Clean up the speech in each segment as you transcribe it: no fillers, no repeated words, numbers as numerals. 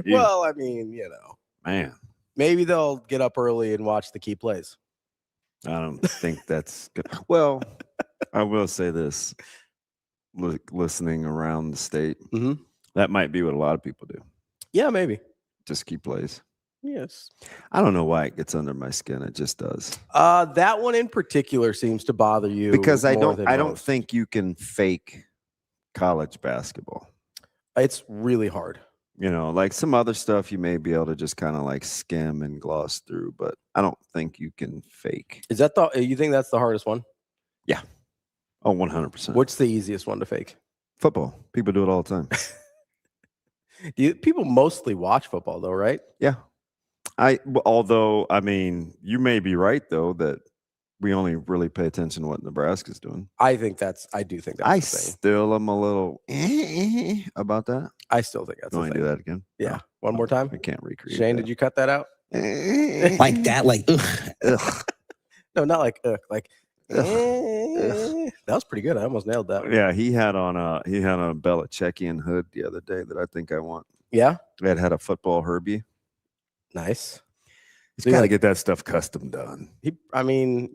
Well, I mean, Man, maybe they'll get up early and watch the key plays. I don't think that's good. Well, I will say this: listening around the state, Mm-hmm. that might be what a lot of people do. Yeah, maybe. Just key plays. Yes. I don't know why it gets under my skin. It just does. That one in particular seems to bother you Because I more don't. than I don't most. think you can fake college basketball. It's really hard. Like some other stuff you may be able to just kind of like skim and gloss through, but I don't think you can fake. Is that you think that's the hardest one? Yeah. Oh, 100%. What's the easiest one to fake? Football. People do it all the time. People mostly watch football though, right? Yeah. Although, I mean, you may be right though that we only really pay attention to what Nebraska's doing. I do think that's the thing. Still am a little about that. I still think that's You the want to thing. do that again? Yeah. One more time. I can't recreate Shane, that. did you cut that out? Like that, like ugh. No, not like like that was pretty good. I almost nailed that. Yeah, he had on a Belichickian hood the other day that I think I want. Yeah. It had a football Herbie. Nice. He's got to get that stuff custom done. He probably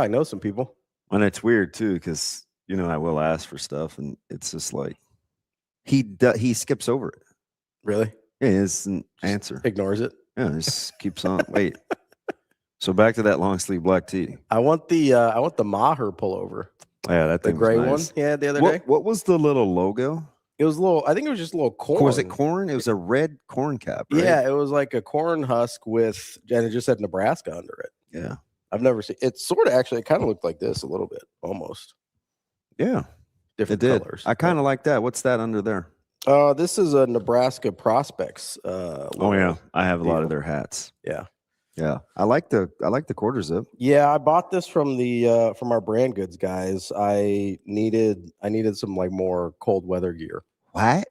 knows some people. And it's weird too, because I will ask for stuff, and it's just like he skips over it. Really? Yeah, he doesn't answer. Ignores it. Yeah, just keeps on. Wait. So back to that long sleeve black tee. I want the Maher pullover. Yeah, that the thing gray was nice. one. Yeah, the other day. What was the little logo? It was a little. I think it was just a little corn. Was it corn? It was a red corn cap. Right? Yeah, it was like a corn husk with, and it just said Nebraska under it. Yeah, I've never seen. It sort of actually kind of looked like this a little bit, almost. Yeah, different it did. colors. I kind of like that. What's that under there? This is a Nebraska Prospects. Oh yeah, I have a lot of their hats. Yeah, yeah. I like the quarter zip. Yeah, I bought this from from our brand goods guys. I needed some like more cold weather gear. What?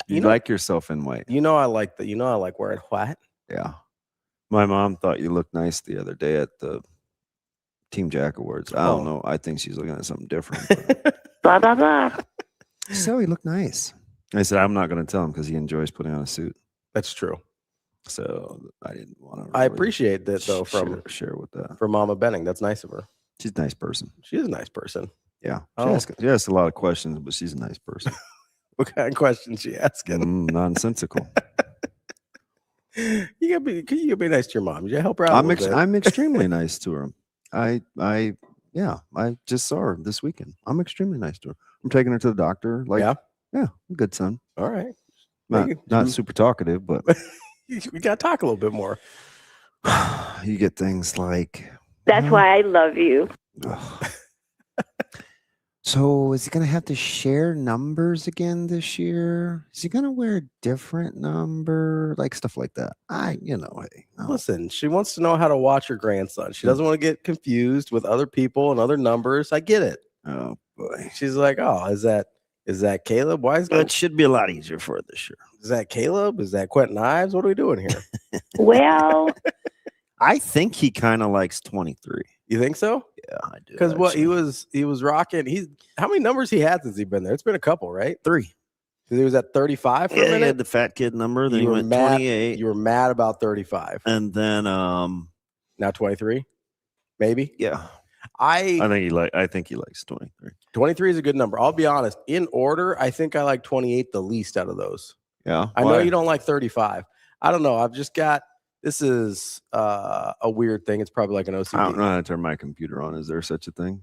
You like yourself in white. I like that. I like wearing white. Yeah. My mom thought you looked nice the other day at the Team Jack Awards. I don't know. I think she's looking at something different. Blah, blah, blah. So he looked nice. I said, I'm not going to tell him because he enjoys putting on a suit. That's true. So I didn't want to. Really I appreciate that though from share with that from Mama Benning. That's nice of her. She's a nice person. She is a nice person. Yeah. She asks a lot of questions, but she's a nice person. What kind of questions she asking? Nonsensical. You gotta be nice to your mom. You help her out. I'm extremely nice to her. I just saw her this weekend. I'm extremely nice to her. I'm taking her to the doctor. Yeah, good son. All right. Not super talkative, but we gotta talk a little bit more. You get things like that's why I love you. So is he going to have to share numbers again this year? Is he going to wear a different number? Like stuff like that. Hey. Listen, she wants to know how to watch her grandson. She doesn't want to get confused with other people and other numbers. I get it. Oh boy. She's like, oh, is that Caleb? Why is it should be a lot easier for her this year. Is that Caleb? Is that Quentin Ives? What are we doing here? Well, I think he kind of likes 23. You think so? Yeah, I do. Because what he was rocking. How many numbers he had since he's been there? It's been a couple, right? 3. Because he was at 35 for a minute. He had the fat kid number. Then he went 28. You were mad about 35, and then now 23, maybe. Yeah, I think he likes 23. 23 is a good number. I'll be honest. In order, I think I like 28 the least out of those. Yeah, I know you don't like 35. I don't know. I've just got. This is a weird thing. It's probably like an OCD. I don't know how to turn my computer on. Is there such a thing?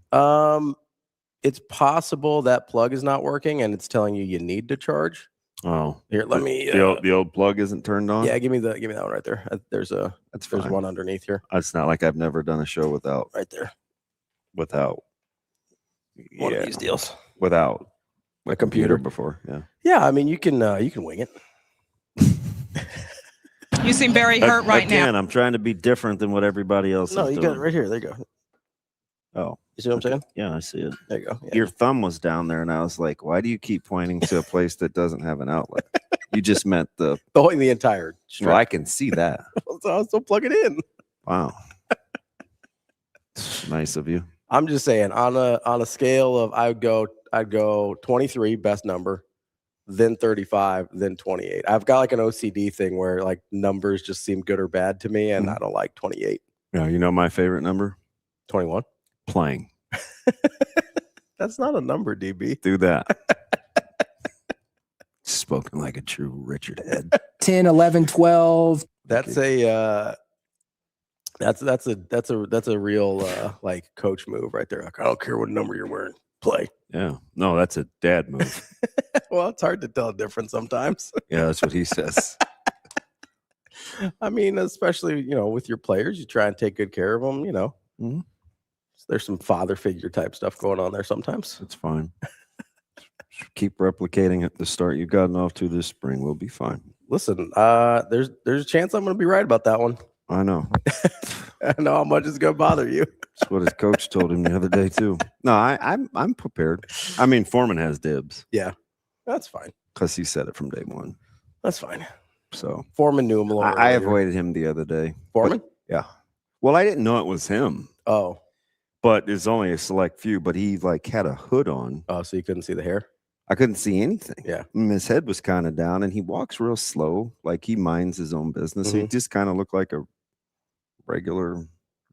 It's possible that plug is not working and it's telling you need to charge. Oh, here, let me. The old plug isn't turned on. Yeah, give me that one right there. There's one underneath here. It's not like I've never done a show without right there. Without one of these deals. Without a computer before. Yeah. Yeah, I mean you can wing it. You seem very hurt right now. I'm trying to be different than what everybody else is doing. No, you got it right here. There you go. Oh. You see what I'm saying? Yeah, I see it. There you go. Yeah. Your thumb was down there, and I was like, why do you keep pointing to a place that doesn't have an outlet? You just meant the entire strip. Well, I can see that. So plug it in. Wow. Nice of you. I'm just saying, on a scale of I'd go 23, best number, then 35, then 28. I've got like an OCD thing where like numbers just seem good or bad to me, and I don't like 28. Yeah, you know my favorite number? 21. Playing. That's not a number, DB. Do that. Spoken like a true Richard Head. 10, 11, 12. That's a real like coach move right there. Like, I don't care what number you're wearing. Play. Yeah. No, that's a dad move. Well, it's hard to tell a difference sometimes. Yeah, that's what he says. I mean, especially, with your players, you try and take good care of them, Mm-hmm. There's some father figure type stuff going on there sometimes. It's fine. Keep replicating at the start you've gotten off to this spring. We'll be fine. Listen, there's a chance I'm going to be right about that one. I know. I know how much it's going to bother you. That's what his coach told him the other day too. No, I'm prepared. I mean, Foreman has dibs. Yeah, that's fine. Because he said it from day one. That's fine. So Foreman knew him a little. I avoided him the other day. Foreman? But, yeah. Well, I didn't know it was him. Oh. But it's only a select few. But he like had a hood on. Oh, so you couldn't see the hair? I couldn't see anything. Yeah. His head was kind of down, and he walks real slow, like he minds his own business. Mm-hmm. He just kind of looked like a regular,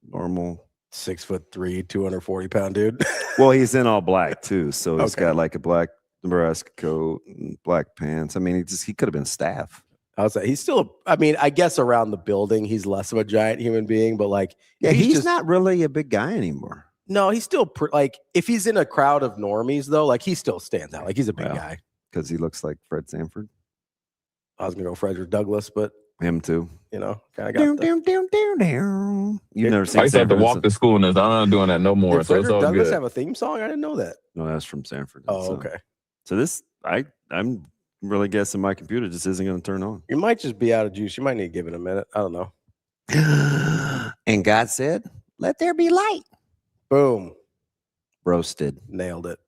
normal 6'3", 240-pound dude. Well, he's in all black too, so he's Okay. got like a black Nebraska coat and black pants. I mean, he could have been staff. I was like, he's still. I mean, I guess around the building, he's less of a giant human being, but like, Yeah, if he's just, not really a big guy anymore. No, he's still like, if he's in a crowd of normies though, like he still stands out. Like he's a big Well, guy. Because he looks like Fred Sanford. I was gonna go Frederick Douglass, but Him too. kind of got. You've never seen I used to have to Sanford? walk to school, and I'm not doing that no more. Did So it's Frederick all Douglass good. have a theme song? I didn't know that. No, that's from Sanford. Oh, So- okay. So this, I'm really guessing my computer just isn't going to turn on. You might just be out of juice. You might need to give it a minute. I don't know. And God said, "Let there be light." Boom. Roasted. Nailed it.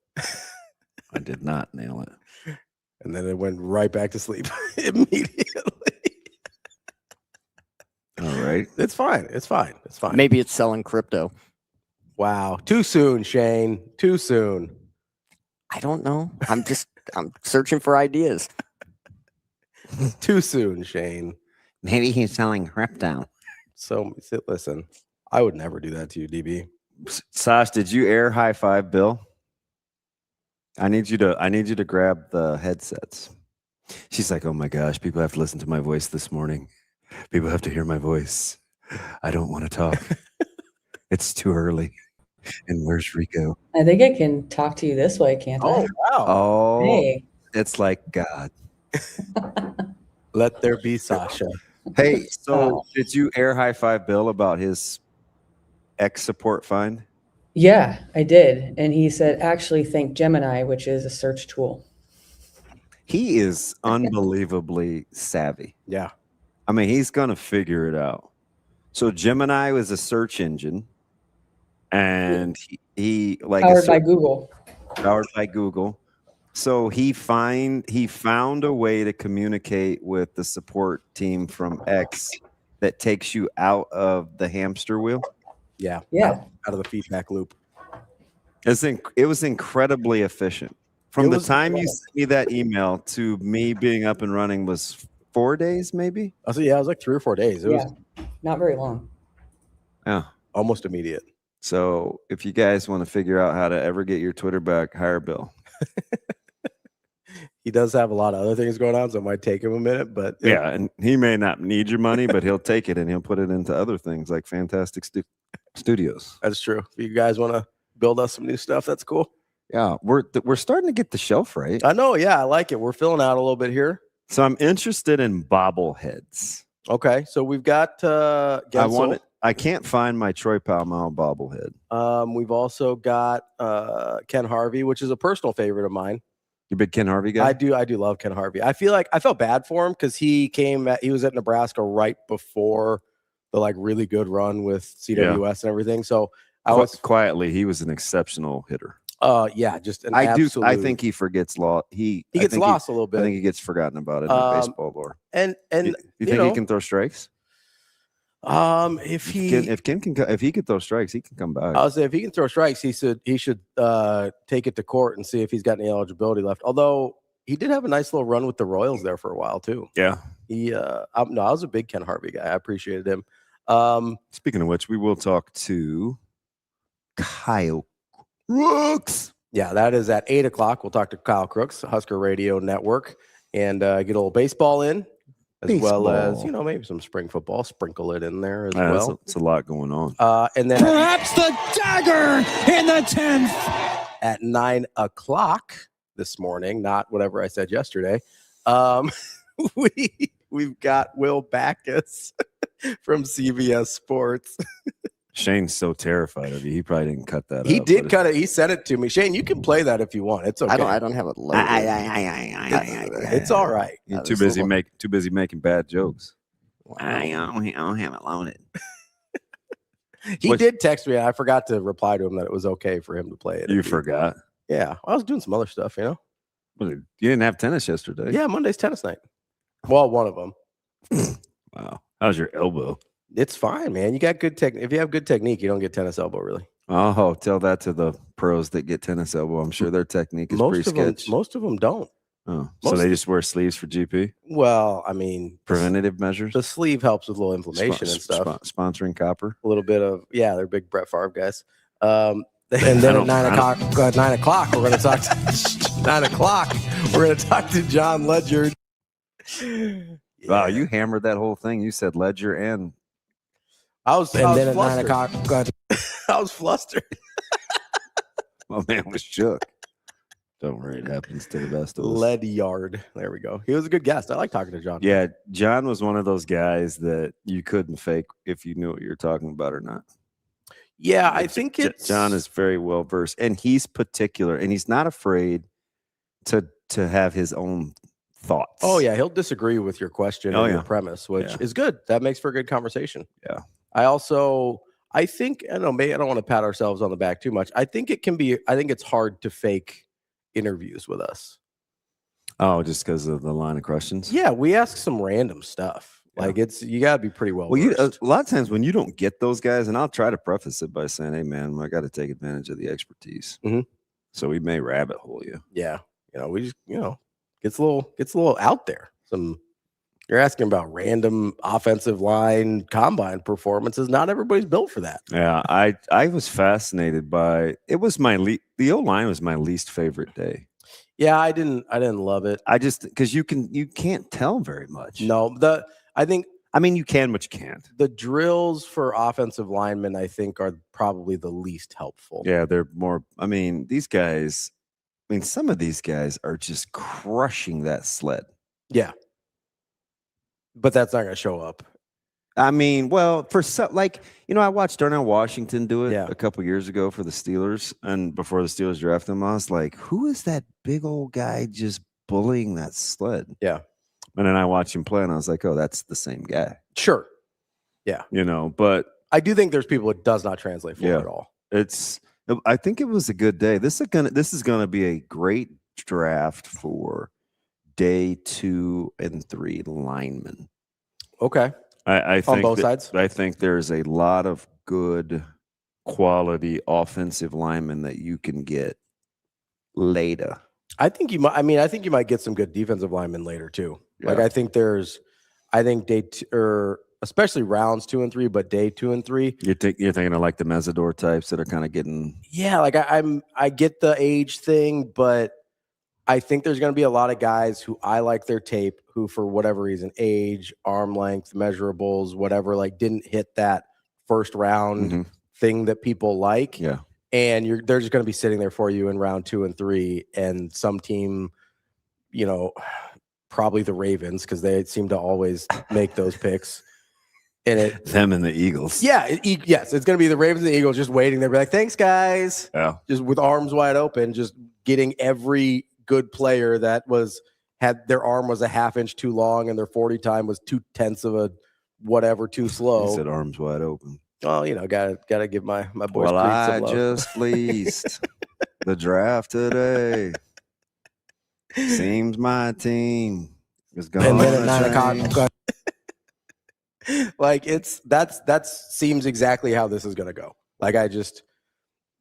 I did not nail it. And then it went right back to sleep immediately. All right. It's fine. It's fine. It's fine. Maybe it's selling crypto. Wow. Too soon, Shane. Too soon. I don't know. I'm searching for ideas. Too soon, Shane. Maybe he's selling crypto. So listen, I would never do that to you, DB. Sash, did you air high five Bill? I need you to grab the headsets. She's like, "Oh my gosh, people have to listen to my voice this morning. People have to hear my voice. I don't want to talk. It's too early." And where's Rico? I think I can talk to you this way, can't Oh, I? wow. Oh, Hey. it's like God. Let there be Sasha. Hey, so did you air high five Bill about his X support find? Yeah, I did. And he said, actually, think Gemini, which is a search tool. He is unbelievably savvy. Yeah. I mean, he's going to figure it out. So Gemini was a search engine, and he like Powered by Google. Powered by Google. So he found a way to communicate with the support team from X that takes you out of the hamster wheel. Yeah. Yeah. Out of the feedback loop. It was incredibly efficient. From the time you sent me that email to me being up and running was 4 days, maybe? I said, yeah, it was like 3 or 4 days. It was Not very long. Yeah. almost immediate. So if you guys want to figure out how to ever get your Twitter back, hire Bill. He does have a lot of other things going on, so it might take him a minute, but Yeah, and he may not need your money, but he'll take it and he'll put it into other things like Fantastic Studios. that's true. If you guys want to build us some new stuff, that's cool. Yeah, we're starting to get the shelf right. I know. Yeah, I like it. We're filling out a little bit here. So I'm interested in bobbleheads. Okay, so we've got Gensel. I can't find my Troy Palmau bobblehead. We've also got Ken Harvey, which is a personal favorite of mine. You a big Ken Harvey guy? I do love Ken Harvey. I felt bad for him because he was at Nebraska right before the like really good run with CWS and everything. So I was quietly, he was an exceptional hitter. Just an I absolute, think he forgets law. He gets lost a little bit. I think he gets forgotten about it in baseball lore. And you think he can throw strikes? If he could throw strikes, he can come back. I would say if he can throw strikes, he should take it to court and see if he's got any eligibility left. Although he did have a nice little run with the Royals there for a while too. Yeah. I was a big Ken Harvey guy. I appreciated him. Speaking of which, we will talk to Kyle Crooks. Yeah, that is at 8:00. We'll talk to Kyle Crooks, Husker Radio Network, and get a little baseball in, as well as maybe some spring football. Sprinkle it in there as well. It's a lot going on. And then Perhaps the dagger in the 10th. at 9:00 this morning, not whatever I said yesterday, we've got Will Backus from CBS Sports. Shane's so terrified of you. He probably didn't cut that. He up, did cut it. He sent it to me. Shane, you can play that if you want. It's okay. I don't have it loaded. It's all right. You're too busy making bad jokes. I don't have it loaded. He did text me. I forgot to reply to him that it was okay for him to play it. You forgot? Yeah. I was doing some other stuff, You didn't have tennis yesterday? Yeah, Monday's tennis night. Well, one of them. Wow. How's your elbow? It's fine, man. You got good technique. If you have good technique, you don't get tennis elbow, really. Oh, tell that to the pros that get tennis elbow. I'm sure their technique is pretty sketch. Most of them don't. Oh, so they just wear sleeves for GP? Well, I mean, preventative measures. The sleeve helps with a little inflammation and stuff. Sponsoring Copper. A little bit of they're big Brett Favre guys. And then at 9:00, we're going to talk to 9:00. We're going to talk to John Ledger. Wow, you hammered that whole thing. You said Ledger and I was At 9:00. I was flustered. My man was shook. Don't worry, it happens to the best of us. Ledyard. There we go. He was a good guest. I like talking to John. Yeah, John was one of those guys that you couldn't fake if you knew what you're talking about or not. Yeah, I think John is very well versed, and he's particular, and he's not afraid to have his own thoughts. Oh yeah, he'll disagree with your question or your premise, which is good. That makes for a good conversation. Yeah. I think I don't want to pat ourselves on the back too much. I think it's hard to fake interviews with us. Oh, just because of the line of questions? Yeah, we ask some random stuff. Yeah. Like you got to be pretty well. A lot of times when you don't get those guys, and I'll try to preface it by saying, "Hey, man, I got to take advantage of the expertise." Mm-hmm. So we may rabbit hole you. Yeah, we just gets a little out there. You're asking about random offensive line combine performances. Not everybody's built for that. Yeah, I was fascinated by it. Was the O-line was my least favorite day. Yeah, I didn't love it. I just because you can't tell very much. No, you can, but you can't. The drills for offensive linemen, I think, are probably the least helpful. Yeah, they're more. These guys. Some of these guys are just crushing that sled. Yeah. But that's not going to show up. For some, I watched Darnell Washington do it a couple years ago for the Steelers, and before the Steelers drafted him, I was like, who is that big old guy just bullying that sled? Yeah. And then I watched him play, and I was like, oh, that's the same guy. Sure. Yeah. But I do think there's people it does not translate for at all. I think it was a good day. This is gonna be a great draft for day 2 and 3 linemen. Okay. I think on both sides. I think there's a lot of good quality offensive linemen that you can get later. I think you might get some good defensive linemen later too. Yeah. I think day 2 especially rounds 2 and 3, but day 2 and 3. You're thinking of like the Mesidor types that are kind of getting. Yeah, I get the age thing, but I think there's going to be a lot of guys who I like their tape who, for whatever reason, age, arm length, measurables, whatever, didn't hit that first round thing that people like. Yeah. And they're just going to be sitting there for you in round 2 and 3. And some team, probably the Ravens, because they seem to always make those picks. Them and the Eagles. Yeah. Yes. It's going to be the Ravens and the Eagles just waiting there. Be like, thanks, guys. Yeah. Just with arms wide open, just getting every good player that had their arm was a half inch too long and their 40 time was 2/10 of a whatever too slow. He said arms wide open. Oh, gotta give my boys. Well, I just fleeced the draft today. Seems my team is going. And then at 9:00. That seems exactly how this is going to go.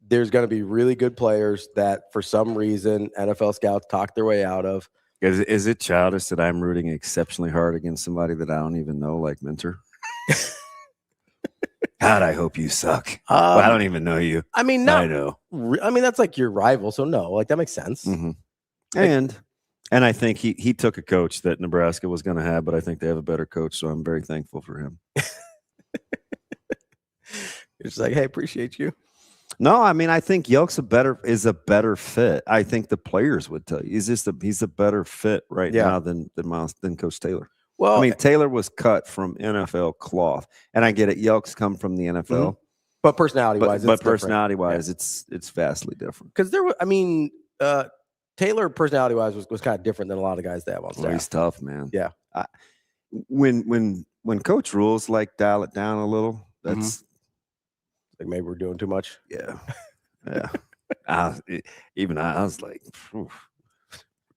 There's going to be really good players that for some reason NFL scouts talk their way out of. Is it childish that I'm rooting exceptionally hard against somebody that I don't even know, like Minter? God, I hope you suck. Well, I don't even know you. I mean, I know. I mean, that's like your rival, so no, like that makes sense. Mm-hmm. And I think he took a coach that Nebraska was going to have, but I think they have a better coach, so I'm very thankful for him. It's like, hey, appreciate you. No, I mean, I think Yelk's is a better fit. I think the players would tell you he's a better fit now than Coach Taylor. Well, I mean, Taylor was cut from NFL cloth, and I get it. Yelk's come from the NFL, mm-hmm. But personality-wise, it's vastly different. Because Taylor personality-wise was kind of different than a lot of guys they have on staff. Well, he's tough, man. Yeah. When Coach rules like dial it down a little, that's like maybe we're doing too much. Yeah. I was like, phew.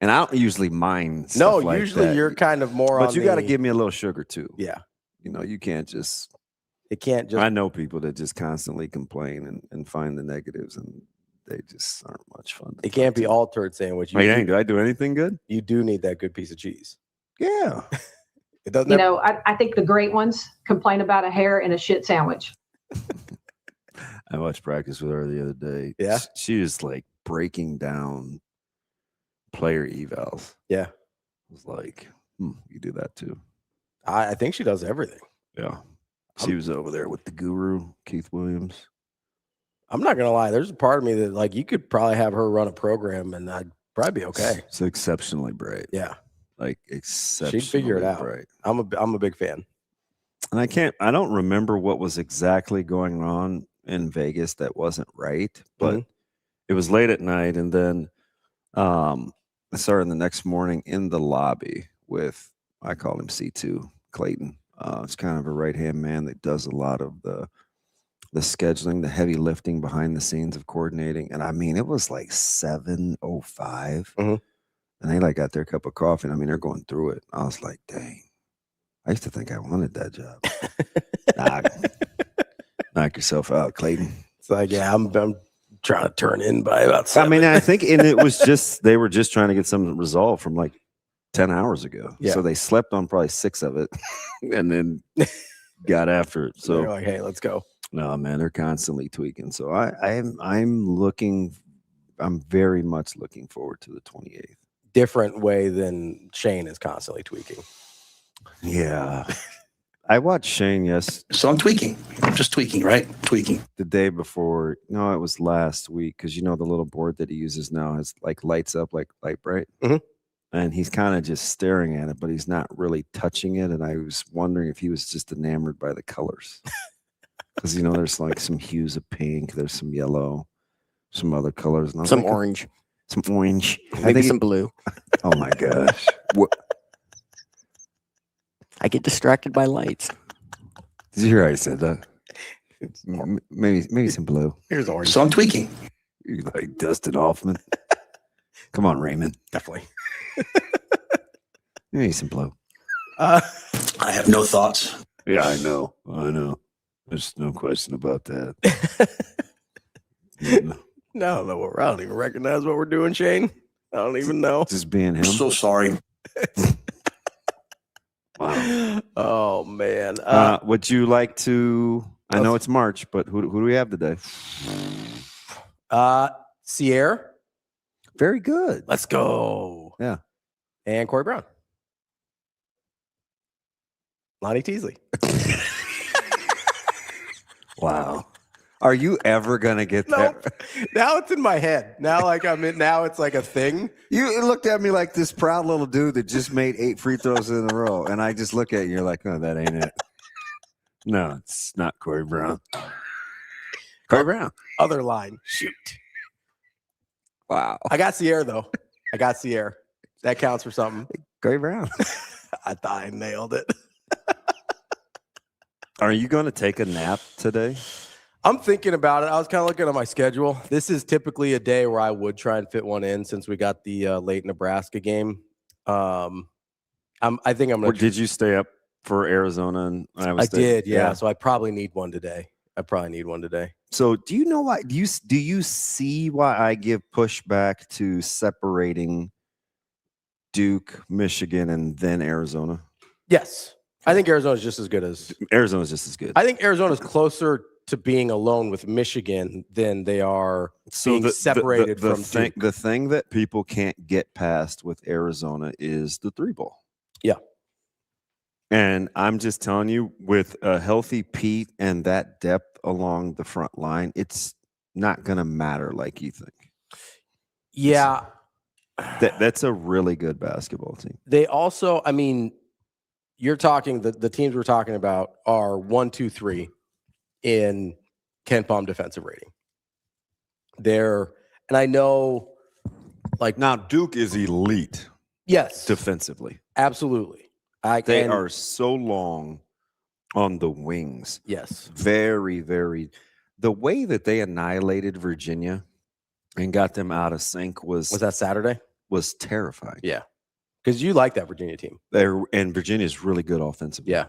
And I don't usually mind stuff like usually that. You're kind of more but you got to give me a little sugar too. Yeah. You can't just. It can't just. I know people that just constantly complain and find the negatives, and they just aren't much fun. It can't be all turd sandwich. Do I do anything good? You do need that good piece of cheese. Yeah. It doesn't. I think the great ones complain about a hair in a shit sandwich. I watched practice with her the other day. Yeah. She is like breaking down player evals. Yeah. I was like, you do that too. I think she does everything. Yeah. She was over there with the guru, Keith Williams. I'm not going to lie. There's a part of me that, like, you could probably have her run a program and I'd probably be okay. It's exceptionally bright. Yeah. Like, exceptionally she'd figure it out. Bright. I'm a big fan. And I don't remember what was exactly going on in Vegas that wasn't right, but it was late at night. And then I started the next morning in the lobby with, I call him C2, Clayton. It's kind of a right-hand man that does a lot of the scheduling, the heavy lifting behind the scenes of coordinating. And I mean, it was like 7:05, and they like got their cup of coffee. And I mean, they're going through it. I was like, dang, I used to think I wanted that job. Knock yourself out, Clayton. It's like, yeah, I'm trying to turn in by about 7. I mean, I think, and it was just, they were just trying to get something resolved from like 10 hours ago. Yeah. So they slept on probably 6 of it and then got after it. So they're like, hey, let's go. No, man, they're constantly tweaking. So I'm very much looking forward to the 28th. Different way than Shane is constantly tweaking. Yeah. I watched Shane, yes. So I'm tweaking. I'm just tweaking, right? Tweaking. The day before. No, it was last week, because the little board that he uses now has like lights up like light bright. And he's kind of just staring at it, but he's not really touching it. And I was wondering if he was just enamored by the colors. Because, there's like some hues of pink, there's some yellow, some other colors. And some orange. Some orange. Maybe some blue. Oh, my gosh. What? I get distracted by lights. Did you hear I said that? Maybe some blue. Here's orange. So I'm tweaking. You like Dustin Hoffman. Come on, Raymond. Definitely. Maybe some blue. I have no thoughts. Yeah, I know. There's no question about that. No, I don't even recognize what we're doing, Shane. I don't even know. Just being him. I'm so sorry. Wow. Oh, man. Would you like to? I know it's March, but who do we have today? Sierra. Very good. Let's go. Yeah. And Corey Brown. Lonnie Teasley. Wow. Are you ever gonna get that? Now it's in my head. Now, now it's like a thing. You looked at me like this proud little dude that just made 8 free throws in a row, and I just look at you. You're like, no, that ain't it. No, it's not Corey Brown. Corey Brown. Other line. Shoot. Wow. I got Sierra though. That counts for something. Corey Brown. I thought I nailed it. Are you going to take a nap today? I'm thinking about it. I was kind of looking at my schedule. This is typically a day where I would try and fit one in since we got the late Nebraska game. I think I'm going to. Did you stay up for Arizona and Iowa State? I did, yeah. So I probably need one today. So do you know why? Do you see why I give pushback to separating Duke, Michigan, and then Arizona? Yes. I think Arizona's just as good as Arizona's just as good. I think Arizona's closer to being alone with Michigan than they are being separated from Duke. The thing that people can't get past with Arizona is the 3-ball. Yeah. And I'm just telling you, with a healthy Pete and that depth along the front line, it's not going to matter like you think. Yeah. That's a really good basketball team. They also, I mean, you're talking, the teams we're talking about are 1, 2, 3 in Ken Palm defensive rating. And I know, like, Now, Duke is elite yes, defensively. absolutely. They are so long on the wings. Yes. Very, very. The way that they annihilated Virginia and got them out of sync was that Saturday? Was terrifying. Yeah. Because you like that Virginia team. And Virginia's really good offensively. Yeah.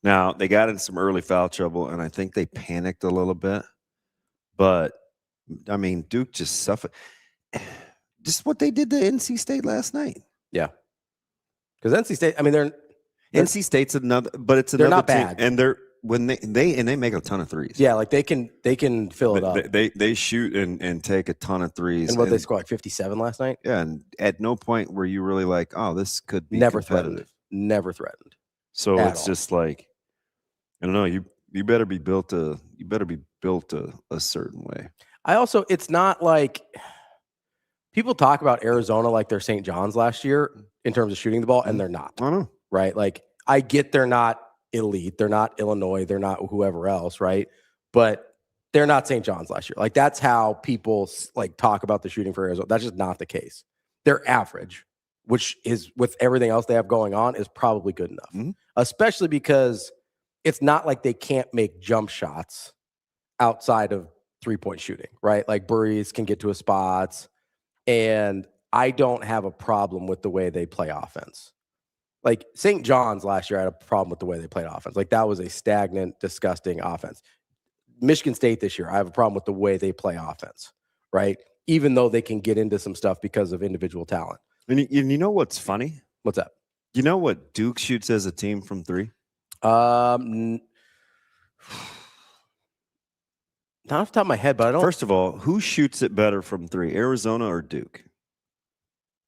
Now, they got in some early foul trouble, and I think they panicked a little bit. But, I mean, Duke just suffered. Just what they did to NC State last night. Yeah. Because NC State, I mean, NC State's another, but it's another they're not team, bad. and they make a ton of threes. Yeah, like they can fill it up. They shoot and take a ton of threes. And what they scored, like 57 last night? Yeah, and at no point were you really like, oh, this could be Never competitive. threatened. Never threatened. So at it's all. just like, I don't know, you better be built a certain way. I also, it's not like people talk about Arizona like they're St. John's last year in terms of shooting the ball, and they're not. I don't know. Right? Like, I get they're not elite. They're not Illinois. They're not whoever else, right? But they're not St. John's last year. Like, that's how people like talk about the shooting for Arizona. That's just not the case. They're average, which is, with everything else they have going on, is probably good enough. Especially because it's not like they can't make jump shots outside of 3-point shooting, right? Like, Burries can get to his spots, and I don't have a problem with the way they play offense. Like, St. John's last year, I had a problem with the way they played offense. Like, that was a stagnant, disgusting offense. Michigan State this year, I have a problem with the way they play offense, right? Even though they can get into some stuff because of individual talent. And you know what's funny? What's that? You know what Duke shoots as a team from 3? Not off the top of my head, but I don't. First of all, who shoots it better from 3, Arizona or Duke?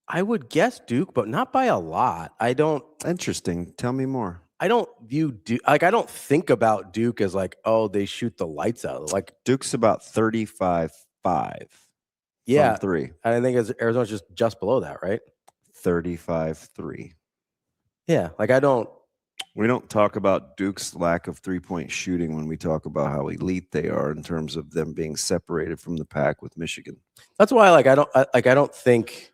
I would guess Duke, but not by a lot. I don't. Interesting. Tell me more. I don't view Duke, like, I don't think about Duke as like, oh, they shoot the lights out. Like, Duke's about 35-5. yeah, from 3. I think Arizona's just below that, right? 35-3. Yeah, like, We don't talk about Duke's lack of 3-point shooting when we talk about how elite they are in terms of them being separated from the pack with Michigan. That's why, like, I don't think,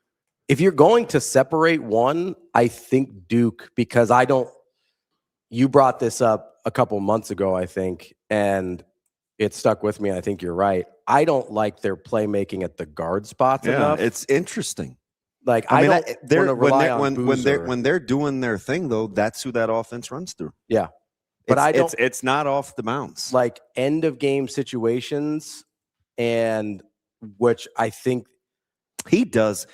if you're going to separate one, I think Duke, because you brought this up a couple months ago, I think, and it stuck with me. And I think you're right. I don't like their playmaking at the guard spots enough. It's interesting. Like, I mean, when they're doing their thing, though, that's who that offense runs through. Yeah, but it's not off the bounce. Like, end of game situations, and which I think he does.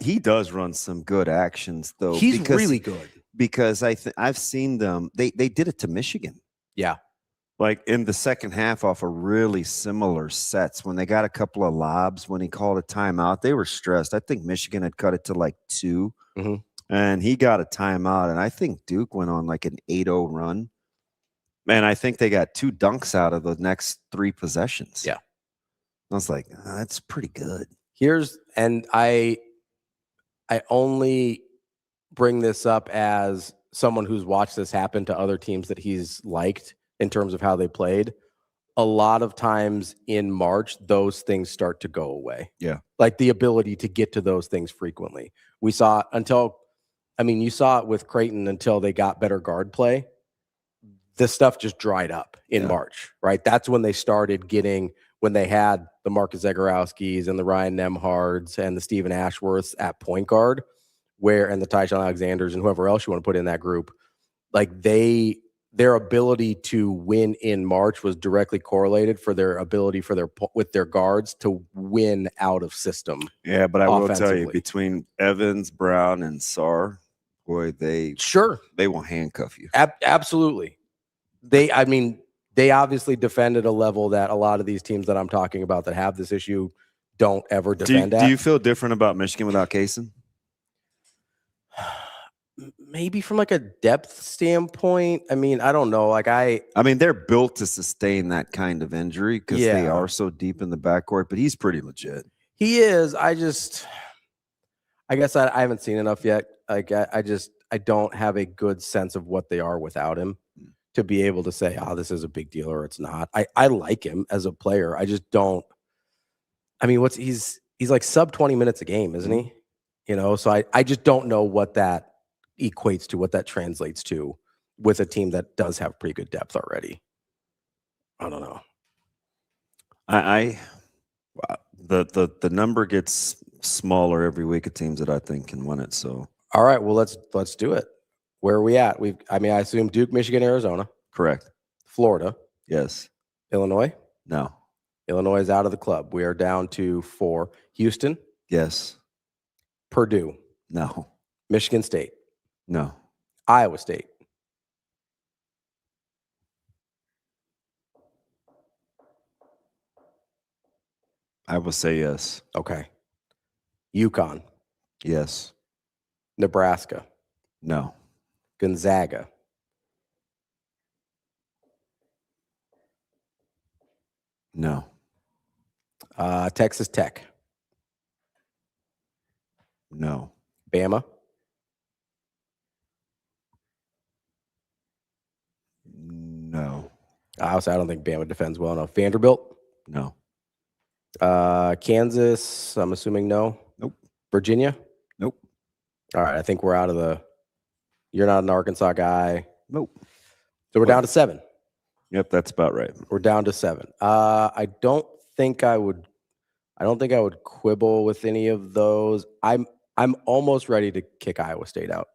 He does run some good actions, though. He's really good. Because I've seen them. They did it to Michigan. Yeah. Like, in the second half off of really similar sets, when they got a couple of lobs, when he called a timeout, they were stressed. I think Michigan had cut it to like 2, and he got a timeout. And I think Duke went on like an 8-0 run. And I think they got 2 dunks out of the next 3 possessions. Yeah. I was like, oh, that's pretty good. I only bring this up as someone who's watched this happen to other teams that he's liked in terms of how they played. A lot of times in March, those things start to go away. Yeah. Like, the ability to get to those things frequently. We saw you saw it with Creighton until they got better guard play. This stuff just dried up in March, right? That's when they started getting, when they had the Marcus Zagorowskis and the Ryan Nemhards and the Stephen Ashworths at point guard, and the Tyshawn Alexanders and whoever else you want to put in that group. Like, they their ability to win in March was directly correlated for their ability with their guards to win out of system. Yeah, but I will tell you, offensively. between Evans, Brown, and Sarr, boy, they will handcuff you. Absolutely. They obviously defended a level that a lot of these teams that I'm talking about that have this issue don't ever defend at. Do you feel different about Michigan without Kaysen? Maybe from like a depth standpoint. I mean, I don't know. Like I mean, they're built to sustain that kind of injury because they are so deep in the backcourt, but he's pretty legit. He is. I guess I haven't seen enough yet. Like I don't have a good sense of what they are without him to be able to say, oh, this is a big deal or it's not. I like him as a player. I just don't. I mean, he's like sub 20 minutes a game, isn't he? You know, so I just don't know what that equates to, what that translates to with a team that does have pretty good depth already. I don't know. The number gets smaller every week of teams that I think can win it. So all right, well let's do it. Where are we at? I assume Duke, Michigan, Arizona. Correct. Florida. Yes. Illinois. No. Illinois is out of the club. We are down to 4. Houston. Yes. Purdue. No. Michigan State. No. Iowa State. I will say yes. Okay. UConn. Yes. Nebraska. No. Gonzaga. No. Texas Tech. No. Bama. No. I don't think Bama defends well enough. Vanderbilt. No. Kansas, I'm assuming no. Nope. Virginia. Nope. All right, I think we're out of the. You're not an Arkansas guy. Nope. So we're down to 7. Yep, that's about right. We're down to 7. I don't think I would quibble with any of those. I'm almost ready to kick Iowa State out.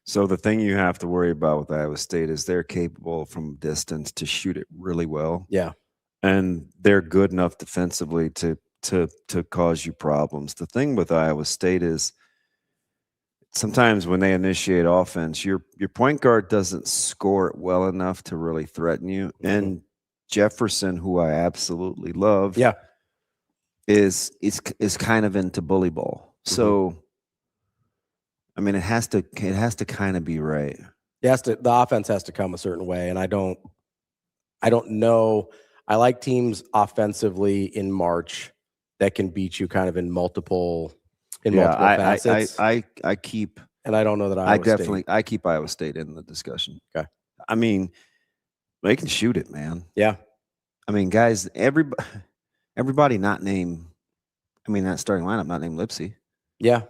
So the thing you have to worry about with Iowa State is they're capable from distance to shoot it really well. Yeah. And they're good enough defensively to cause you problems. The thing with Iowa State is sometimes when they initiate offense, your point guard doesn't score it well enough to really threaten you. Mm-hmm. And Jefferson, who I absolutely love, is kind of into bully ball. Mm-hmm. So I mean, it has to kind of be right. The offense has to come a certain way, and I don't know. I like teams offensively in March that can beat you kind of in multiple facets. I keep, and I don't know that I keep Iowa State in the discussion. Okay. I mean, they can shoot it, man. Yeah. I mean, guys, everybody not named. I mean, that starting lineup not named Lipsy. Yeah.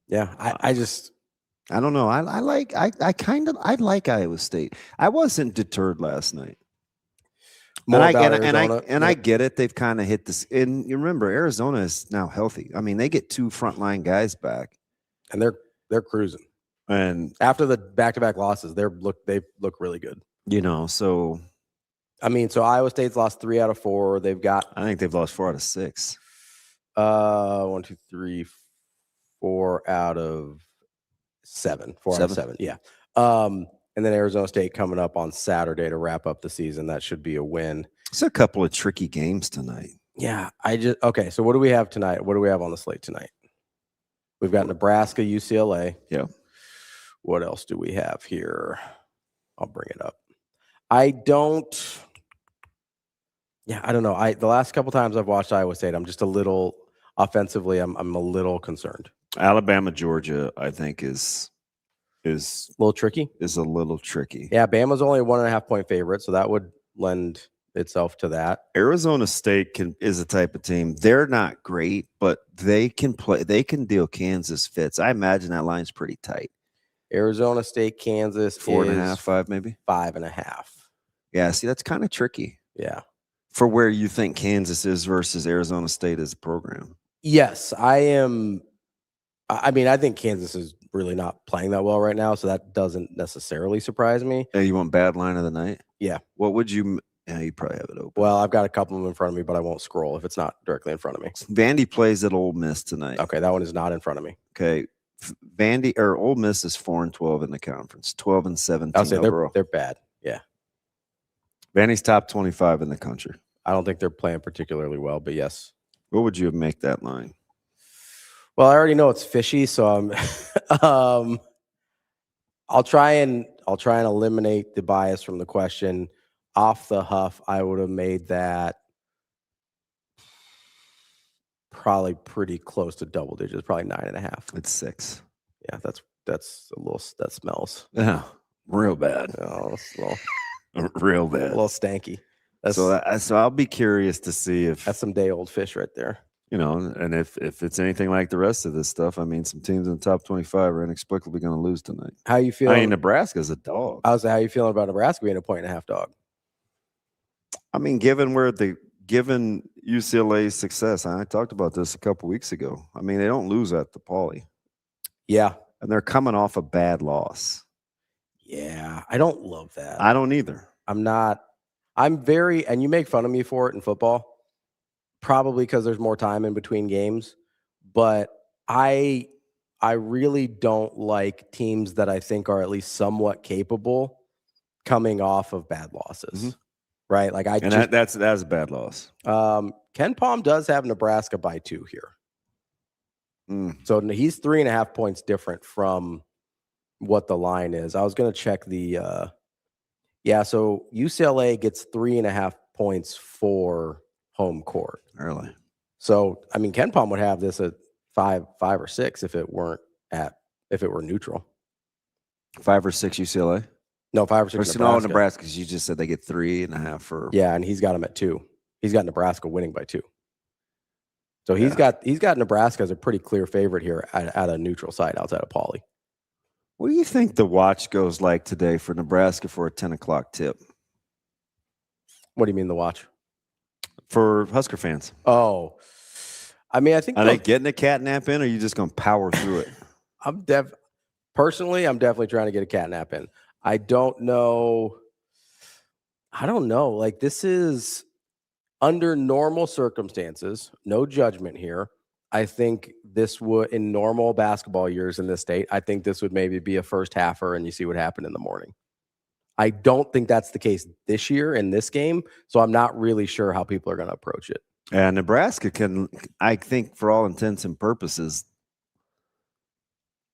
Yeah. I don't know. I like Iowa State. I wasn't deterred last night. I get it. They've kind of hit this. And you remember, Arizona is now healthy. I mean, they get 2 frontline guys back, and they're cruising. And after the back-to-back losses, they look really good. You know, so I mean, so Iowa State's lost 3 out of 4. I think they've lost 4 out of 6. 1, 2, 3, 4 out of 7. 4 out of 7. Yeah. And then Arizona State coming up on Saturday to wrap up the season. That should be a win. It's a couple of tricky games tonight. Yeah. Okay. So what do we have tonight? What do we have on the slate tonight? We've got Nebraska, UCLA. Yeah. What else do we have here? I'll bring it up. I don't know. The last couple times I've watched Iowa State, I'm just a little offensively. I'm a little concerned. Alabama, Georgia, I think is a little tricky. Yeah, Bama's only a 1.5 point favorite, so that would lend itself to that. Arizona State is a type of team. They're not great, but they can play. They can deal Kansas fits. I imagine that line's pretty tight. Arizona State, Kansas, 4.5, 5 maybe 5.5. Yeah, see, that's kind of tricky. Yeah, for where you think Kansas is versus Arizona State as a program. Yes, I am. I mean, I think Kansas is really not playing that well right now, so that doesn't necessarily surprise me. Hey, you want bad line of the night? Yeah. What would you? Yeah, you probably have it open. Well, I've got a couple of them in front of me, but I won't scroll if it's not directly in front of me. Vandy plays at Ole Miss tonight. Okay, that one is not in front of me. Okay, Vandy or Ole Miss is 4-12 in the conference, 12-17 I'll say overall. they're bad. Yeah. Vandy's top 25 in the country. I don't think they're playing particularly well, but yes. What would you make that line? Well, I already know it's fishy, so I'm I'll try and eliminate the bias from the question. Off the huff, I would have made that probably pretty close to double digits, probably 9.5. It's 6. Yeah, that's a little, that smells. Yeah, real bad. Oh, it's a little, Real a bad. little stanky. So I'll be curious to see if That's some day old fish right there. and if it's anything like the rest of this stuff. I mean, some teams in the top 25 are inexplicably going to lose tonight. How you feeling? I mean, Nebraska's a dog. I was how you feeling about Nebraska being a 1.5 dog? I mean, given UCLA's success, I talked about this a couple weeks ago. I mean, they don't lose at the Pauley. Yeah. And they're coming off a bad loss. Yeah. I don't love that. I don't either. I'm very, and you make fun of me for it in football, probably because there's more time in between games. But I really don't like teams that I think are at least somewhat capable coming off of bad losses. Mm-hmm. Right? Like that's a bad loss. Ken Palm does have Nebraska by 2 here. So he's 3.5 points different from what the line is. I was going to check the so UCLA gets 3.5 points for home court Early. So I mean, Ken Palm would have this at 5 or 6 if it were neutral. 5 or 6 UCLA. No, 5 or 6. No, Nebraska. Because you just said they get 3.5 for. Yeah, and he's got them at 2. He's got Nebraska winning by 2. So he's got Nebraska as a pretty clear favorite here at a neutral site outside of Pauley. What do you think the watch goes like today for Nebraska for a 10 o'clock tip? What do you mean the watch? For Husker fans. Oh, I mean, I think are they getting a cat nap in, or are you just going to power through it? I'm definitely trying to get a cat nap in. I don't know. Like, this is under normal circumstances, no judgment here. I think this would, in normal basketball years in this state, I think this would maybe be a first halfer and you see what happened in the morning. I don't think that's the case this year in this game, so I'm not really sure how people are going to approach it. And Nebraska can, I think, for all intents and purposes,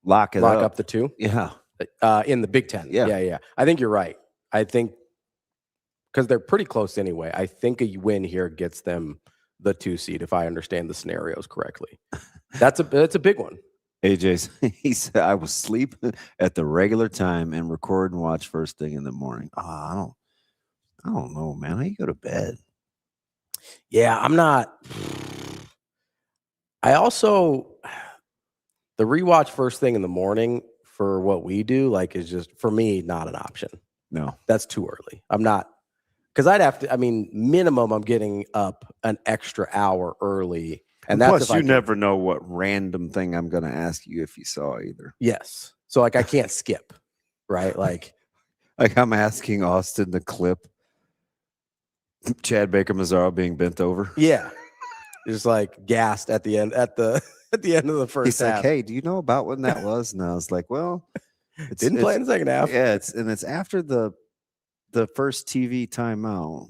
lock up the 2. Yeah. In the Big Ten. Yeah. I think you're right. I think because they're pretty close anyway. I think a win here gets them the 2 seed if I understand the scenarios correctly. That's a big one. AJ, he said, I was sleeping at the regular time and record and watch first thing in the morning. I don't know, man. How you go to bed? Yeah, I'm not. I also, the rewatch first thing in the morning for what we do, like, is just, for me, not an option. No. That's too early. I'm not, because I'd have to, I mean, minimum, I'm getting up an extra hour early. And that's plus, you never know what random thing I'm going to ask you if you saw either. Yes. So, like, I can't skip, right? Like I'm asking Austin the clip. Chad Baker Mazzaro being bent over. Yeah. Just like gassed at the end at the end of the first half. He's like, hey, do you know about when that was? And I was like, well, didn't play in the second half. Yeah, it's after the first TV timeout.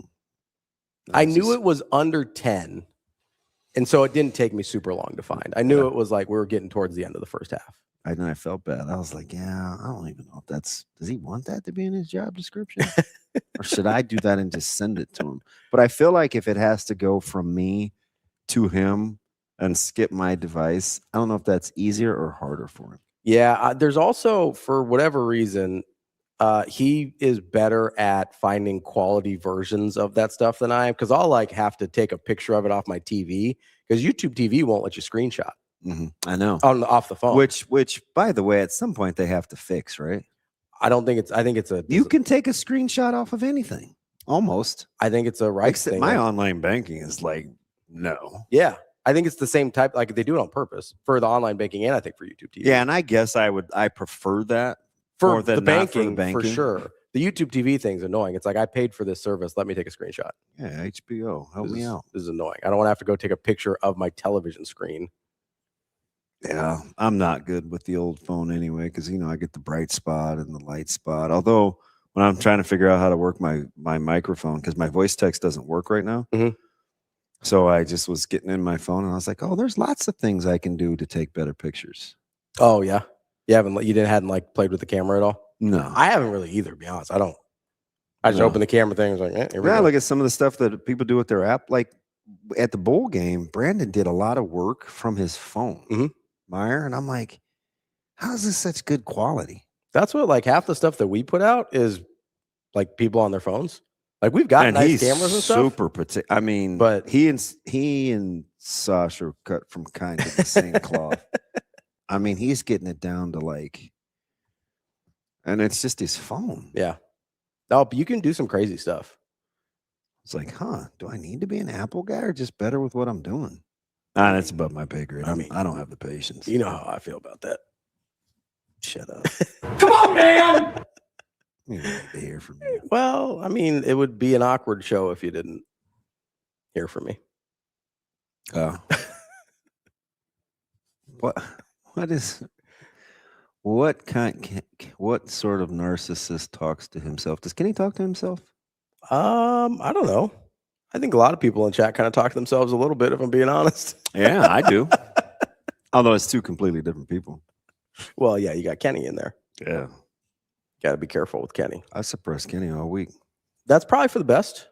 I knew it was under 10. And so it didn't take me super long to find. I knew it was like we were getting towards the end of the first half. I felt bad. I was like, yeah, I don't even know if does he want that to be in his job description? Or should I do that and just send it to him? But I feel like if it has to go from me to him and skip my device, I don't know if that's easier or harder for him. Yeah, there's also, for whatever reason, he is better at finding quality versions of that stuff than I am, because I'll like have to take a picture of it off my TV because YouTube TV won't let you screenshot. Mm-hmm. I know. Off the phone. Which, by the way, at some point they have to fix, right? I think it's you can take a screenshot off of anything. Almost. I think it's a right thing. My online banking is like, no. Yeah. I think it's the same type. Like they do it on purpose for the online banking and I think for YouTube TV. Yeah, and I guess I prefer that for more than the not banking, for the banking. for sure. The YouTube TV thing's annoying. It's like I paid for this service. Let me take a screenshot. Yeah, HBO, help me out. This is annoying. I don't want to have to go take a picture of my television screen. Yeah, I'm not good with the old phone anyway because I get the bright spot and the light spot. Although when I'm trying to figure out how to work my microphone because my voice text doesn't work right now. Mhm. So I just was getting in my phone and I was like, oh, there's lots of things I can do to take better pictures. Oh yeah, you hadn't like played with the camera at all. No, I haven't really either. To be honest, I don't. I just open the camera thing. And it's like, here we yeah, go. look at some of the stuff that people do with their app. Like at the bowl game, Brandon did a lot of work from his phone, Mhm. Meyer, and I'm like, how is this such good quality? That's what like half the stuff that we put out is like people on their phones. Like we've got And nice he's cameras and stuff. super particular. I mean, but he and Sasha are cut from kind of the same cloth. I mean, he's getting it down to like, and it's just his phone. Yeah. No, but you can do some crazy stuff. It's like, do I need to be an Apple guy or just better with what I'm doing? That's above my pay grade. I don't have the patience. You know how I feel about that. Shut up. Come on, man. You need to hear from you. Well, I mean, it would be an awkward show if you didn't hear from me. Oh. What sort of narcissist talks to himself? Does Kenny talk to himself? I don't know. I think a lot of people in chat kind of talk to themselves a little bit, if I'm being honest. Yeah, I do. Although it's two completely different people. Well, yeah, you got Kenny in there. Yeah. Got to be careful with Kenny. I suppressed Kenny all week. That's probably for the best.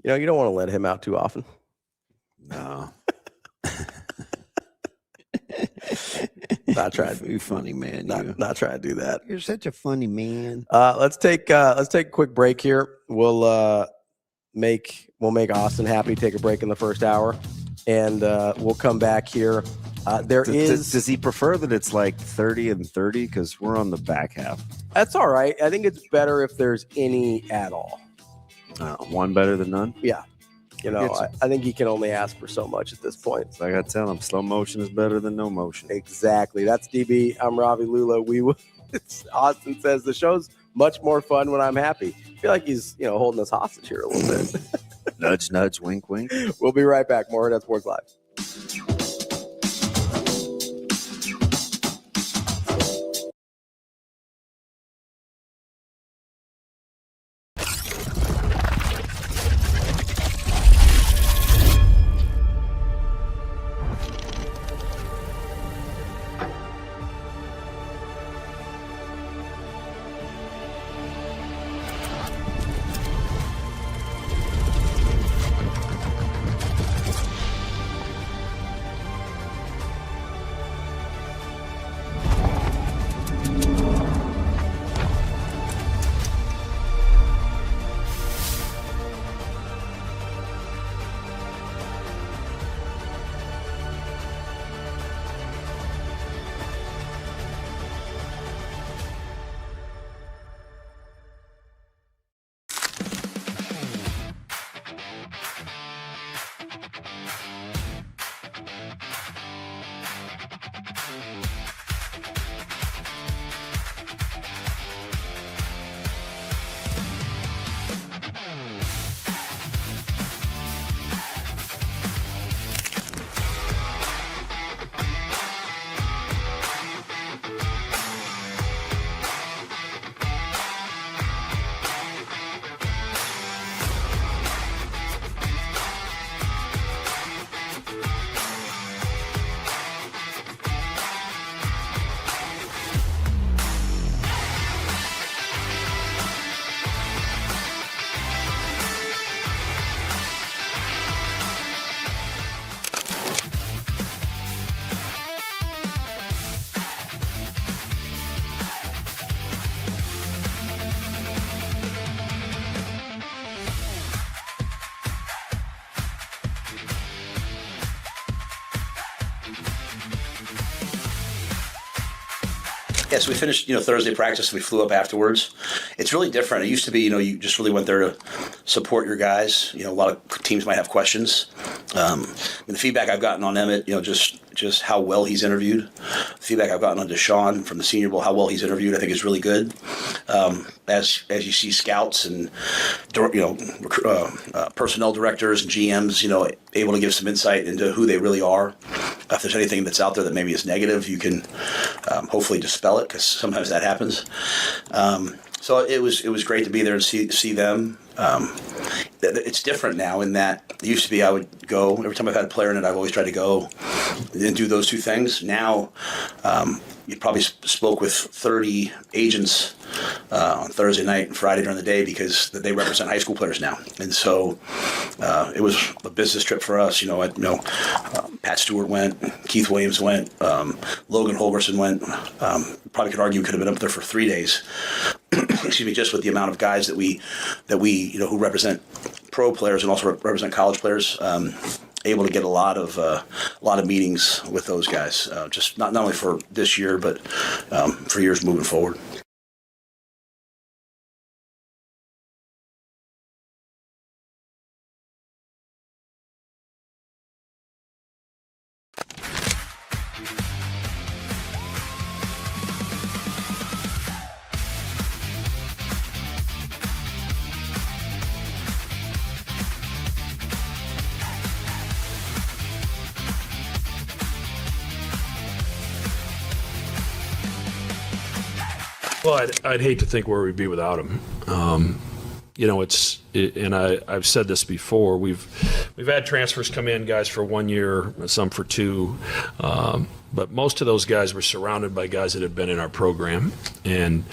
You don't want to let him out too often. No. Not trying. You're funny, man. Not trying to do that. You're such a funny man. Let's take a quick break here. We'll make Austin happy. Take a break in the first hour, and we'll come back here. Does he prefer that it's like 30 and 30 because we're on the back half? That's all right. I think it's better if there's any at all. One better than none. Yeah. I think he can only ask for so much at this point. So I got to tell him slow motion is better than no motion. Exactly. That's DB. I'm Ravi, Lulla. Austin says the show's much more fun when I'm happy. I feel like he's, holding us hostage here a little bit. Nudge, nudge, wink, wink. We'll be right back. More Hurrdat Sports Live. Yeah, so we finished, Thursday practice. We flew up afterwards. It's really different. It used to be, you just really went there to support your guys. A lot of teams might have questions. the feedback I've gotten on Emmett, just how well he's interviewed. The feedback I've gotten on Deshaun from the Senior Bowl, how well he's interviewed, I think is really good. As you see scouts and personnel directors and GMs, able to give some insight into who they really are. If there's anything that's out there that maybe is negative, you can hopefully dispel it, because sometimes that happens. So it was great to be there and see them. It's different now in that it used to be I would go every time I've had a player in it. I've always tried to go and do those two things. Now you probably spoke with 30 agents on Thursday night and Friday during the day, because they represent high school players now, and so it was a business trip for us. Pat Stewart went, Keith Williams went, Logan Holgerson went. Probably could argue could have been up there for 3 days. Excuse me, just with the amount of guys that we who represent pro players and also represent college players. Able to get a lot of meetings with those guys, just not only for this year, but for years moving forward. Well, I'd hate to think where we'd be without him. And I've said this before. We've had transfers come in, guys for 1 year, some for 2, but most of those guys were surrounded by guys that had been in our program, and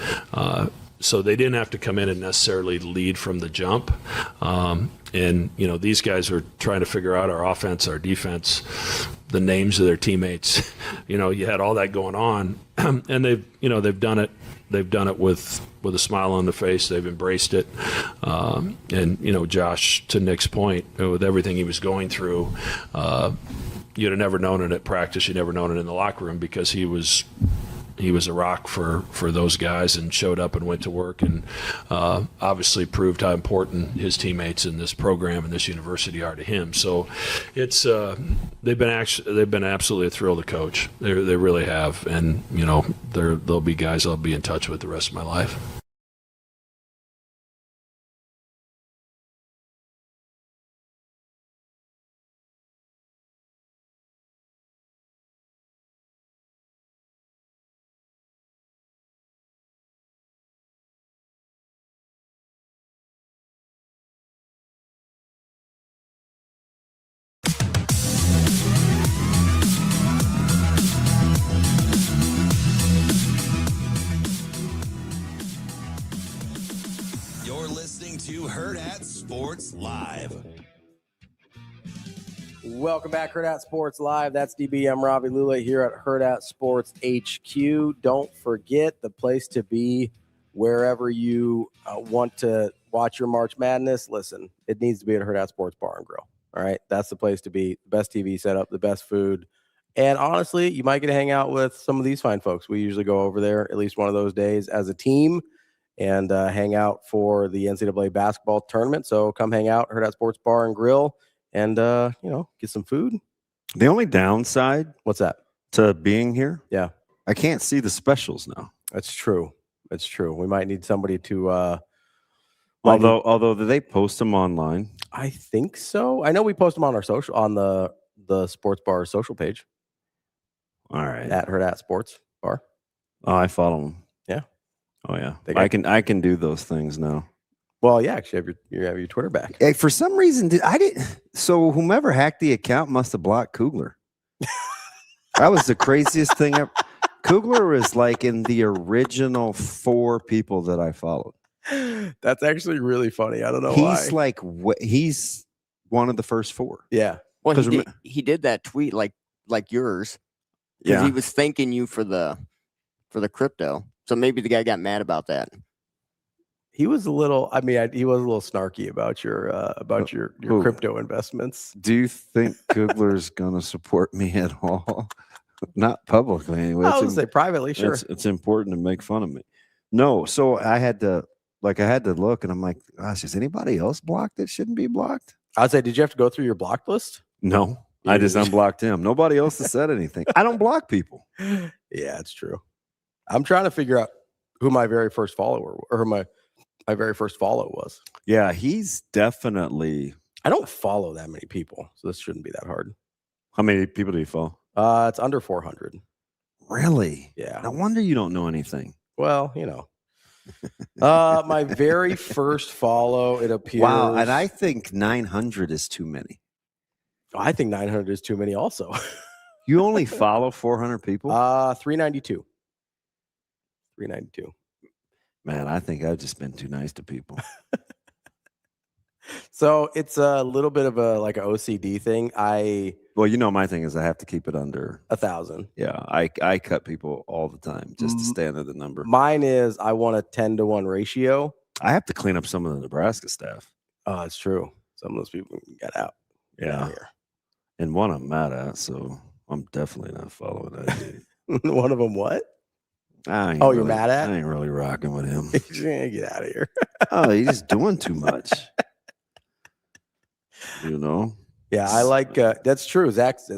so they didn't have to come in and necessarily lead from the jump. And these guys are trying to figure out our offense, our defense, the names of their teammates. You had all that going on, and they've done it. They've done it with a smile on their face. They've embraced it. And Josh, to Nick's point, with everything he was going through, you'd have never known it at practice. You'd never known it in the locker room, because he was a rock for those guys, and showed up and went to work, and obviously proved how important his teammates in this program and this university are to him. So it's they've been absolutely a thrill to coach. They really have, and there'll be guys I'll be in touch with the rest of my life. To Hurrdat Sports Live. Welcome back, Hurrdat Sports Live. That's DB. I'm Ravi, Lulla here at Hurrdat Sports HQ. Don't forget, the place to be wherever you want to watch your March Madness. Listen, it needs to be at Hurrdat Sports Bar and Grill. All right, that's the place to be. The best TV setup, the best food, and honestly, you might get to hang out with some of these fine folks. We usually go over there at least one of those days as a team, and hang out for the NCAA basketball tournament. So come hang out, Hurrdat Sports Bar and Grill, and, get some food. The only downside, what's that, to being here? Yeah. I can't see the specials now. That's true. It's true. We might need somebody to, although do they post them online? I think so. I know we post them on our social, on the Sports Bar social page. All right. At Hurrdat Sports Bar. Oh, I follow them. Yeah. Oh yeah, I can do those things now. Well, yeah, actually, you have your Twitter back. Hey, for some reason, so whomever hacked the account must have blocked Kugler. That was the craziest thing ever. Kugler was like in the original 4 people that I followed. That's actually really funny. I don't know why. He's one of the first 4. Yeah. Well, he did that tweet like yours. Yeah. He was thanking you for the crypto. So maybe the guy got mad about that. He was a little. I mean, he was a little snarky about your crypto investments. Do you think Kugler's gonna support me at all? Not publicly, anyway. I would say privately, sure. It's important to make fun of me. No, so I had to look, and I'm like, gosh, is anybody else blocked that shouldn't be blocked? I'd say, did you have to go through your blocked list? No, I just unblocked him. Nobody else has said anything. I don't block people. Yeah, it's true. I'm trying to figure out who my very first follower or my very first follow was. Yeah, he's definitely. I don't follow that many people, so this shouldn't be that hard. How many people do you follow? It's under 400. Really? Yeah. No wonder you don't know anything. Well, my very first follow, it appears. Wow, and I think 900 is too many. I think 900 is too many also. You only follow 400 people? 392. 392. Man, I think I've just been too nice to people. So it's a little bit of an OCD thing. Well, my thing is I have to keep it under 1,000. Yeah, I cut people all the time just to stay under the number. Mine is I want a 10-to-1 ratio. I have to clean up some of the Nebraska staff. Oh, it's true. Some of those people got out. Yeah. Here. And one I'm mad at, so I'm definitely not following that dude. One of them what? You're mad at? I ain't really rocking with him. Get out of here. Oh, he's just doing too much. Yeah, I like that's true. Zach's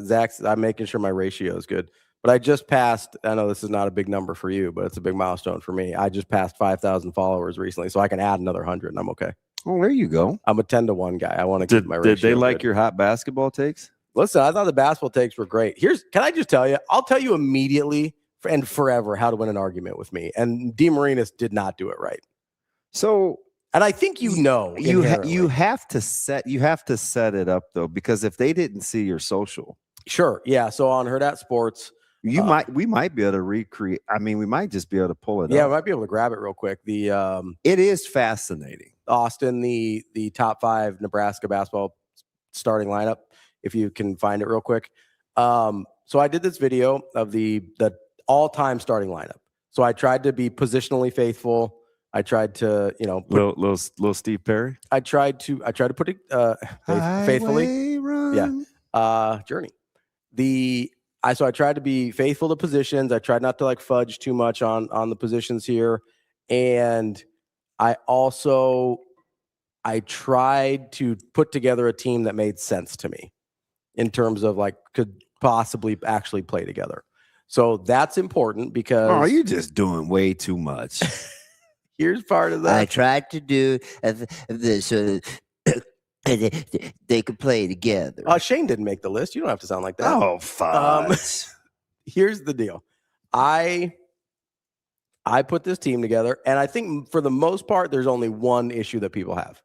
I'm making sure my ratio is good. But I just passed, I know this is not a big number for you, but it's a big milestone for me. I just passed 5,000 followers recently, so I can add another 100 and I'm okay. Oh, there you go. I'm a 10-to-1 guy. I want to keep my ratio. Did they like good. your hot basketball takes? Listen, I thought the basketball takes were great. Can I just tell you? I'll tell you immediately and forever how to win an argument with me. And DeMarinis did not do it right. So, and I think you have to set it up though, because if they didn't see your social, sure, yeah. So on Hurrdat Sports, we might be able to recreate. I mean, we might just be able to pull it. Yeah, up. we might be able to grab it real quick. It is fascinating. Austin, the top 5 Nebraska basketball starting lineup, if you can find it real quick. So I did this video of the all-time starting lineup. So I tried to be positionally faithful. I tried to, little Steve Perry. I tried to put it faithfully. Run. Yeah. Journey. So I tried to be faithful to positions. I tried not to fudge too much on the positions here. And I tried to put together a team that made sense to me in terms of could possibly actually play together. So that's important because you're just doing way too much. Here's part of that. I tried to do this so they could play together. Shane didn't make the list. You don't have to sound like that. Oh, fine. Here's the deal. I put this team together, and I think for the most part, there's only one issue that people have.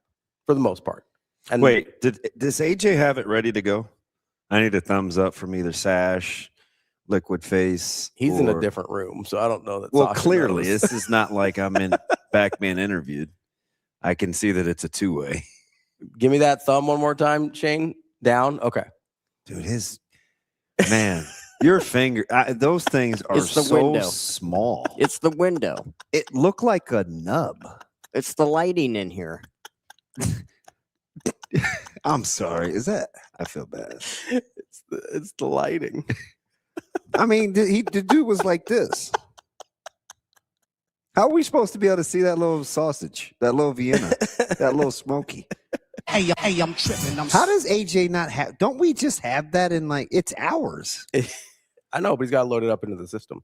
For the most part. And wait, does AJ have it ready to go? I need a thumbs up from either Sash, Liquid Face. He's in a different room, so I don't know that. Well, clearly, this is not like I'm back being interviewed. I can see that it's a two-way. Give me that thumb one more time, Shane. Down. Okay. Dude, your finger, those things are so small. It's the window. It looked like a nub. It's the lighting in here. I'm sorry. I feel bad. It's the lighting. I mean, the dude was like this. How are we supposed to be able to see that little sausage, that little Vienna, that little smoky? Hey, I'm tripping. How does AJ not have? Don't we just have that in it's ours? I know, but he's got to load it up into the system.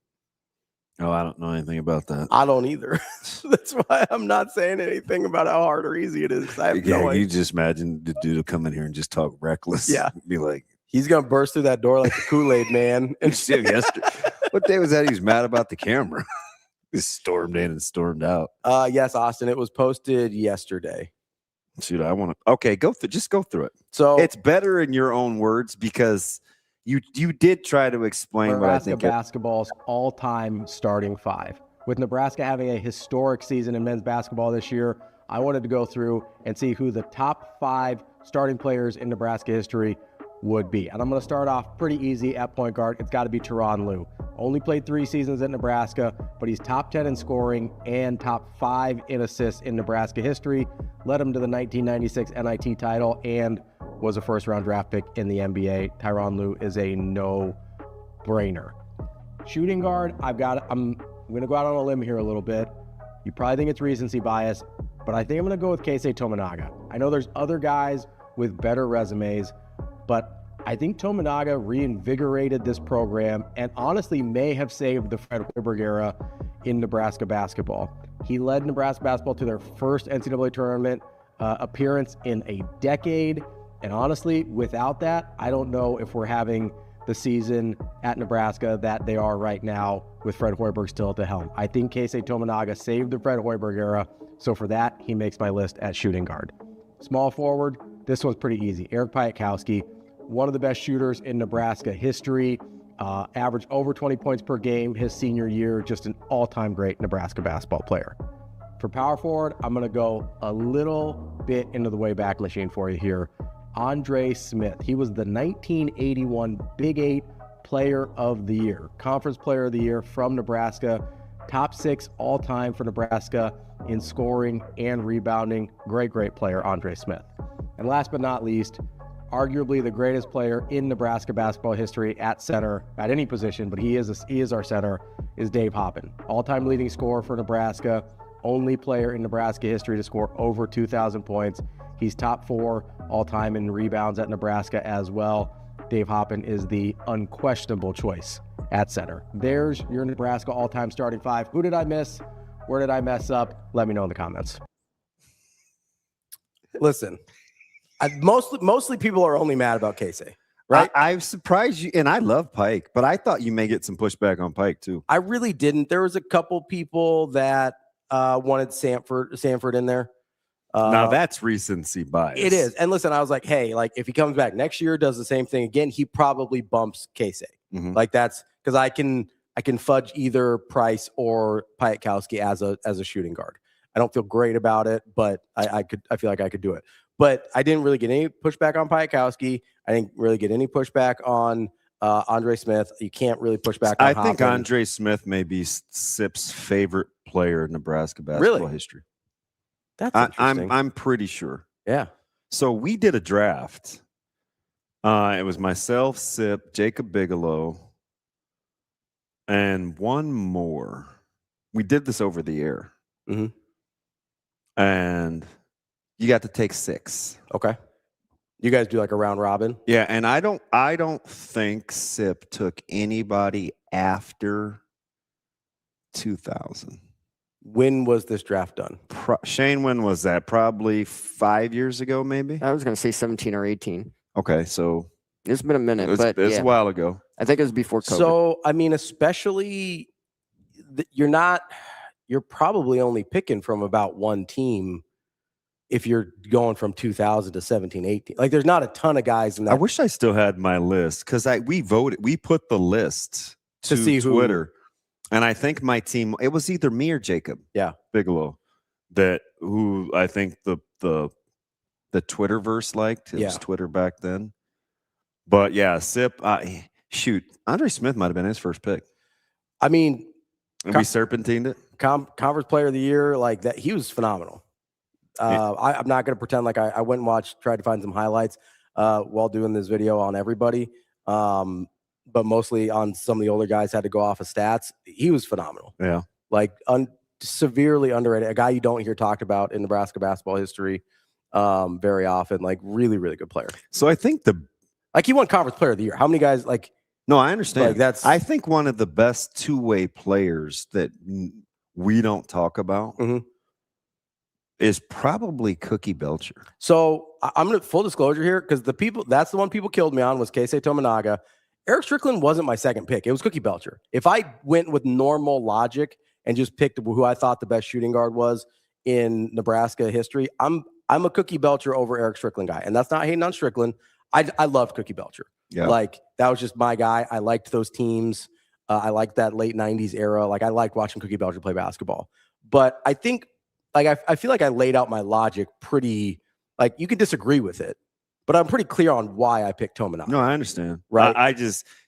Oh, I don't know anything about that. I don't either. That's why I'm not saying anything about how hard or easy it is. I have no idea. You just imagine the dude will come in here and just talk reckless. Yeah. Be like, he's going to burst through that door like the Kool-Aid man. And yesterday, what day was that? He was mad about the camera. He stormed in and stormed out. Yes, Austin. It was posted yesterday. Shoot, I want to. Okay, just go through it. So it's better in your own words because you did try to explain Nebraska what I think. Basketball's all-time starting 5. With Nebraska having a historic season in men's basketball this year, I wanted to go through and see who the top 5 starting players in Nebraska history would be. And I'm going to start off pretty easy at point guard. It's got to be Tyronn Lue. Only played 3 seasons at Nebraska, but he's top 10 in scoring and top 5 in assists in Nebraska history. Led him to the 1996 NIT title and was a first-round draft pick in the NBA. Tyronn Lue is a no-brainer. Shooting guard, I'm going to go out on a limb here a little bit. You probably think it's recency bias, but I think I'm going to go with Keisei Tominaga. I know there's other guys with better resumes, but I think Tominaga reinvigorated this program and honestly may have saved the Fred Hoiberg era in Nebraska basketball. He led Nebraska basketball to their first NCAA tournament appearance in a decade. And honestly, without that, I don't know if we're having the season at Nebraska that they are right now with Fred Hoiberg still at the helm. I think Keisei Tominaga saved the Fred Hoiberg era. So for that, he makes my list at shooting guard. Small forward, this one's pretty easy. Eric Piatkowski, one of the best shooters in Nebraska history, averaged over 20 points per game his senior year, just an all-time great Nebraska basketball player. For power forward, I'm going to go a little bit into the way back machine for you here. Andre Smith. He was the 1981 Big 8 Player of the Year, Conference Player of the Year from Nebraska, top 6 all-time for Nebraska in scoring and rebounding. Great player, Andre Smith. And last but not least, arguably the greatest player in Nebraska basketball history at center, at any position, but he is our center, is Dave Hoppen. All-time leading scorer for Nebraska, only player in Nebraska history to score over 2,000 points. He's top 4 all-time in rebounds at Nebraska as well. Dave Hoppen is the unquestionable choice at center. There's your Nebraska all-time starting 5. Who did I miss? Where did I mess up? Let me know in the comments. Listen, mostly people are only mad about Keisei, right? I'm surprised you, and I love Pike, but I thought you may get some pushback on Pike too. I really didn't. There was a couple people that wanted Sanford in there. Now that's recency bias. It is. And listen, I was like, hey, like if he comes back next year, does the same thing again, he probably bumps Keisei. Mm-hmm. Like that's because I can fudge either Price or Piatkowski as a shooting guard. I don't feel great about it, but I feel like I could do it. But I didn't really get any pushback on Piatkowski. I didn't really get any pushback on Andre Smith. You can't really push back on I think Hoppen. Andre Smith may be Sip's favorite player in Nebraska basketball history. That's interesting. I'm pretty sure. Yeah. So we did a draft. It was myself, Sip, Jacob Bigelow, and one more. We did this over the air. Mm-hmm. And you got to take 6. Okay. You guys do like a round robin? Yeah, and I don't think Sip took anybody after 2000. When was this draft done? Shane, when was that? Probably 5 years ago, maybe? I was going to say 17 or 18. Okay, so it's been a minute, but it's a while ago. I think it was before COVID. So, I mean, especially you're probably only picking from about one team if you're going from 2000 to 17, 18. Like there's not a ton of guys in that. I wish I still had my list because we put the list to see Twitter. And I think my team, it was either me or Jacob. Yeah. Bigelow. Who I think the Twitterverse liked. It was Twitter back then. But yeah, Sip, Andre Smith might have been his first pick. I mean, and we serpentined it. Conference Player of the Year, like that, he was phenomenal. I'm not going to pretend like I went and tried to find some highlights while doing this video on everybody. But mostly on some of the older guys had to go off of stats. He was phenomenal. Yeah. Like severely underrated. A guy you don't hear talked about in Nebraska basketball history very often. Like really, really good player. So I think he won Conference Player of the Year. How many guys No, I understand. Like I think one of the best two-way players that we don't talk about is probably Cookie Belcher. So I'm going to full disclosure here because that's the one people killed me on was Keisei Tominaga. Eric Strickland wasn't my second pick. It was Cookie Belcher. If I went with normal logic and just picked who I thought the best shooting guard was in Nebraska history, I'm a Cookie Belcher over Eric Strickland guy. And that's not hating on Strickland. I loved Cookie Belcher. Yeah. Like that was just my guy. I liked those teams. I liked that late 90s era. Like I liked watching Cookie Belcher play basketball. But I think I feel like I laid out my logic pretty, like you can disagree with it, but I'm pretty clear on why I picked Tominaga. No, I understand. Right.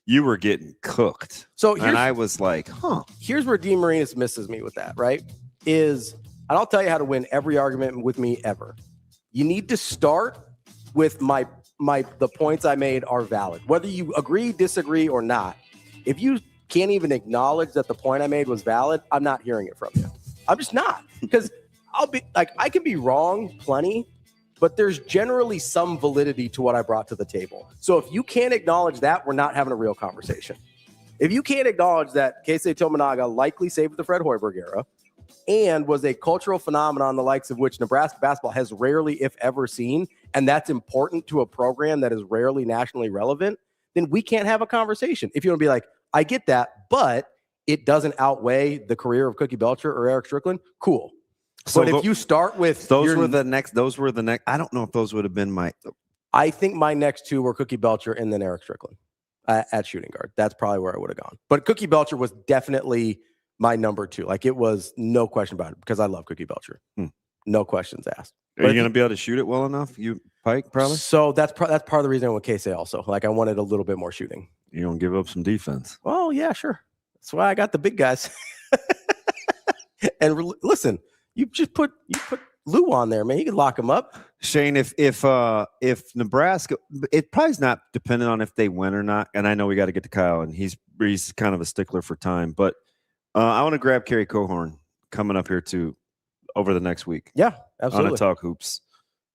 You were getting cooked. And I was like, Here's where Dean Marinas misses me with that, right? Is I don't tell you how to win every argument with me ever. You need to start with the points I made are valid. Whether you agree, disagree, or not. If you can't even acknowledge that the point I made was valid, I'm not hearing it from you. I'm just not. Because I'll be like, I can be wrong plenty, but there's generally some validity to what I brought to the table. So if you can't acknowledge that, we're not having a real conversation. If you can't acknowledge that Keisei Tominaga likely saved the Fred Hoiberg era and was a cultural phenomenon the likes of which Nebraska basketball has rarely, if ever, seen, and that's important to a program that is rarely nationally relevant, then we can't have a conversation. If you want to be like, I get that, but it doesn't outweigh the career of Cookie Belcher or Eric Strickland, cool. So but if you start with those were the next. I don't know if those would have been my. I think my next two were Cookie Belcher and then Eric Strickland at shooting guard. That's probably where I would have gone. But Cookie Belcher was definitely my number two. Like, it was no question about it because I love Cookie Belcher. No questions asked. Are you going to be able to shoot it well enough? You, Pike, probably? So that's part of the reason I went Keisei also. Like, I wanted a little bit more shooting. You don't give up some defense. Oh, yeah, sure. That's why I got the big guys. And listen, you put Lou on there, man. You can lock him up. Shane, if Nebraska, it probably is not dependent on if they win or not. And I know we got to get to Kyle, and he's kind of a stickler for time. But I want to grab Kerry Cohorn coming up here too over the next week. Yeah, absolutely. On a Talk Hoops.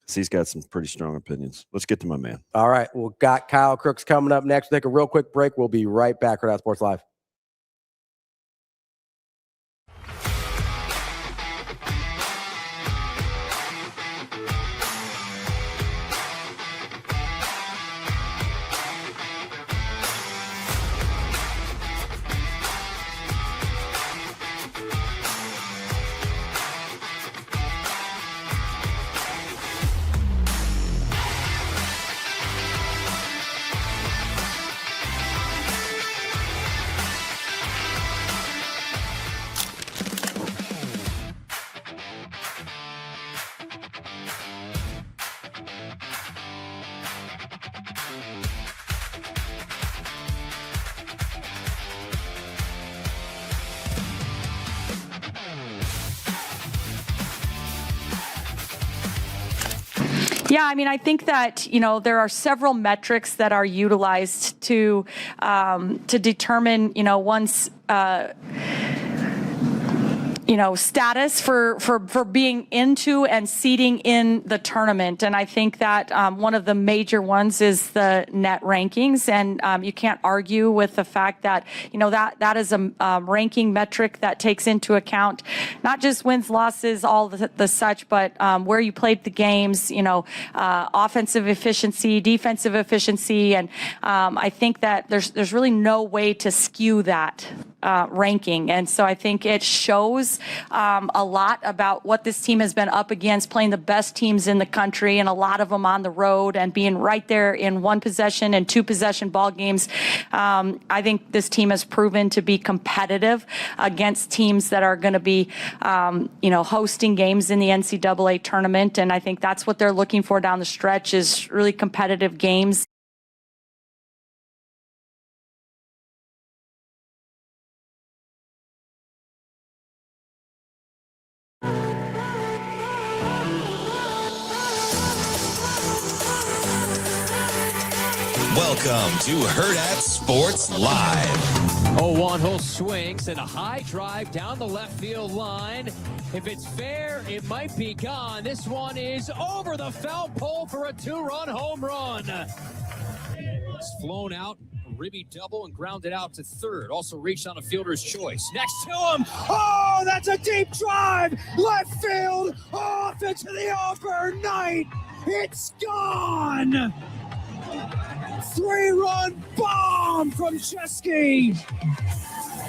He's got some pretty strong opinions. Let's get to my man. All right, we'll got Kyle Crooks coming up next. We'll take a real quick break. We'll be right back. Hurrdat Sports Live. Yeah, I mean, I think that, there are several metrics that are utilized to determine, one's status for being into and seeding in the tournament. And I think that one of the major ones is the net rankings. And you can't argue with the fact that, that is a ranking metric that takes into account not just wins, losses, all the such, but where you played the games, offensive efficiency, defensive efficiency. And I think that there's really no way to skew that ranking. And so I think it shows a lot about what this team has been up against, playing the best teams in the country and a lot of them on the road and being right there in one possession and two possession ball games. I think this team has proven to be competitive against teams that are going to be, hosting games in the NCAA tournament. And I think that's what they're looking for down the stretch is really competitive games. Welcome to Hurrdat Sports Live. 0-1 Hull swings and a high drive down the left field line. If it's fair, it might be gone. This one is over the foul pole for a two-run home run. It's flown out, ribby double, and grounded out to third. Also reached on a fielder's choice. Next to him. Oh, that's a deep drive. Left field, off into the overnight. It's gone. Three-run bomb from Chesky.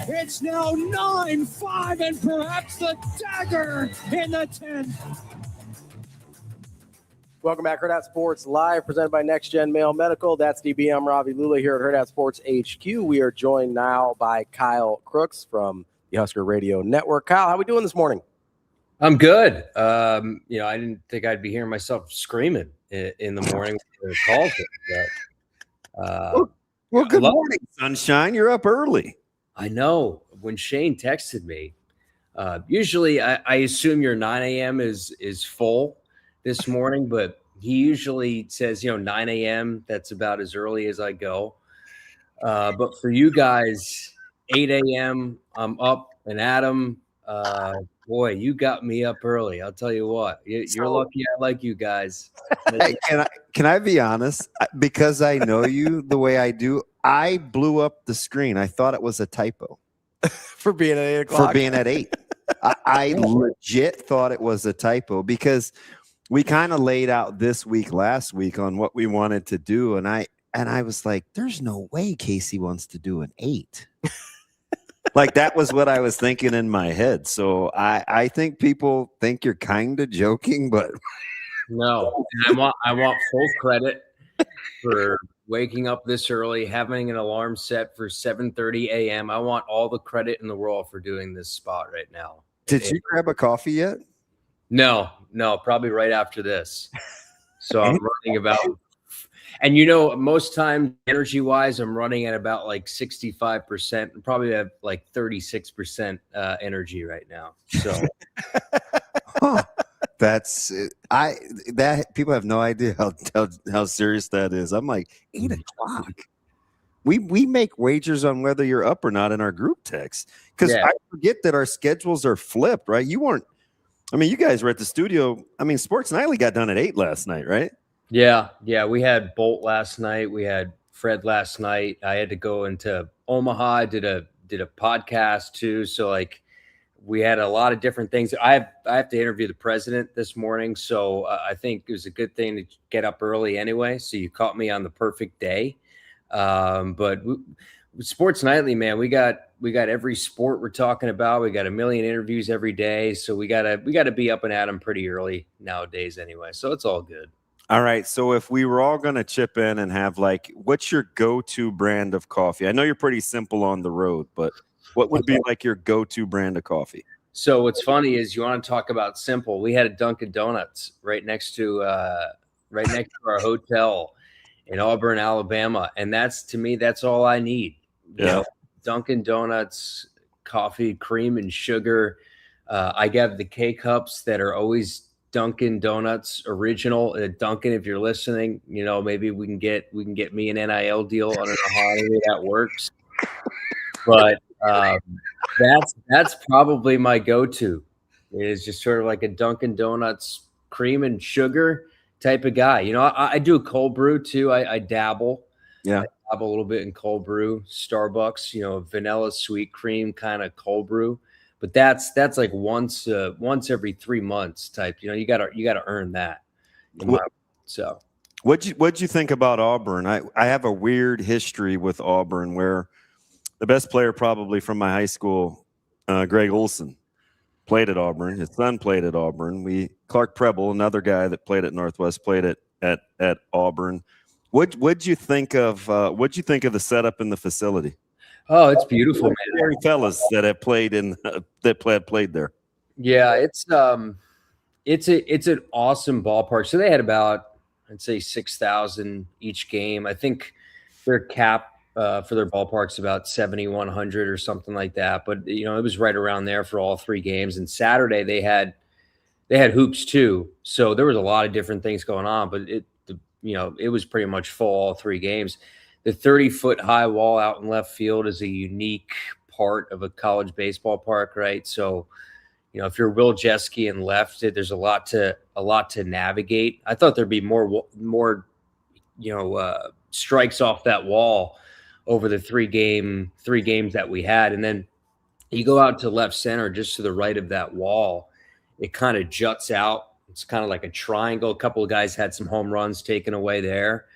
It's now 9-5 and perhaps the dagger in the 10th. Welcome back, Hurrdat Sports Live, presented by Next Gen Male Medical. That's DB. I'm Ravi Lulla here at Hurrdat Sports HQ. We are joined now by Kyle Crooks from the Husker Radio Network. Kyle, how are we doing this morning? I'm good. I didn't think I'd be hearing myself screaming in the morning when the calls. Well, good morning, sunshine. You're up early. I know. When Shane texted me, usually I assume your 9 a.m. is full this morning, but he usually says, 9 a.m. That's about as early as I go. But for you guys, 8 a.m. I'm up and at 'em. Boy, you got me up early. I'll tell you what. You're lucky I like you guys. Hey, can I be honest? Because I know you the way I do, I blew up the screen. I thought it was a typo For being at 8 o'clock. for being at 8. I legit thought it was a typo because we kind of laid out this week, last week on what we wanted to do. And I was like, there's no way Casey wants to do an 8. Like that was what I was thinking in my head. So I think people think you're kind of joking, but No, and I want full credit for waking up this early, having an alarm set for 7:30 a.m. I want all the credit in the world for doing this spot right now. Did you grab a coffee yet? No, probably right after this. So I'm running about, and most times energy wise, I'm running at about like 65%, and probably have like 36% energy right now. So That's that people have no idea how serious that is. I'm like 8 o'clock. We make wagers on whether you're up or not in our group text because I forget that our schedules are flipped, right? You weren't. I mean, you guys were at the studio. I mean, Sports Nightly got done at 8 last night, right? Yeah. We had Bolt last night. We had Fred last night. I had to go into Omaha. I did a podcast too. So like, we had a lot of different things. I have to interview the president this morning, so I think it was a good thing to get up early anyway. So you caught me on the perfect day. But Sports Nightly, man, we got every sport we're talking about. We got a million interviews every day, so we gotta be up and at them pretty early nowadays anyway. So it's all good. All right. So if we were all gonna chip in and have like, what's your go-to brand of coffee? I know you're pretty simple on the road, but what would be like your go-to brand of coffee? So what's funny is you want to talk about simple. We had a Dunkin' Donuts right next to our hotel in Auburn, Alabama, and to me that's all I need. Yeah. Dunkin' Donuts, coffee, cream and sugar. I got the K cups that are always Dunkin' Donuts original. Dunkin', if you're listening, maybe we can get me an NIL deal. I don't know how that works, but that's probably my go-to. It is just sort of like a Dunkin' Donuts cream and sugar type of guy. I do a cold brew too. I dabble. Yeah. I dabble a little bit in cold brew. Starbucks, vanilla sweet cream kind of cold brew. But that's like once every 3 months type. You gotta earn that. So what'd you think about Auburn? I have a weird history with Auburn where the best player probably from my high school, Greg Olson, played at Auburn. His son played at Auburn. Clark Preble, another guy that played at Northwest, played at Auburn. What'd you think of the setup in the facility? Oh, it's beautiful, man. Fellas that have played played there. Yeah, it's an awesome ballpark. So they had about, I'd say 6,000 each game. I think their cap for their ballpark's about 7,100 or something like that. But it was right around there for all 3 games. And Saturday they had hoops too, so there was a lot of different things going on. But it was pretty much full all 3 games. The 30-foot high wall out in left field is a unique part of a college baseball park, right? So, if you're Will Jeske and left, there's a lot to navigate. I thought there'd be more strikes off that wall over the 3 games that we had. And then you go out to left center, just to the right of that wall, it kind of juts out. It's kind of like a triangle. A couple of guys had some home runs taken away there.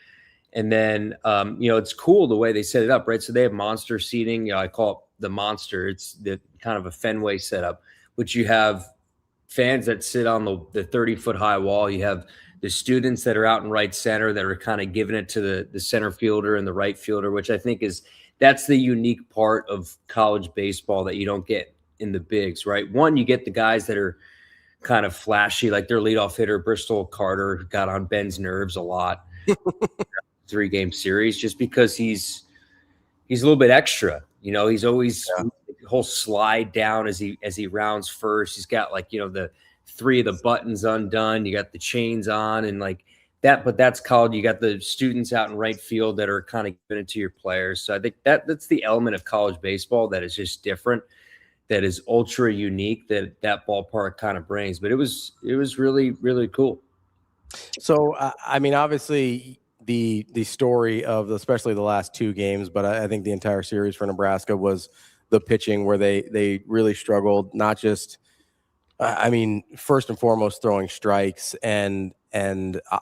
And then, it's cool the way they set it up, right? So they have monster seating. I call it the monster. It's the kind of a Fenway setup, which you have fans that sit on the 30-foot high wall. You have the students that are out in right center that are kind of giving it to the center fielder and the right fielder, which I think that's the unique part of college baseball that you don't get in the bigs, right? One, you get the guys that are kind of flashy, like their leadoff hitter, Bristol Carter, got on Ben's nerves a lot. 3-game series, just because he's a little bit extra. He's always the whole slide down as he rounds first. He's got the 3 of the buttons undone. You got the chains on and like that, but that's called, you got the students out in right field that are kind of giving it to your players. So I think that's the element of college baseball that is just different. that is ultra unique that ballpark kind of brings. But it was really, really cool. So, I mean, obviously the story of especially the last two games, but I think the entire series for Nebraska was the pitching where they really struggled, not just, I mean, first and foremost, throwing strikes and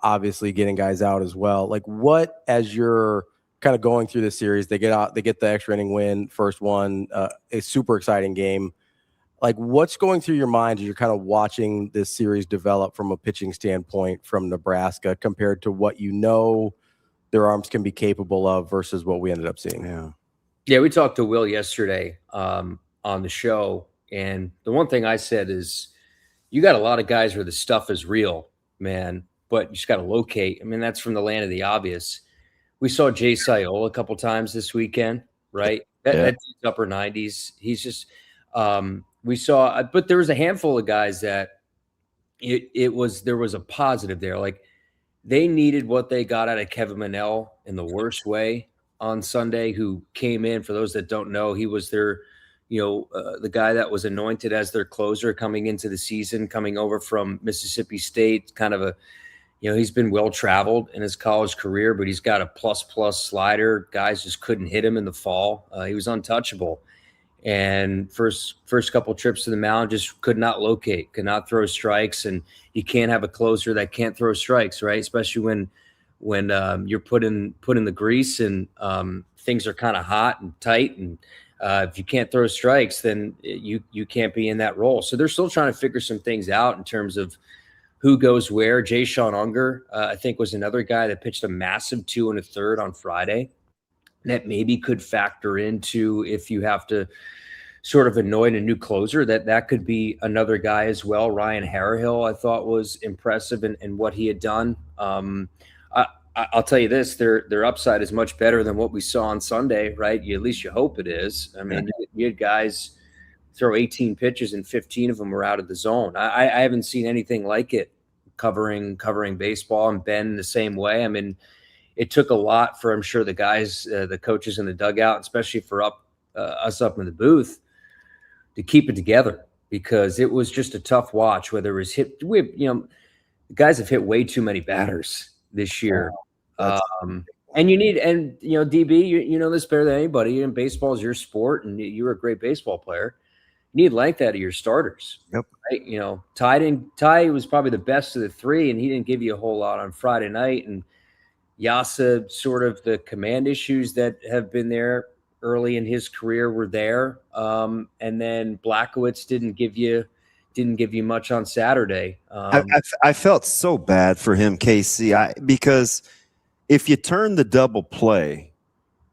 obviously getting guys out as well. Like, what, as you're kind of going through this series, they get the extra inning win, first one, a super exciting game. Like, what's going through your mind as you're kind of watching this series develop from a pitching standpoint from Nebraska compared to what you know their arms can be capable of versus what we ended up seeing? Yeah, we talked to Will yesterday on the show, and the one thing I said is, you got a lot of guys where the stuff is real, man, but you just got to locate. I mean, that's from the land of the obvious. We saw Jay Sayola a couple times this weekend, right? That's upper 90s. He's just we saw, but there was a handful of guys that there was a positive there. Like, they needed what they got out of Kevin Monell in the worst way on Sunday, who came in, for those that don't know, he was their, the guy that was anointed as their closer coming into the season, coming over from Mississippi State, kind of a, he's been well-traveled in his college career, but he's got a plus slider. Guys just couldn't hit him in the fall. He was untouchable. And first couple trips to the mound, just could not locate, could not throw strikes. And you can't have a closer that can't throw strikes, right? Especially when you're put in the grease and things are kind of hot and tight. And if you can't throw strikes, then you can't be in that role. So they're still trying to figure some things out in terms of who goes where. Jay Sean Unger, I think, was another guy that pitched a massive 2 1/3 on Friday. That maybe could factor into, if you have to sort of anoint a new closer, that could be another guy as well. Ryan Harrihill, I thought, was impressive in what he had done. I'll tell you this, their upside is much better than what we saw on Sunday, right? At least you hope it is. I mean, you had guys throw 18 pitches and 15 of them were out of the zone. I haven't seen anything like it covering baseball, and Ben the same way. I mean, it took a lot for, I'm sure, the guys, the coaches in the dugout, especially for us up in the booth, to keep it together, because it was just a tough watch. Whether it was the guys have hit way too many batters this year. And DB, you know this better than anybody. And baseball is your sport, and you're a great baseball player. You need length out of your starters. Yep. Right? Ty was probably the best of the three, and he didn't give you a whole lot on Friday night. And Yasa, sort of the command issues that have been there early in his career were there. And then Blackowitz didn't give you much on Saturday. I felt so bad for him, KC, because if you turn the double play,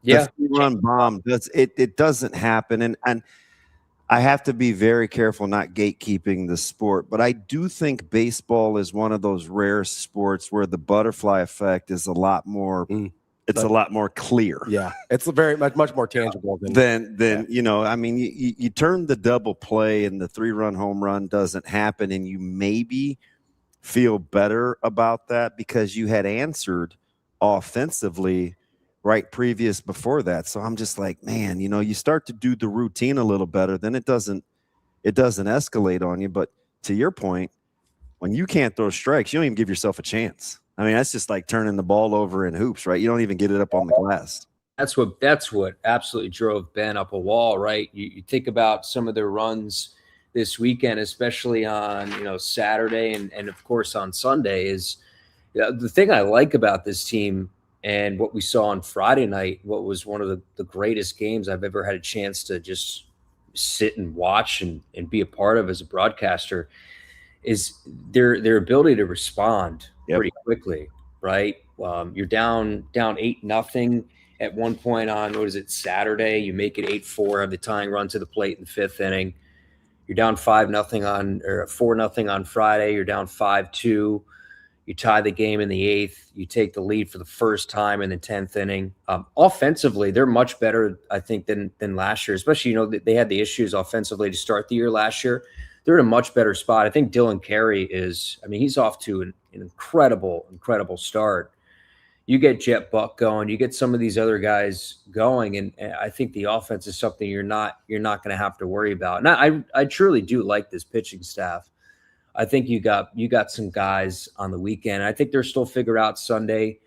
the run bomb, it doesn't happen. And I have to be very careful not gatekeeping the sport, but I do think baseball is one of those rare sports where the butterfly effect is a lot more. It's a lot more clear. Yeah, it's very much more tangible than I mean, you turn the double play and the 3-run home run doesn't happen, and you maybe feel better about that because you had answered offensively right before that. So I'm just like, man, you start to do the routine a little better, then it doesn't escalate on you. But to your point, when you can't throw strikes, you don't even give yourself a chance. I mean, that's just like turning the ball over in hoops, right? You don't even get it up on the glass. That's what absolutely drove Ben up a wall, right? You think about some of their runs this weekend, especially on Saturday and of course on Sunday, is the thing I like about this team. And what we saw on Friday night, what was one of the greatest games I've ever had a chance to just sit and watch and be a part of as a broadcaster, is their ability to respond pretty quickly, right? You're down 8-0 at one point on, Saturday. You make it 8-4, have the tying run to the plate in the 5th inning. You're down 5-0 or 4-0 on Friday. You're down 5-2. You tie the game in the 8th. You take the lead for the first time in the 10th inning. Offensively, they're much better, I think, than last year. Especially, they had the issues offensively to start the year last year. They're in a much better spot. I think Dylan Carey he's off to an incredible start. you get Jet Buck going, you get some of these other guys going, and I think the offense is something you're not going to have to worry about. And I truly do like this pitching staff. I think you got some guys on the weekend. I think they're still figure out Sunday.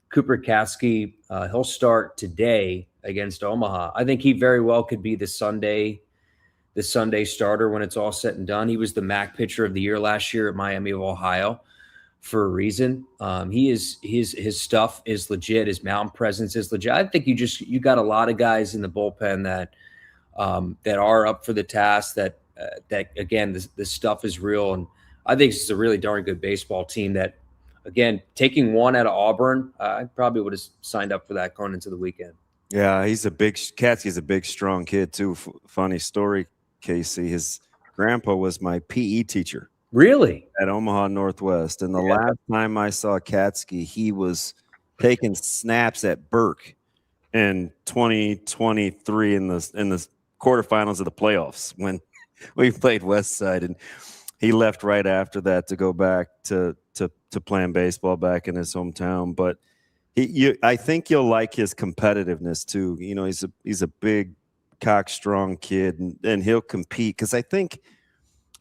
Cooper Kasky, he'll start today against Omaha. I think he very well could be the Sunday starter when it's all said and done. He was the MAC pitcher of the year last year at Miami of Ohio for a reason. His stuff is legit. His mound presence is legit. I think you got a lot of guys in the bullpen that are up for the task. That again, the stuff is real, and I think this is a really darn good baseball team. That again, taking one out of Auburn, I probably would have signed up for that going into the weekend. Yeah, Katsky's a big, strong kid too. Funny story, Casey. His grandpa was my PE teacher. Really? At Omaha Northwest. And the last time I saw Katsky, he was taking snaps at Burke in 2023 in the quarterfinals of the playoffs when we played West Side. And he left right after that to go back to playing baseball back in his hometown. But I think you'll like his competitiveness too. You know, he's a big, cock-strong kid, and he'll compete. Because I think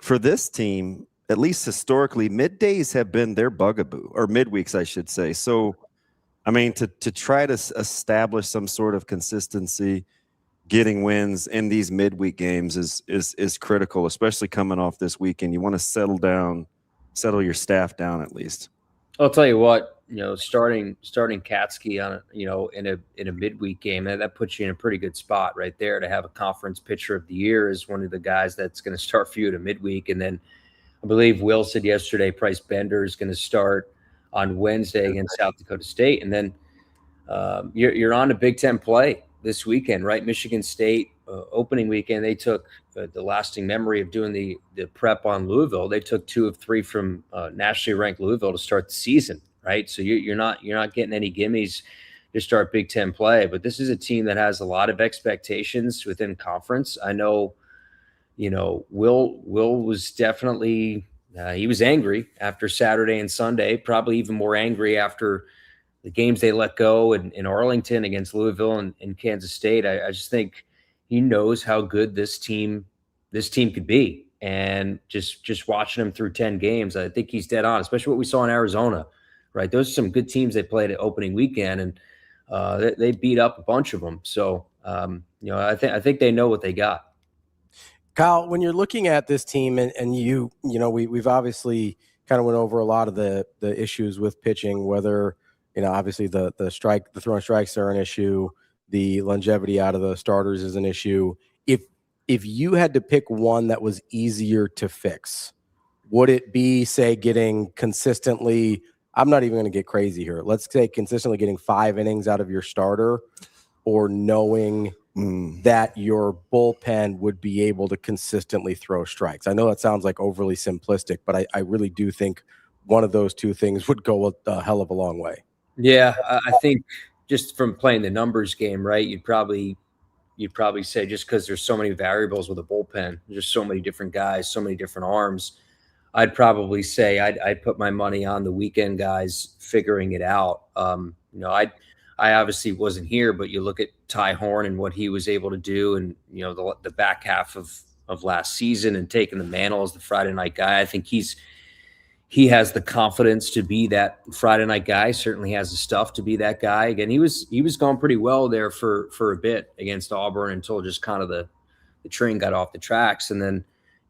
for this team, at least historically, middays have been their bugaboo, or midweeks, I should say. So, I mean, to try to establish some sort of consistency, getting wins in these midweek games is critical, especially coming off this weekend. You want to settle your staff down at least. I'll tell you what, starting Katsky on in a midweek game, that puts you in a pretty good spot right there to have a conference pitcher of the year as one of the guys that's going to start for you at a midweek. And then I believe Will said yesterday Price Bender is going to start on Wednesday against South Dakota State. And then you're on to Big Ten play this weekend, right? Michigan State opening weekend, they took the lasting memory of doing the prep on Louisville. They took 2 of 3 from nationally ranked Louisville to start the season, right? So you're not getting any gimmies to start Big Ten play. But this is a team that has a lot of expectations within conference. I know, Will was definitely he was angry after Saturday and Sunday, probably even more angry after the games they let go in Arlington against Louisville and Kansas State. I just think he knows how good this team could be. And just watching them through 10 games, I think he's dead on, especially what we saw in Arizona, right? Those are some good teams they played at opening weekend, and they beat up a bunch of them. So, I think they know what they got. Kyle, when you're looking at this team and we've obviously kind of went over a lot of the issues with pitching, whether, obviously the throwing strikes are an issue, the longevity out of the starters is an issue. If you had to pick one that was easier to fix, would it be, say, getting consistently, I'm not even going to get crazy here, let's say consistently getting 5 innings out of your starter, or knowing that your bullpen would be able to consistently throw strikes? I know that sounds like overly simplistic, but I really do think one of those two things would go a hell of a long way. Yeah, I think just from playing the numbers game, right, you'd probably say, just because there's so many variables with a bullpen, there's so many different guys, so many different arms, I'd probably say I'd put my money on the weekend guys figuring it out. I obviously wasn't here, but you look at Ty Horn and what he was able to do, and the back half of last season, and taking the mantle as the Friday night guy. I think he has the confidence to be that Friday night guy. Certainly has the stuff to be that guy. Again, he was going pretty well there for a bit against Auburn until just kind of the train got off the tracks. And then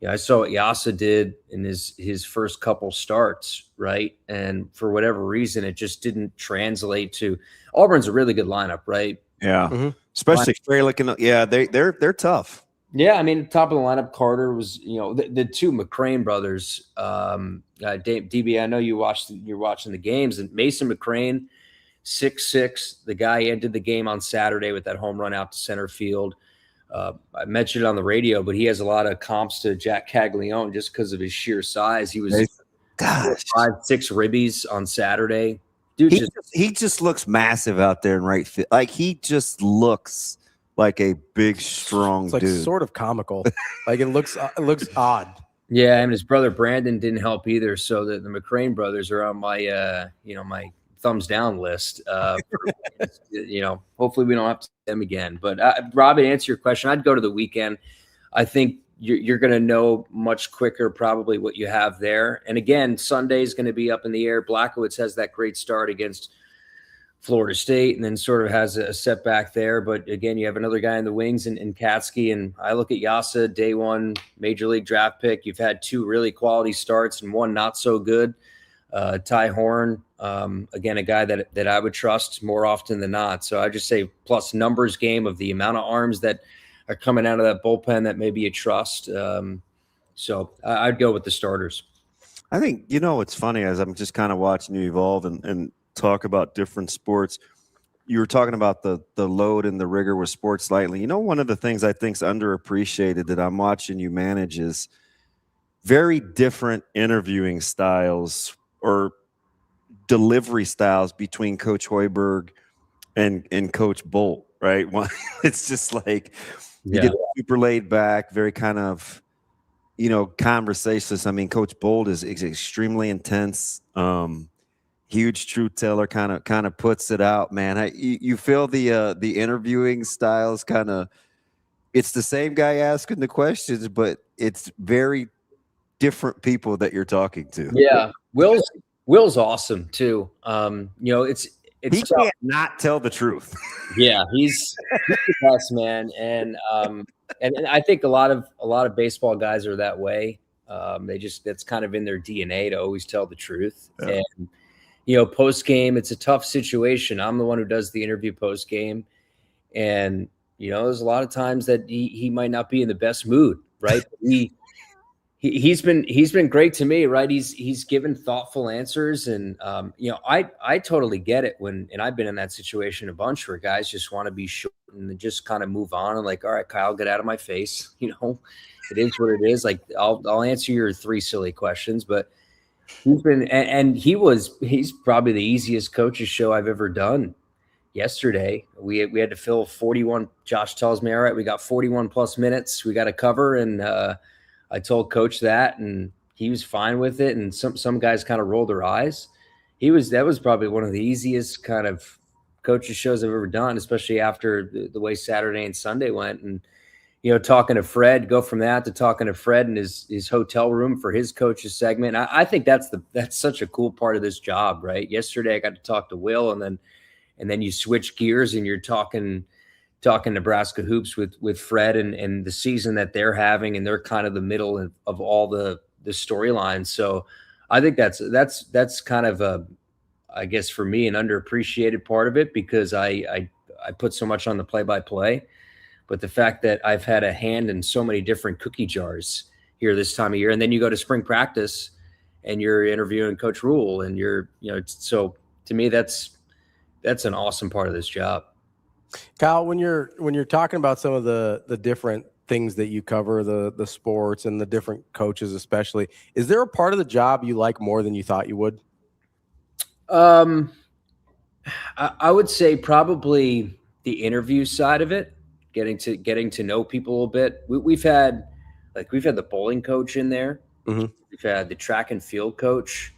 I saw what Yasa did in his first couple starts, right? And for whatever reason, it just didn't translate to – Auburn's a really good lineup, right? Yeah, especially Fralick. Yeah, they're tough. Yeah, I mean, top of the lineup, Carter was, the 2 McCrane brothers. DB, I know you're watching the games, and Mason McCrane, 6'6". The guy ended the game on Saturday with that home run out to center field. I mentioned it on the radio, but he has a lot of comps to Jack Caglione just because of his sheer size. He was 5'6" ribbies on Saturday. Dude, he just looks massive out there in right field. Like, he just looks like a big, strong dude. It's sort of comical. Like, it looks odd. Yeah, and his brother Brandon didn't help either. So the McCrane brothers are on my my thumbs down list. Hopefully we don't have to see them again. But Rob, to answer your question, I'd go to the weekend. I think you're going to know much quicker probably what you have there. And again, Sunday is going to be up in the air. Blackowitz has that great start against Florida State and then sort of has a setback there. But again, you have another guy in the wings in Katsky. And I look at Yasa, day one major league draft pick. You've had 2 really quality starts and 1 not so good. Ty Horn, again, a guy that I would trust more often than not. So I just say plus numbers game of the amount of arms that are coming out of that bullpen that maybe you trust. So I'd go with the starters. I think, it's funny as I'm just kind of watching you evolve and talk about different sports. You were talking about the load and the rigor with Sports Lightly. One of the things I think is underappreciated that I'm watching you manage is very different interviewing styles or delivery styles between Coach Hoiberg and Coach Bolt, right? It's just like you get super laid back, very kind of, conversations. I mean, Coach Bolt is extremely intense, huge truth teller, kind of puts it out, man. You feel the interviewing styles kind of, it's the same guy asking the questions, but it's very different people that you're talking to. Yeah. Will's awesome too. He can't not tell the truth. Yeah, he's the best, man. And I think a lot of baseball guys are that way. That's kind of in their DNA to always tell the truth. Yeah. And post game, it's a tough situation. I'm the one who does the interview post game, and there's a lot of times that he might not be in the best mood, right? He's been great to me, right? He's given thoughtful answers, and I totally get it and I've been in that situation a bunch where guys just want to be short and just kind of move on and like, all right, Kyle, get out of my face. It is what it is. Like I'll answer your 3 silly questions, but he's been and he's probably the easiest coaches show I've ever done. Yesterday we had to fill 41. Josh tells me, all right, we got 41 plus minutes we got to cover, and I told Coach that, and he was fine with it. And some guys kind of rolled their eyes. That was probably one of the easiest kind of coaches shows I've ever done, especially after the way Saturday and Sunday went. And talking to Fred, go from that to talking to Fred in his hotel room for his coach's segment. I think that's such a cool part of this job, right? Yesterday I got to talk to Will, and then you switch gears and you're talking Nebraska hoops with Fred and the season that they're having, and they're kind of the middle of all the storylines. So I think that's kind of I guess for me, an underappreciated part of it, because I put so much on the play-by-play, but the fact that I've had a hand in so many different cookie jars here this time of year, and then you go to spring practice and you're interviewing Coach Rule, and so to me, that's an awesome part of this job. Kyle, when you're talking about some of the different things that you cover, the sports and the different coaches especially, is there a part of the job you like more than you thought you would? I would say probably the interview side of it, getting to know people a little bit. We've had the bowling coach in there. Mm-hmm. We've had the track and field coach.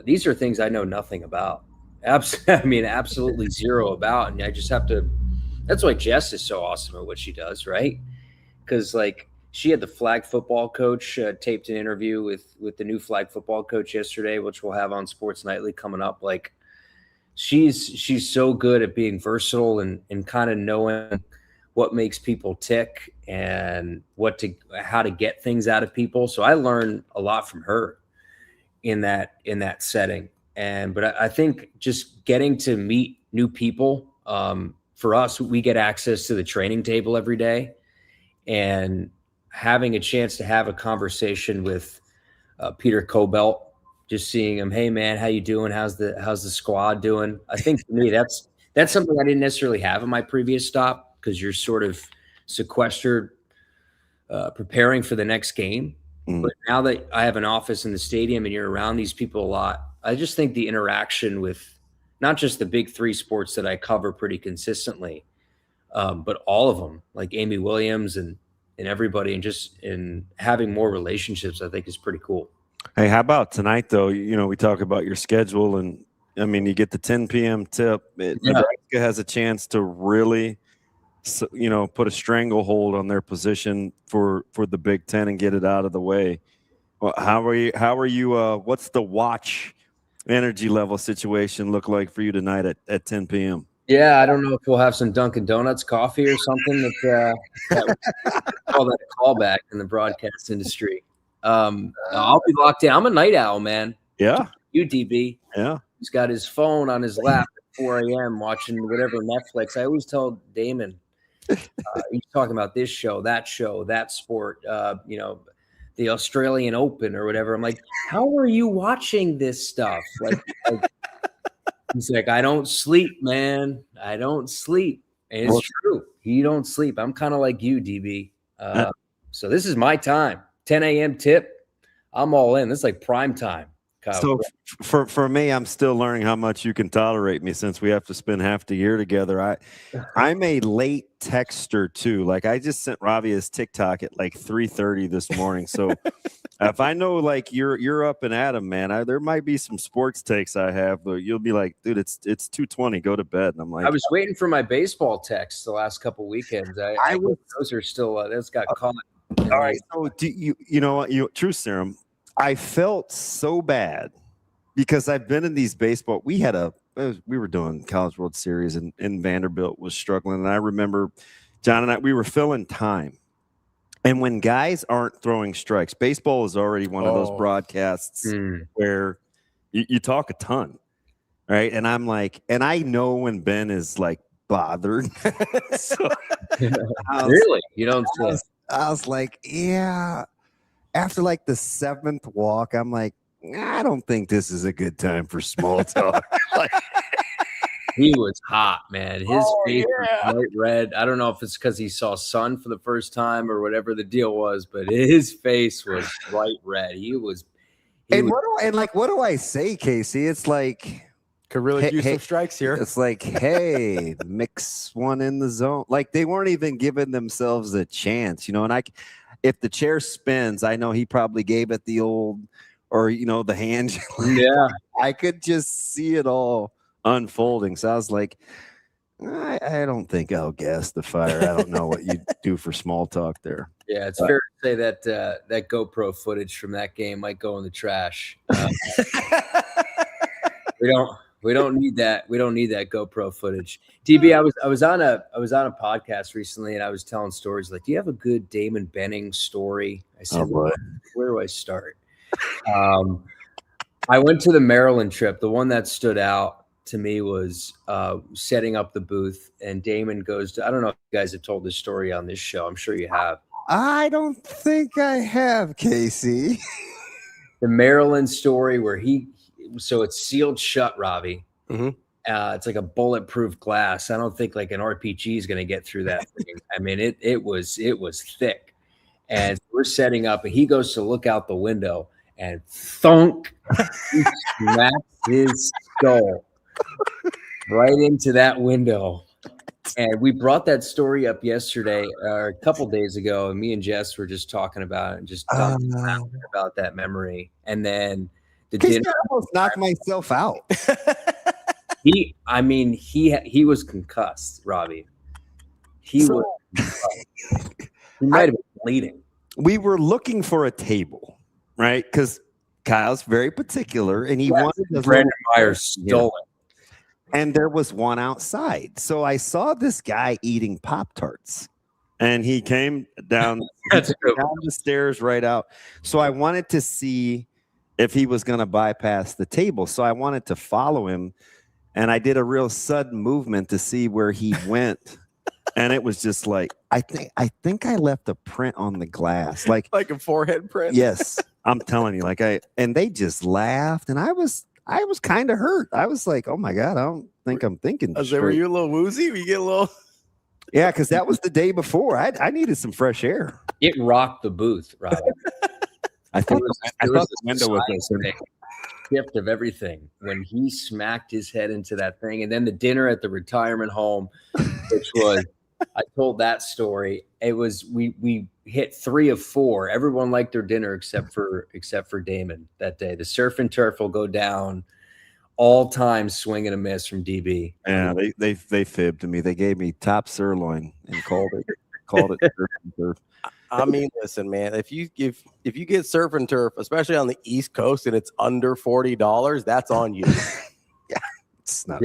These are things I know nothing about. Absolutely zero about. And I just have to, that's why Jess is so awesome at what she does, right? Because she had the flag football coach taped an interview with the new flag football coach yesterday, which we'll have on Sports Nightly coming up. She's so good at being versatile and kind of knowing what makes people tick and how to get things out of people. So I learned a lot from her in that setting. But I think just getting to meet new people, for us, we get access to the training table every day, and having a chance to have a conversation with Peter Cobelt, just seeing him, hey man, how you doing? How's the squad doing? I think for me, that's something I didn't necessarily have in my previous stop, because you're sort of sequestered, preparing for the next game. But now that I have an office in the stadium and you're around these people a lot, I just think the interaction with not just the big 3 sports that I cover pretty consistently, but all of them, like Amy Williams and everybody, and just in having more relationships, I think is pretty cool. Hey, how about tonight though? We talk about your schedule and I mean, you get the 10 p.m. tip. Nebraska has a chance to really, put a stranglehold on their position for the Big Ten and get it out of the way. Well, how are you? What's the watch energy level situation look like for you tonight at 10 p.m.? Yeah, I don't know if we'll have some Dunkin' Donuts coffee or something that call that a callback in the broadcast industry. I'll be locked in. I'm a night owl, man. Yeah. UDB. Yeah. He's got his phone on his lap at 4 a.m. watching whatever Netflix. I always tell Damon, he's talking about this show, that sport, the Australian Open or whatever. I'm like, how are you watching this stuff? Like he's like, I don't sleep, man. I don't sleep. And it's true. You don't sleep. I'm kind of like you, DB. So this is my time. 10 a.m. tip. I'm all in. This is like prime time. Kyle. So for me, I'm still learning how much you can tolerate me since we have to spend half the year together. I'm a late texter too. Like I just sent Ravi his TikTok at like 3:30 this morning. So if I know like you're up and at 'em, man, there might be some sports takes I have, but you'll be like, dude, it's 2:20, go to bed. And I'm like, I was waiting for my baseball texts the last couple weekends. Those are still those got caught. All right. So do you know what? Truth serum. I felt so bad because I've been in these baseball. We were doing College World Series and Vanderbilt was struggling. And I remember John and we were filling time. And when guys aren't throwing strikes, baseball is already one of those broadcasts where you talk a ton. Right. And I'm like, and I know when Ben is like bothered. Really? You don't say. I was like, yeah. After like the 7th walk, I'm like, I don't think this is a good time for small talk. He was hot, man. His face was bright red. I don't know if it's because he saw sun for the first time or whatever the deal was, but his face was bright red. What do I say, Casey? It's like could really use some strikes here. It's like, hey, mix one in the zone. Like they weren't even giving themselves a chance, and if the chair spins, I know he probably gave it the old, or the hand. Yeah, I could just see it all unfolding. So I was like, I don't think I'll gas the fire. I don't know what you do for small talk there. Yeah, it's fair to say that that GoPro footage from that game might go in the trash. We don't need that. We don't need that GoPro footage. DB, I was on a podcast recently, and I was telling stories like, "Do you have a good Damon Benning story?" I said, "Where do I start?" I went to the Maryland trip. The one that stood out to me was setting up the booth, and Damon goes to. I don't know if you guys have told this story on this show. I'm sure you have. I don't think I have, Casey. The Maryland story where so it's sealed shut, Ravi. Mm-hmm. It's like a bulletproof glass. I don't think like an RPG is going to get through that thing. I mean, it was thick. And we're setting up, and he goes to look out the window, and thunk, he smacks his skull right into that window. And we brought that story up yesterday, or a couple days ago, and me and Jess were just talking about it and just talking about that memory. And then I almost knocked myself out. He was concussed, Ravi. He might have been bleeding. We were looking for a table, right? Because Kyle's very particular, and he wanted Brandon Myers stole it. And there was one outside. So I saw this guy eating Pop-Tarts, and he came down, down the stairs right out. So I wanted to see if he was going to bypass the table. So I wanted to follow him, and I did a real sudden movement to see where he went. And it was just like, I think I left a print on the glass. Like a forehead print? Yes. I'm telling you, and they just laughed, and I was kind of hurt. I was like, oh my God, I don't think I'm thinking straight. Were you a little woozy? Were you get a little? Yeah, because that was the day before. I needed some fresh air. It rocked the booth, Rob. I thought the window was open. Gift of everything when he smacked his head into that thing, and then the dinner at the retirement home, which was I told that story. It was we hit 3 of 4. Everyone liked their dinner except for Damon that day. The surf and turf will go down all-time swing and a miss from DB. Yeah, they fibbed to me. They gave me top sirloin and called it surf and turf. I mean, listen, man. If you get surf and turf, especially on the East Coast, and it's under $40, that's on you. It's not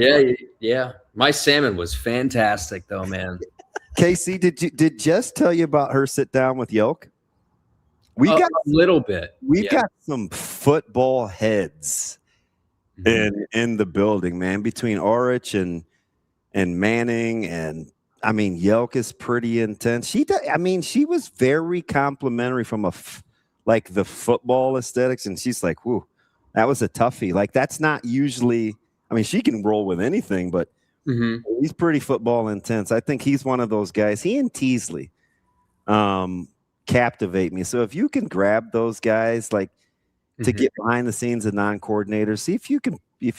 Yeah. My salmon was fantastic, though, man. Casey, did Jess tell you about her sit down with Yolk? We got a little bit. We've got some football heads in the building, man. Between Orich and Manning, and I mean, Yelk is pretty intense. She was very complimentary from the football aesthetics, and she's like, "Whoo, that was a toughie." Like, that's not usually. I mean, she can roll with anything, but he's pretty football intense. I think he's one of those guys. He and Teasley captivate me. So if you can grab those guys, like, to get behind the scenes of non-coordinators, see if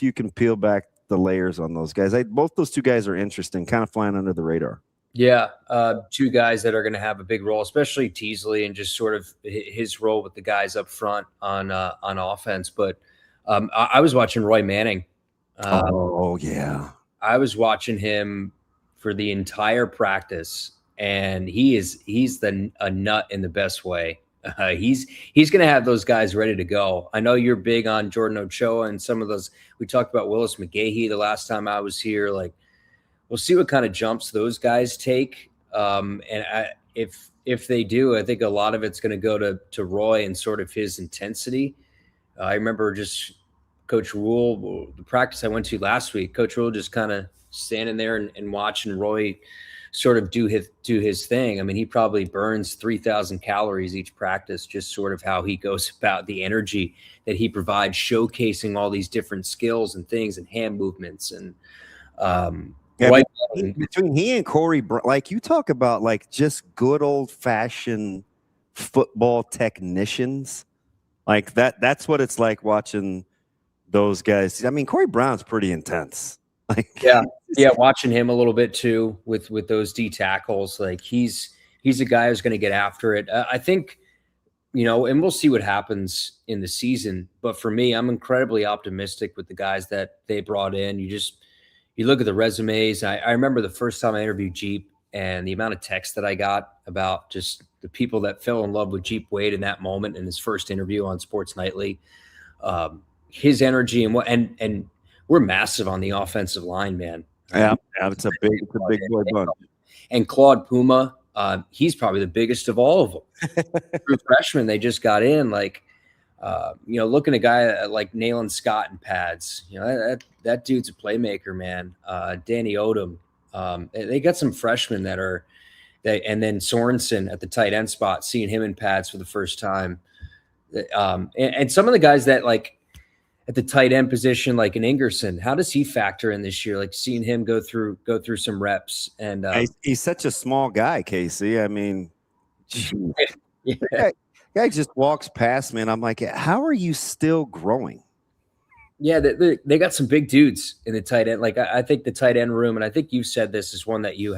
you can peel back the layers on those guys. Both those two guys are interesting, kind of flying under the radar. Yeah, two guys that are going to have a big role, especially Teasley, and just sort of his role with the guys up front on offense. But I was watching Roy Manning. Oh yeah, I was watching him for the entire practice, and he's a nut in the best way. He's going to have those guys ready to go. I know you're big on Jordan Ochoa and some of those. We talked about Willis McGahee the last time I was here. Like, we'll see what kind of jumps those guys take. If they do, I think a lot of it's going to go to Roy and sort of his intensity. I remember just Coach Rule, the practice I went to last week, Coach Rule just kind of standing there and watching Roy sort of do his thing. I mean, he probably burns 3,000 calories each practice, just sort of how he goes about the energy that he provides, showcasing all these different skills and things and hand movements. And between he and Corey, like, you talk about, like, just good old fashioned football technicians, like that's what it's like watching those guys. I mean, Corey Brown's pretty intense. Like, yeah, watching him a little bit too with those D tackles. Like, he's a guy who's going to get after it. I think, and we'll see what happens in the season. But for me, I'm incredibly optimistic with the guys that they brought in. You look at the resumes. I remember the first time I interviewed Jeep and the amount of text that I got about just the people that fell in love with Jeep Wade in that moment in his first interview on Sports Nightly. His energy and we're massive on the offensive line, man. Yeah, it's a big boy bunch. And Claude Puma, he's probably the biggest of all of them. True freshman, they just got in. Like, looking at a guy like Nayland Scott in pads, that dude's a playmaker, man. Danny Odom. They got some freshmen and then Sorensen at the tight end spot, seeing him in pads for the first time. And some of the guys that, like, at the tight end position, like an Ingerson, how does he factor in this year? Like, seeing him go through some reps, and he's such a small guy, Casey. I mean, guy just walks past me, and I'm like, how are you still growing? Yeah, they got some big dudes in the tight end. Like, I think the tight end room, and I think you've said this is one that you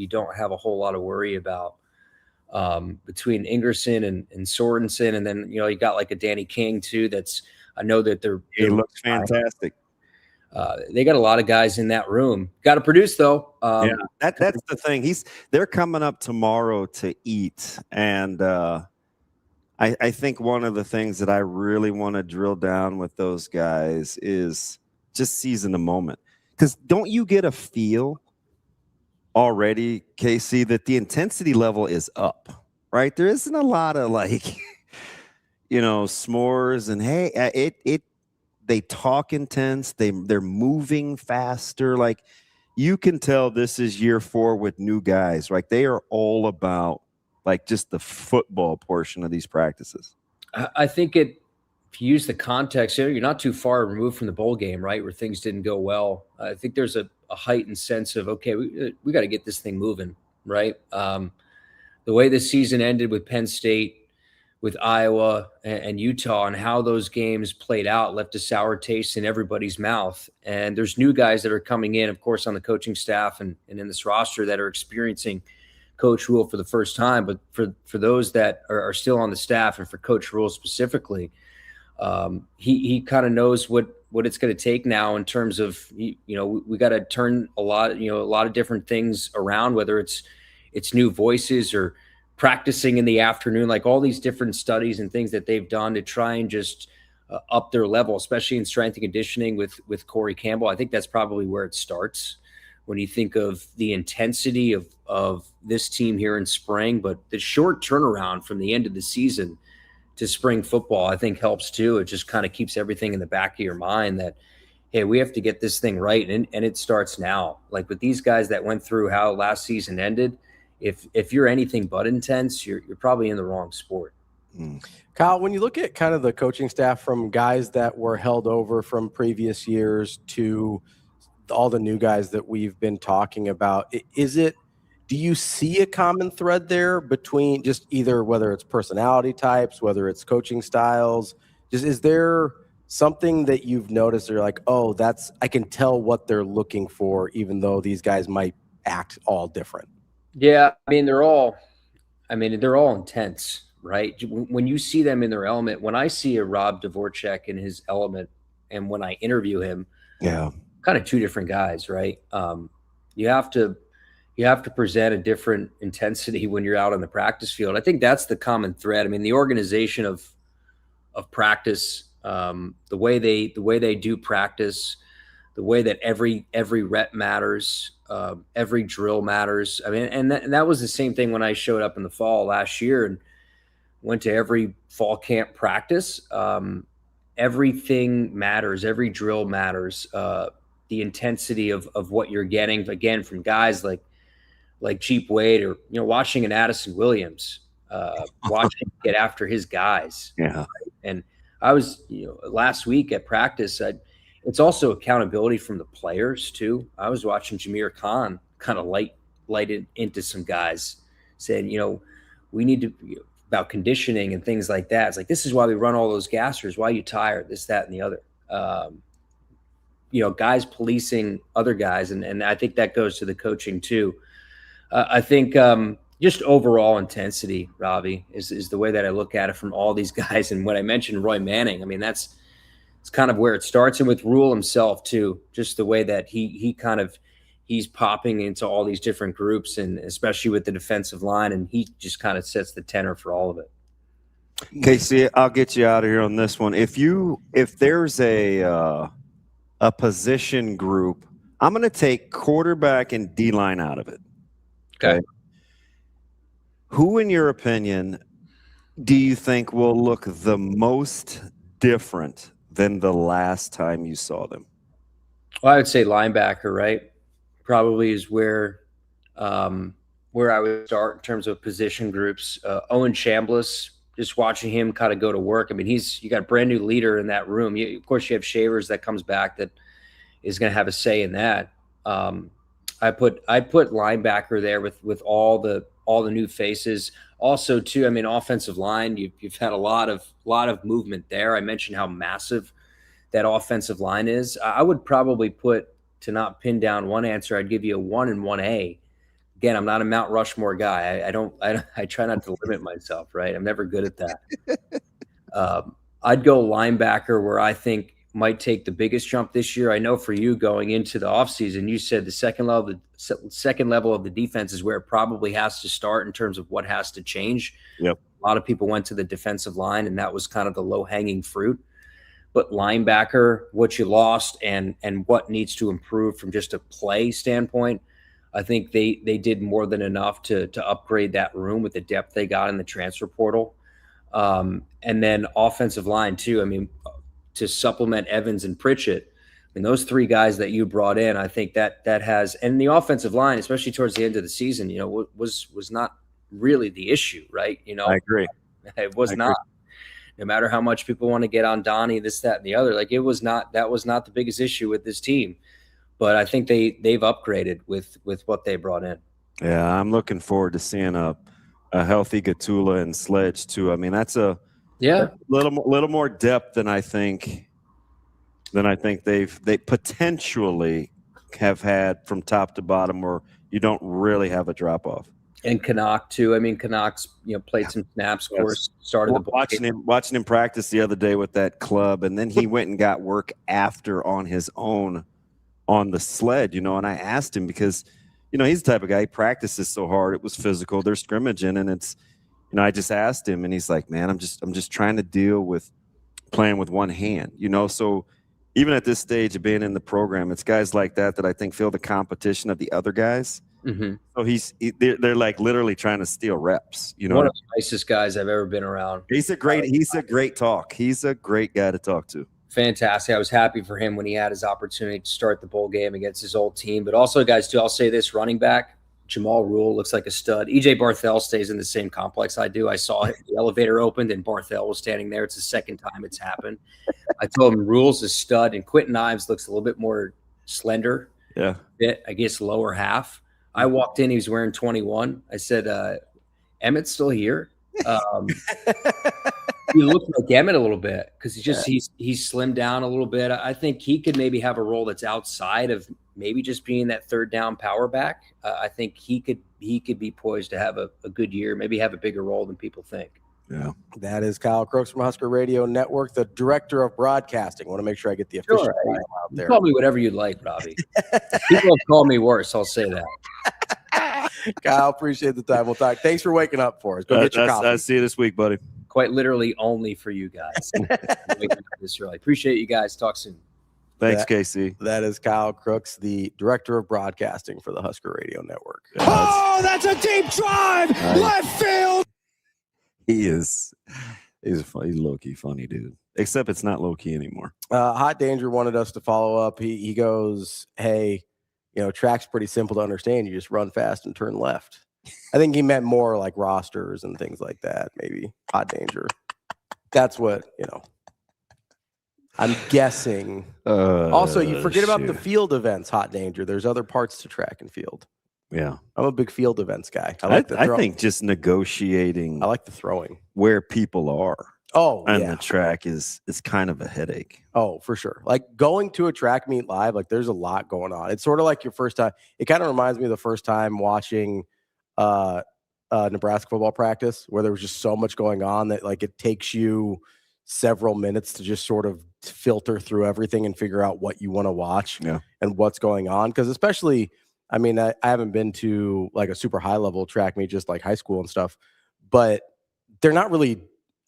don't have a whole lot of worry about. Between Ingerson and Sorensen, and then you got like a Danny King too. I know that he looks fantastic. They got a lot of guys in that room. Got to produce though. That's the thing. They're coming up tomorrow to eat, and I think one of the things that I really want to drill down with those guys is just seizing the moment. Because don't you get a feel already, Casey, that the intensity level is up, right? There isn't a lot of, like, s'mores and, hey, they talk intense. They're moving faster. Like, you can tell this is year 4 with new guys, right? They are all about, like, just the football portion of these practices. I think if you use the context here, you're not too far removed from the bowl game, right, where things didn't go well. I think there's a heightened sense of, okay, we got to get this thing moving, right? The way the season ended with Penn State, with Iowa and Utah, and how those games played out left a sour taste in everybody's mouth. And there's new guys that are coming in, of course, on the coaching staff and in this roster that are experiencing Coach Rule for the first time. But for those that are still on the staff, and for Coach Rule specifically, he kind of knows what it's going to take now in terms of, we got to turn a lot of different things around, whether it's new voices or practicing in the afternoon, like all these different studies and things that they've done to try and just up their level, especially in strength and conditioning with Corey Campbell. I think that's probably where it starts when you think of the intensity of this team here in spring, but the short turnaround from the end of the season to spring football, I think helps too. It just kind of keeps everything in the back of your mind that, hey, we have to get this thing right. And it starts now. Like with these guys that went through how last season ended, if you're anything but intense, you're probably in the wrong sport. Kyle, when you look at kind of the coaching staff from guys that were held over from previous years to all the new guys that we've been talking about, do you see a common thread there between just either whether it's personality types, whether it's coaching styles? Just is there something that you've noticed or like, oh, I can tell what they're looking for, even though these guys might act all different? Yeah, they're all intense, right? When you see them in their element, when I see a Rob Dvorak in his element, and when I interview him, kind of two different guys, right? You have to present a different intensity when you're out on the practice field. I think that's the common thread. The organization of practice, the way they do practice, the way that every rep matters, every drill matters. And that was the same thing when I showed up in the fall last year and went to every fall camp practice. Everything matters. Every drill matters. The intensity of what you're getting, again, from guys like Cheap Wade or, watching an Addison Williams, watching get after his guys. Yeah. Right? And I was, last week at practice, it's also accountability from the players too. I was watching Jameer Khan kind of lighted into some guys saying, we need to, about conditioning and things like that. It's like, this is why we run all those gassers. Why are you tired? This, that, and the other. Guys policing other guys. And I think that goes to the coaching too. I think just overall intensity, Ravi, is the way that I look at it from all these guys. And when I mentioned Roy Manning, it's kind of where it starts. And with Rule himself too, just the way that he's popping into all these different groups, and especially with the defensive line, and he just kind of sets the tenor for all of it. Casey, I'll get you out of here on this one. If there's a position group, I'm going to take quarterback and D-line out of it. Okay. Who, in your opinion, do you think will look the most different than the last time you saw them? Well, I would say linebacker, right? Probably is where I would start in terms of position groups. Owen Chambliss, just watching him kind of go to work. You got a brand new leader in that room. Of course, you have Shavers that comes back that is going to have a say in that. I put linebacker there with all the new faces. Also, too, offensive line. You've had a lot of movement there. I mentioned how massive that offensive line is. I would probably put, to not pin down one answer, I'd give you a 1 and 1A. Again, I'm not a Mount Rushmore guy. I try not to limit myself, right? I'm never good at that. I'd go linebacker, where I think might take the biggest jump this year. I know for you going into the offseason, you said the second level of the defense is where it probably has to start in terms of what has to change. Yep. A lot of people went to the defensive line, and that was kind of the low-hanging fruit. But linebacker, what you lost and what needs to improve from just a play standpoint, I think they did more than enough to upgrade that room with the depth they got in the transfer portal. And then offensive line too. To supplement Evans and Pritchett, those three guys that you brought in, I think that has, and the offensive line, especially towards the end of the season, was not really the issue, right? I agree. It was not. No matter how much people want to get on Donnie, this, that, and the other, that was not the biggest issue with this team. But I think they've upgraded with what they brought in. Yeah, I'm looking forward to seeing a healthy Gatula and Sledge too. That's a little more depth than I think they potentially have had from top to bottom, where you don't really have a drop off. And Canuck too. I mean, Canuck's played some snaps. Of course, started the watching him practice the other day with that club, and then he went and got work after on his own on the sled. And I asked him because he's the type of guy, he practices so hard. It was physical. They're scrimmaging, and it's I just asked him, and he's like, man, I'm just trying to deal with playing with one hand. So even at this stage of being in the program, it's guys like that I think feel the competition of the other guys. Mm-hmm. So they're like literally trying to steal reps. One of the nicest guys I've ever been around. He's a great talk. He's a great guy to talk to. Fantastic. I was happy for him when he had his opportunity to start the bowl game against his old team. But also, guys, too, I'll say this: running back Jamal Rule looks like a stud. EJ Barthel stays in the same complex I do. I saw the elevator opened and Barthel was standing there. It's the second time it's happened. I told him Rule's a stud, and Quentin Ives looks a little bit more slender. Yeah. I guess lower half. I walked in, he was wearing 21. I said, Emmett's still here. He looks like Emmett a little bit because he's slimmed down a little bit. I think he could maybe have a role that's outside of maybe just being that third down power back. I think he could be poised to have a good year, maybe have a bigger role than people think. Yeah. That is Kyle Crooks from Husker Radio Network, the director of broadcasting. I want to make sure I get the official title out there. Call me whatever you'd like, Ravi. People have called me worse. I'll say that. Kyle, appreciate the time. We'll talk. Thanks for waking up for us. Go get your coffee. I'll see you this week, buddy. Quite literally only for you guys. This early. Appreciate you guys. Talk soon. Thanks, Casey. That is Kyle Crooks, the director of broadcasting for the Husker Radio Network. That's a deep drive. Left field. He's low-key funny, dude. Except it's not low-key anymore. Hot Danger wanted us to follow up. He goes, hey, track's pretty simple to understand. You just run fast and turn left. I think he meant more like rosters and things like that, maybe. Hot Danger. That's what, I'm guessing. Also, you forget about the field events, Hot Danger. There's other parts to track and field. Yeah. I'm a big field events guy. I think just negotiating. I like the throwing. Where people are. On the track is kind of a headache. Oh, for sure. Like going to a track meet live, like there's a lot going on. It's sort of like your first time. It kind of reminds me of the first time watching Nebraska football practice, where there was just so much going on that like it takes you several minutes to just sort of filter through everything and figure out what you want to watch and what's going on. Because especially, I mean, I haven't been to like a super high level track meet, just like high school and stuff, but they're not really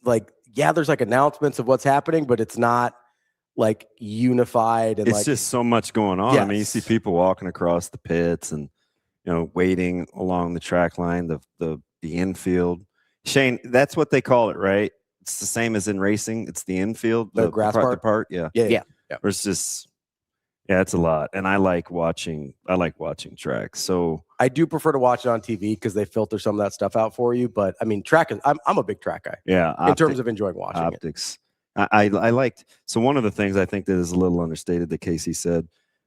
like, there's like announcements of what's happening, but it's not like unified. And it's just so much going on. Yes. I mean, you see people walking across the pits and, waiting along the track line, the infield. Shane, that's what they call it, right? It's the same as in racing. It's the infield, the grass part. Yeah. There's just, it's a lot. And I like watching tracks. So I do prefer to watch it on TV because they filter some of that stuff out for you. But I mean, track is, I'm a big track guy. Yeah. In terms of enjoying watching optics. I liked, so one of the things I think that is a little understated that Casey said,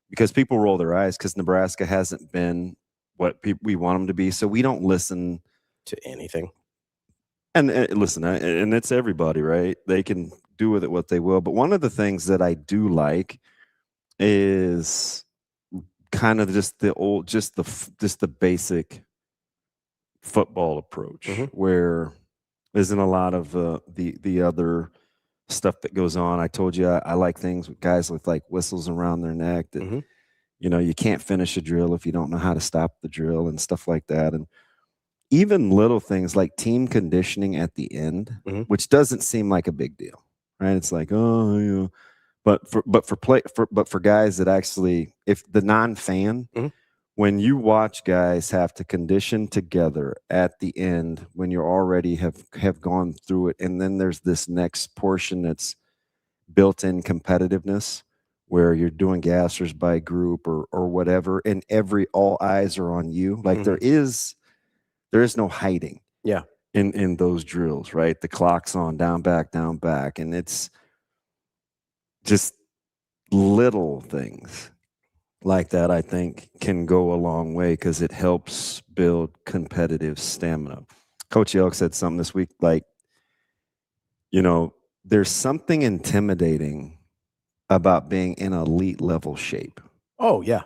because people roll their eyes because Nebraska hasn't been what we want them to be. So we don't listen to anything. And listen, and it's everybody, right? They can do with it what they will. But one of the things that I do like is kind of just the basic football approach, where there isn't a lot of the other stuff that goes on. I told you I like things with guys with like whistles around their neck that you can't finish a drill if you don't know how to stop the drill and stuff like that. And even little things like team conditioning at the end, which doesn't seem like a big deal, right? It's like, but for guys that actually, if the non-fan, when you watch guys have to condition together at the end, when you already have gone through it, and then there's this next portion that's built-in competitiveness, where you're doing gassers by group or whatever, and all eyes are on you. Like there is no hiding. Yeah. In those drills, right? The clock's on, down, back, and it's just little things like that, I think, can go a long way because it helps build competitive stamina. Coach Elk said something this week, like, there's something intimidating about being in elite level shape. Oh, yeah.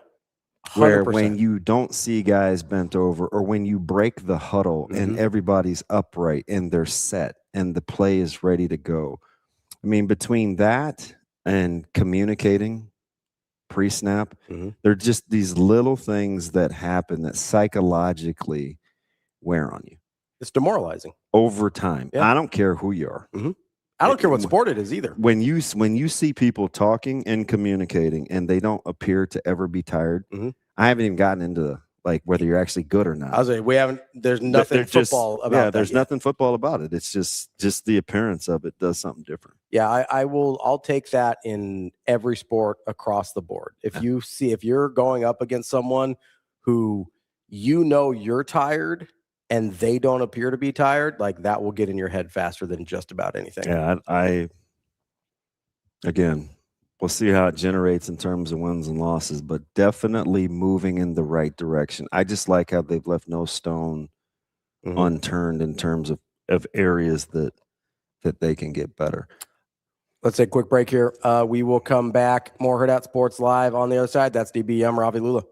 where 100%. when you don't see guys bent over, or when you break the huddle and everybody's upright and they're set and the play is ready to go. I mean, between that and communicating pre-snap, they're just these little things that happen that psychologically wear on you. It's demoralizing over time. Yeah. I don't care who you are. I don't care what sport it is either. When you see people talking and communicating and they don't appear to ever be tired, I haven't even gotten into like whether you're actually good or not. I was like, we haven't. There's nothing football about. Yeah, that there's yet. nothing football about it. It's just the appearance of it does something different. Yeah, I'll take that in every sport across the board. If you're going up against someone who you're tired and they don't appear to be tired, like that will get in your head faster than just about anything. Yeah, I again, we'll see how it generates in terms of wins and losses, but definitely moving in the right direction. I just like how they've left no stone unturned in terms of areas that they can get better. Let's take a quick break here. We will come back. More Hurrdat Sports Live on the other side. That's DBM Ravi Lulla.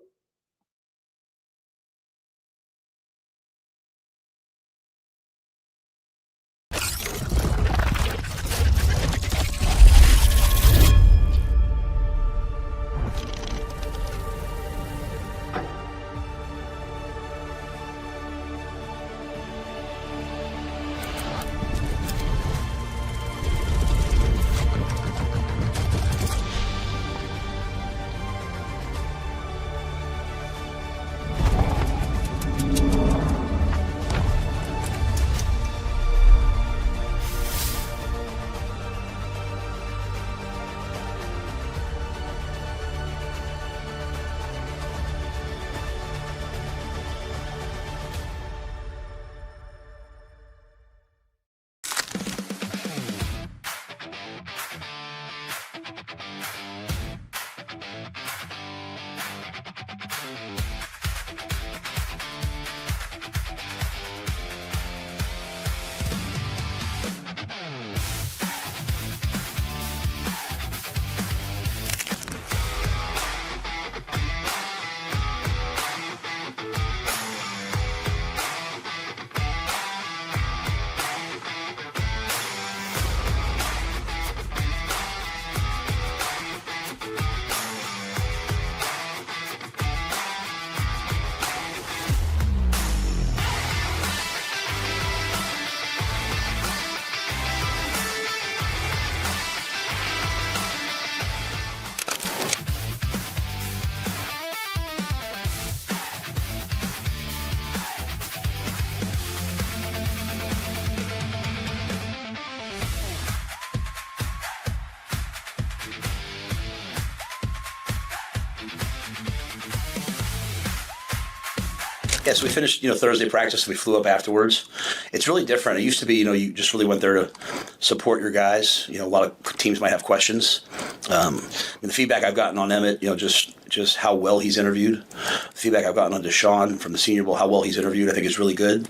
Yeah, so we finished, Thursday practice. We flew up afterwards. It's really different. It used to be, you just really went there to support your guys. A lot of teams might have questions. The feedback I've gotten on Emmett, just how well he's interviewed. The feedback I've gotten on Deshaun from the Senior Bowl, how well he's interviewed, I think is really good.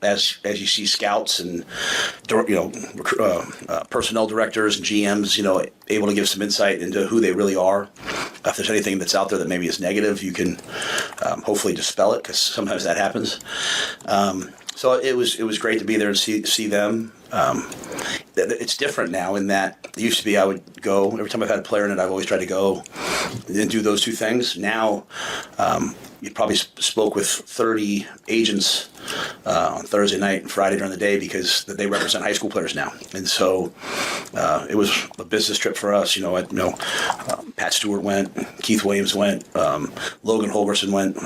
As you see scouts and personnel directors and GMs, able to give some insight into who they really are. If there's anything that's out there that maybe is negative, you can hopefully dispel it, because sometimes that happens. So it was great to be there and see them. It's different now in that it used to be I would go every time I've had a player in it. I've always tried to go and do those two things. Now you probably spoke with 30 agents on Thursday night and Friday during the day, because they represent high school players now. And so it was a business trip for us. Pat Stewart went, Keith Williams went, Logan Holgerson went.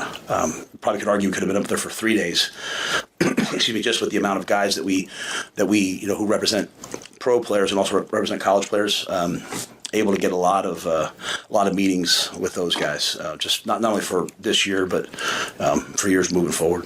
Probably could argue we could have been up there for 3 days. Excuse me, just with the amount of guys that we who represent pro players and also represent college players. Able to get a lot of meetings with those guys, just not only for this year, but for years moving forward.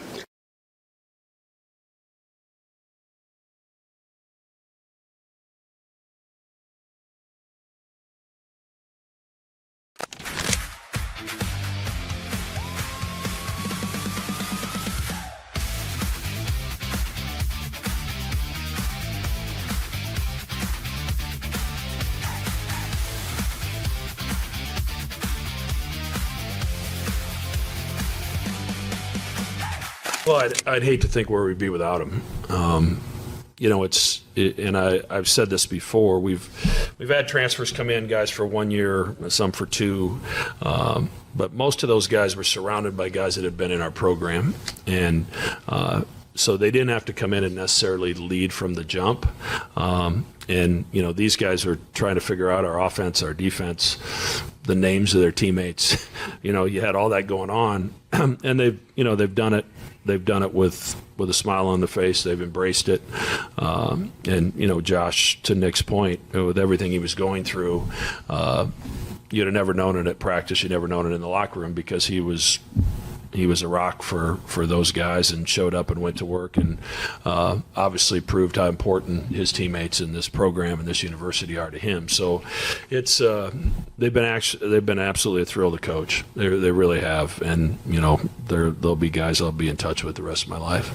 Well, I'd hate to think where we'd be without him. I've said this before. We've had transfers come in, guys for 1 year, some for 2, but most of those guys were surrounded by guys that had been in our program, and so they didn't have to come in and necessarily lead from the jump. These guys are trying to figure out our offense, our defense, the names of their teammates. You had all that going on, and they've done it. They've done it with a smile on the face. They've embraced it. Josh, to Nick's point, with everything he was going through, you'd have never known it at practice. You'd never known it in the locker room because he was a rock for those guys and showed up and went to work and obviously proved how important his teammates in this program and this university are to him. So it's they've been absolutely a thrill to coach. They really have, and there'll be guys I'll be in touch with the rest of my life.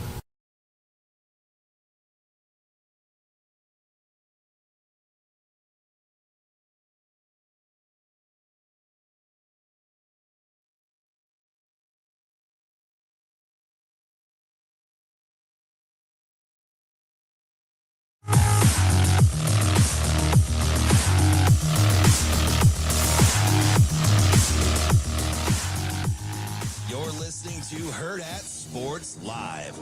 To Hurrdat Sports Live.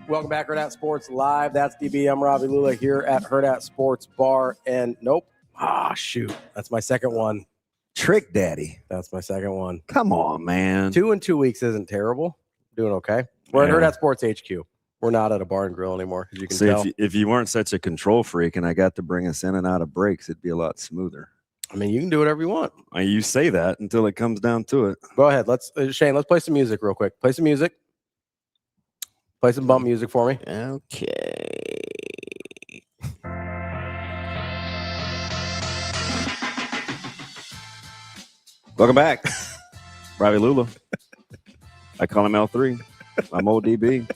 Welcome back, Hurrdat Sports Live. That's DB. I'm Ravi Lulla here at Hurrdat Sports Bar. And nope. Shoot. That's my second one. Trick Daddy. That's my second one. Come on, man. 2 in 2 weeks isn't terrible. Doing okay. We're at Hurrdat Sports HQ. We're not at a bar and grill anymore, as you can tell. If you weren't such a control freak and I got to bring us in and out of breaks, it'd be a lot smoother. I mean, you can do whatever you want. You say that until it comes down to it. Go ahead. Shane, let's play some music real quick. Play some music. Play some bump music for me. Okay. Welcome back. Ravi Lulla. I call him L3. I'm old DB.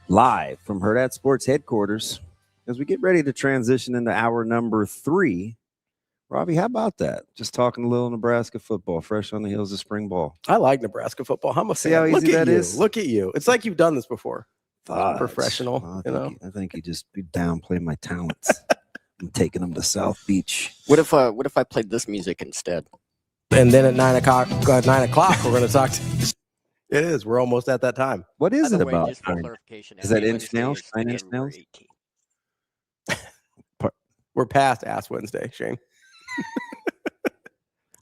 Live from Hurrdat Sports headquarters as we get ready to transition into hour number 3. Ravi, how about that? Just talking a little Nebraska football, fresh on the heels of spring ball. I like Nebraska football. I'm a fan. See how easy that is? Look at you. It's like you've done this before. Professional. I think you just downplay my talents. I'm taking them to South Beach. What if I played this music instead? And then at 9 o'clock, we're going to talk to. It is. We're almost at that time. What is it Way, about? just for clarification, Is that every inch nails? Wednesday is 9 inch nails? January 18th. We're past Ass Wednesday, Shane.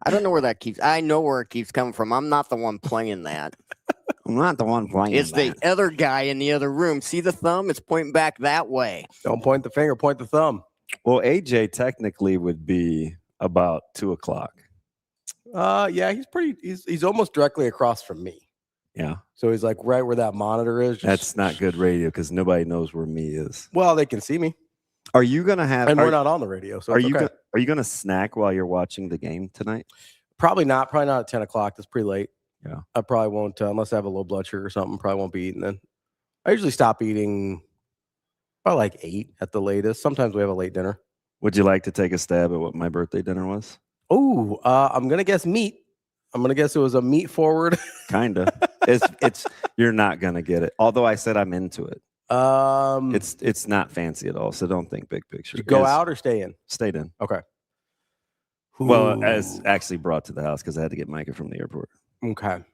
I don't know where that keeps. I know where it keeps coming from. I'm not the one playing that. I'm not the one playing It's that. the other guy in the other room. See the thumb? It's pointing back that way. Don't point the finger, point the thumb. Well, AJ technically would be about 2 o'clock. Yeah, he's almost directly across from me. Yeah. So he's like right where that monitor is. That's not good radio because nobody knows where me is. Well, they can see me. Are you gonna have? And we're not on the radio, so are it's you? okay. Are you gonna snack while you're watching the game tonight? Probably not. Probably not at 10 o'clock. That's pretty late. Yeah. I probably won't unless I have a low blood sugar or something. Probably won't be eating then. I usually stop eating by like 8 at the latest. Sometimes we have a late dinner. Would you like to take a stab at what my birthday dinner was? Oh, I'm gonna guess meat. I'm gonna guess it was a meat forward. Kinda. It's you're not gonna get it. Although I said I'm into it. It's not fancy at all. So don't think big picture. Did you go out or stay in? Stayed in. Okay. Well, as actually brought to the house because I had to get Micah from the airport. Okay.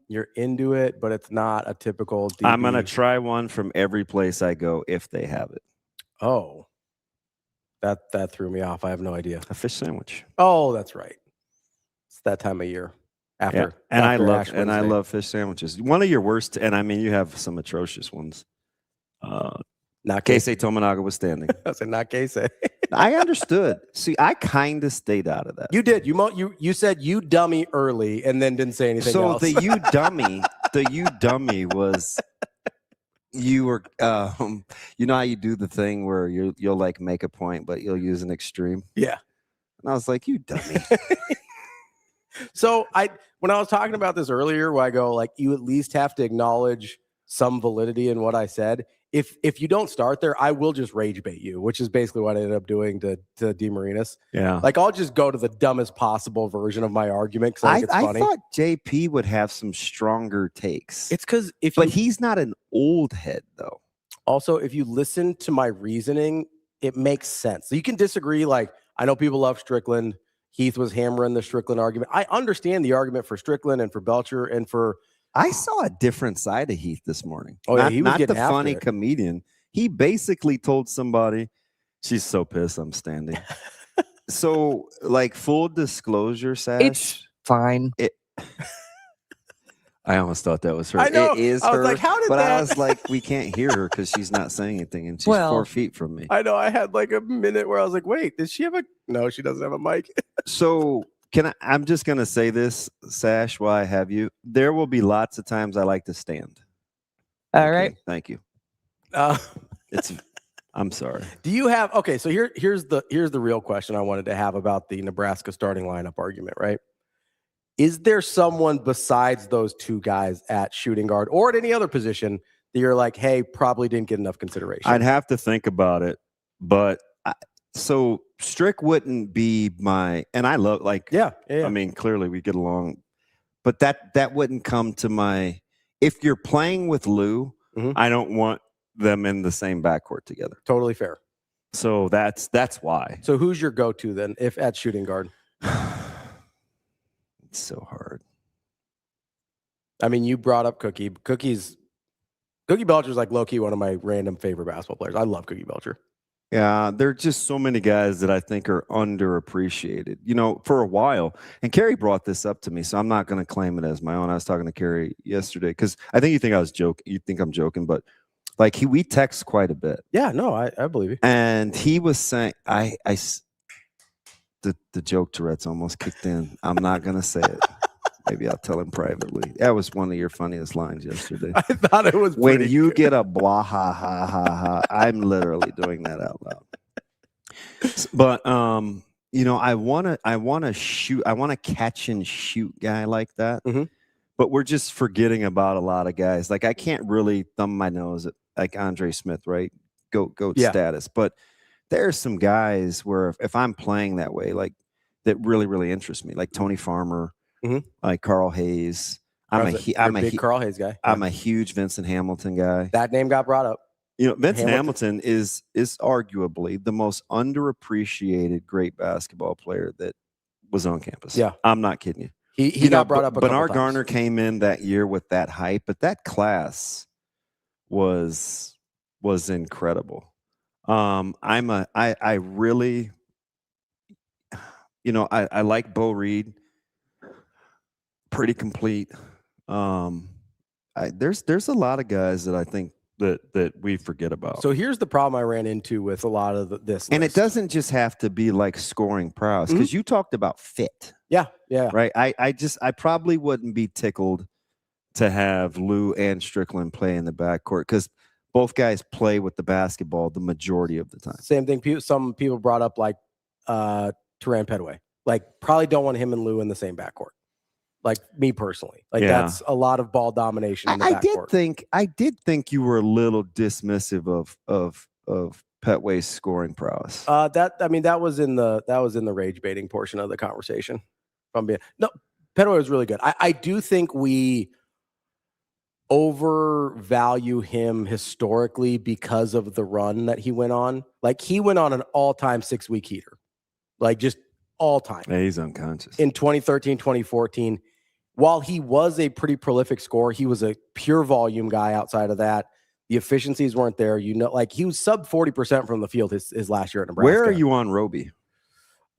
You're into it, but it's not a typical DB. I'm gonna try one from every place I go if they have it. Oh. That threw me off. I have no idea. A fish sandwich. Oh, that's right. It's that time of year. After. And Ash I Wednesday. love fish sandwiches. One of your worst, and I mean you have some atrocious ones. Not Keisei Tominaga was standing. I said not Keisei. I understood. See, I kind of stayed out of that. You did. You said you dummy early and then didn't say anything else. So the you dummy was you were you know how you do the thing where you'll like make a point but you'll use an extreme. Yeah. And I was like, you dummy. So when I was talking about this earlier, where I go like, you at least have to acknowledge some validity in what I said. if you don't start there, I will just rage bait you, which is basically what I ended up doing to DeMarinis. Yeah. Like, I'll just go to the dumbest possible version of my argument because I think it's funny. I thought JP would have some stronger takes. It's because he's not an old head, though. Also, if you listen to my reasoning, it makes sense. So you can disagree. Like, I know people love Strickland. Heath was hammering the Strickland argument. I understand the argument for Strickland and for Belcher and for. I saw a different side of Heath this morning. Oh, yeah, he was not getting the after funny it. comedian. He basically told somebody, "She's so pissed I'm standing." So, like, full disclosure, Sash. It's fine. I almost thought that was her. I know. It is I was her. like, how did but that? I was like, we can't hear her because she's not saying anything, and she's Well- 4 feet from me. I know. I had like a minute where I was like, wait, does she have a? No, she doesn't have a mic. So I'm just gonna say this, Sash, while I have you. There will be lots of times I like to stand. All right. Thank you. It's. I'm sorry. Do you have? Okay, so here's the real question I wanted to have about the Nebraska starting lineup argument, right? Is there someone besides those two guys at shooting guard or at any other position that you're like, hey, probably didn't get enough consideration? I'd have to think about it, but so Strick wouldn't be my, and I love, like, yeah. I mean, clearly we get along, but that wouldn't come to my. If you're playing with Lou, I don't want them in the same backcourt together. Totally fair. So that's why. So who's your go-to then, if at shooting guard? It's so hard. I mean, you brought up Cookie. Cookie Belcher's like low-key one of my random favorite basketball players. I love Cookie Belcher. Yeah, there are just so many guys that I think are underappreciated. You know, for a while, and Kerry brought this up to me, so I'm not going to claim it as my own. I was talking to Kerry yesterday because I think you think I was joking. You think I'm joking, but like we text quite a bit. Yeah, no, I believe you. And he was saying, the joke Tourette's almost kicked in. I'm not going to say it. Maybe I'll tell him privately. That was one of your funniest lines yesterday. I thought it was when you get a blah ha ha ha ha. I'm literally doing that out loud. But you know, I want to shoot. I want to catch and shoot guy like that. But we're just forgetting about a lot of guys. Like I can't really thumb my nose at like Andre Smith, right? Goat status. But there's some guys where if I'm playing that way, like that really, really interest me, like Tony Farmer, like Carl Hayes. I'm a big Carl Hayes guy. I'm a huge Vincent Hamilton guy. That name got brought up. You know, Vincent Hamilton is arguably the most underappreciated great basketball player that was on campus. Yeah. I'm not kidding you. He got brought up a couple Bernard times. Garner came in that year with that hype, but that class was incredible. I really, you know, I like Bo Reed. Pretty complete. There's a lot of guys that I think that we forget about. So here's the problem I ran into with a lot of this. And list. it doesn't just have to be like scoring prowess because you talked about fit. Yeah. Right. I probably wouldn't be tickled to have Lou and Strickland play in the backcourt because both guys play with the basketball the majority of the time. Same thing. Some people brought up like Teran Pedway. Like probably don't want him and Lou in the same backcourt. Like me personally, like that's a lot of ball domination. In the backcourt. I did think you were a little dismissive of Petway's scoring prowess. That was in the rage baiting portion of the conversation. Petway was really good. I do think we overvalue him historically because of the run that he went on. Like he went on an all-time 6-week heater, like just all time. Yeah, he's unconscious. In 2013, 2014, while he was a pretty prolific scorer, he was a pure volume guy outside of that. The efficiencies weren't there. You know, like he was sub 40% from the field his last year at Nebraska. Where are you on Roby?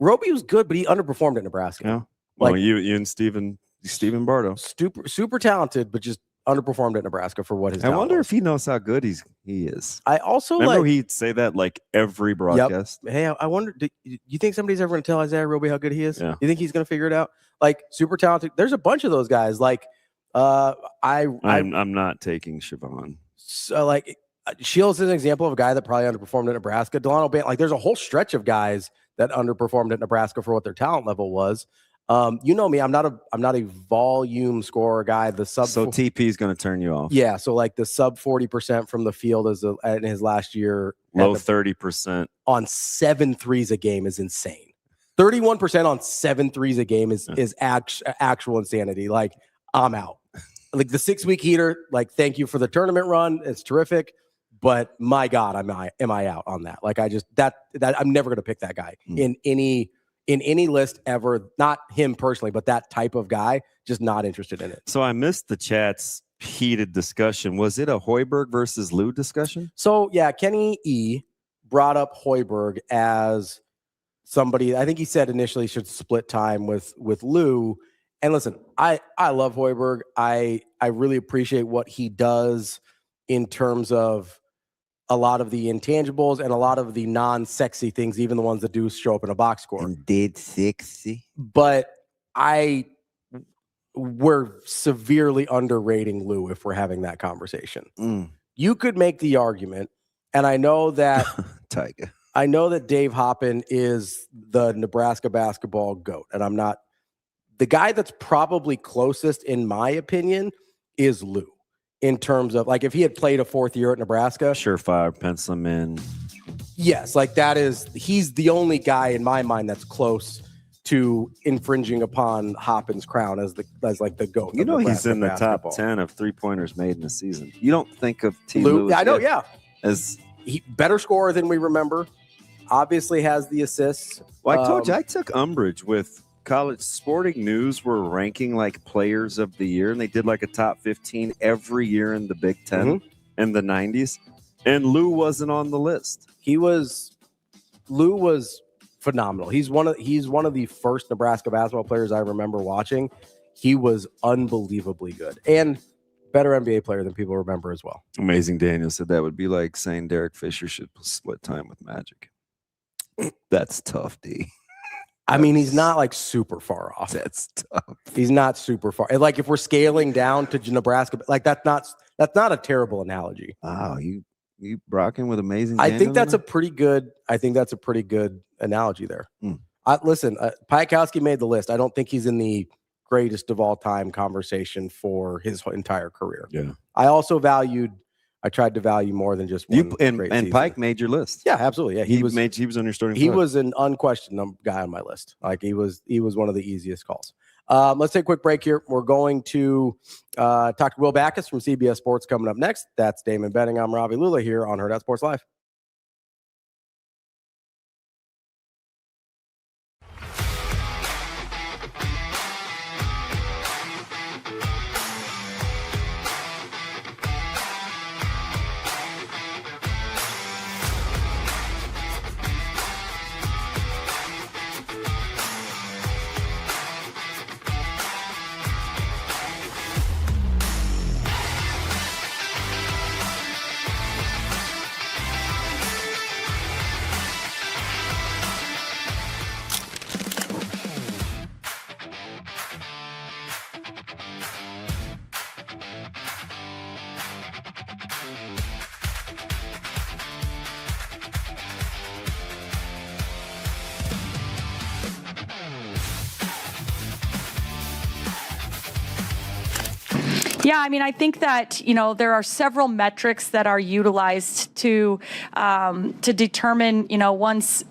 Roby was good, but he underperformed at Nebraska. Yeah. Well, you and Stephen Bardo. Super talented, but just underperformed at Nebraska for what his I wonder was. if he knows how good he is. I also remember he'd say that like every broadcast. Yep. Hey, I wonder, do you think somebody's ever going to tell Isaiah Roby how good he is? Yeah. You think he's going to figure it out? Like super talented. There's a bunch of those guys. Like I'm not taking Siobhan. So like Shields is an example of a guy that probably underperformed at Nebraska. Delano Band, like there's a whole stretch of guys that underperformed at Nebraska for what their talent level was. You know me, I'm not a volume scorer guy. The sub So TP is going to turn you off. Yeah, so like the sub 40% from the field in his last year. Low 30%. On 7 threes a game is insane. 31% on 7 threes a game is actual insanity. Like, I'm out. Like the 6-week heater, like, thank you for the tournament run. It's terrific. But my God, am I out on that? Like, I just that I'm never gonna pick that guy in any list ever. Not him personally, but that type of guy, just not interested in it. So I missed the chat's heated discussion. Was it a Hoiberg versus Lou discussion? So yeah, Kenny E brought up Hoiberg as somebody. I think he said initially should split time with Lou. And listen, I love Hoiberg. I really appreciate what he does in terms of a lot of the intangibles and a lot of the non-sexy things, even the ones that do show up in a box score. Indeed sexy. But we're severely underrating Lou if we're having that conversation. You could make the argument, and I know that Tiger. I know that Dave Hoppen is the Nebraska basketball GOAT, and I'm not. The guy that's probably closest, in my opinion, is Lou. In terms of, like, if he had played a 4th year at Nebraska. Surefire, pencil him in. Yes, like he's the only guy in my mind that's close to infringing upon Hoppen's crown as like the GOAT. You know, he's in the basketball. top 10 of 3-pointers made in a season. You don't think of T. Lou? Lewis I know, yeah. As he better scorer than we remember. Obviously has the assists. Well, I told you, I took umbrage with College Sporting News were ranking like players of the year, and they did like a top 15 every year in the Big Ten in the 90s, and Lou wasn't on the list. Lou was phenomenal. He's one of the first Nebraska basketball players I remember watching. He was unbelievably good and better NBA player than people remember as well. Amazing Daniel said that would be like saying Derek Fisher should split time with Magic. That's tough, D. I mean, he's not like super far off. That's tough. He's not super far. Like if we're scaling down to Nebraska, like that's not a terrible analogy. Wow, you rocking with amazing. I think that's a pretty good. Analogy there. Listen, Piakowski made the list. I don't think he's in the greatest of all time conversation for his entire career. Yeah. I tried to value more than just one. And Pike made your list. Yeah, absolutely. Yeah, he was on your starting. He was an unquestioned guy on my list. Like he was one of the easiest calls. Let's take a quick break here. We're going to talk to Will Backus from CBS Sports coming up next. That's Damon Betting. I'm Ravi Lulla here on Hurrdat Sports Live. Yeah, I mean, I think that, there are several metrics that are utilized to determine, one's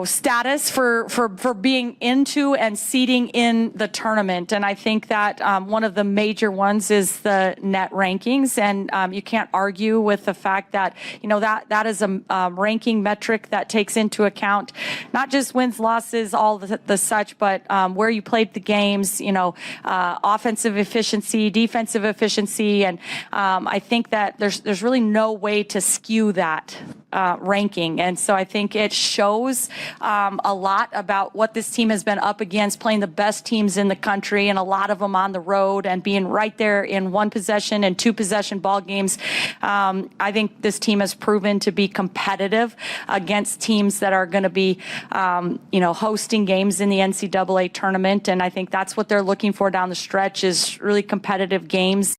status for being into and seeding in the tournament. And I think that one of the major ones is the net rankings. And you can't argue with the fact that, that is a ranking metric that takes into account not just wins, losses, all the such, but where you played the games, offensive efficiency, defensive efficiency. And I think that there's really no way to skew that ranking. And so I think it shows a lot about what this team has been up against, playing the best teams in the country and a lot of them on the road and being right there in 1-possession and 2-possession ball games. I think this team has proven to be competitive against teams that are going to be, hosting games in the NCAA tournament. And I think that's what they're looking for down the stretch is really competitive games.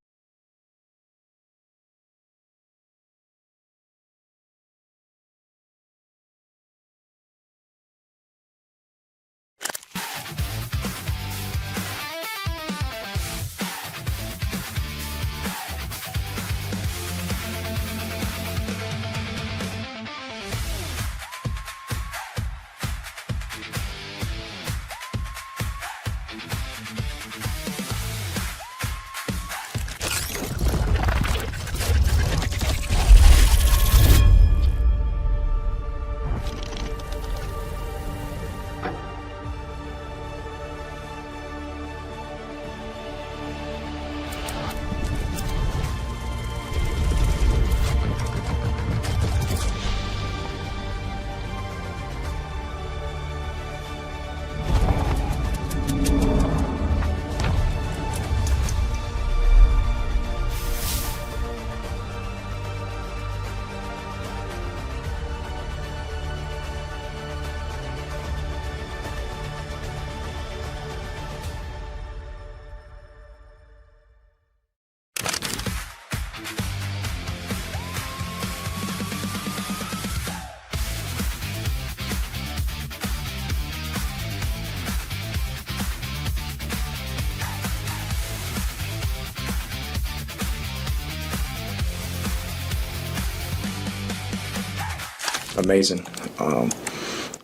amazing. I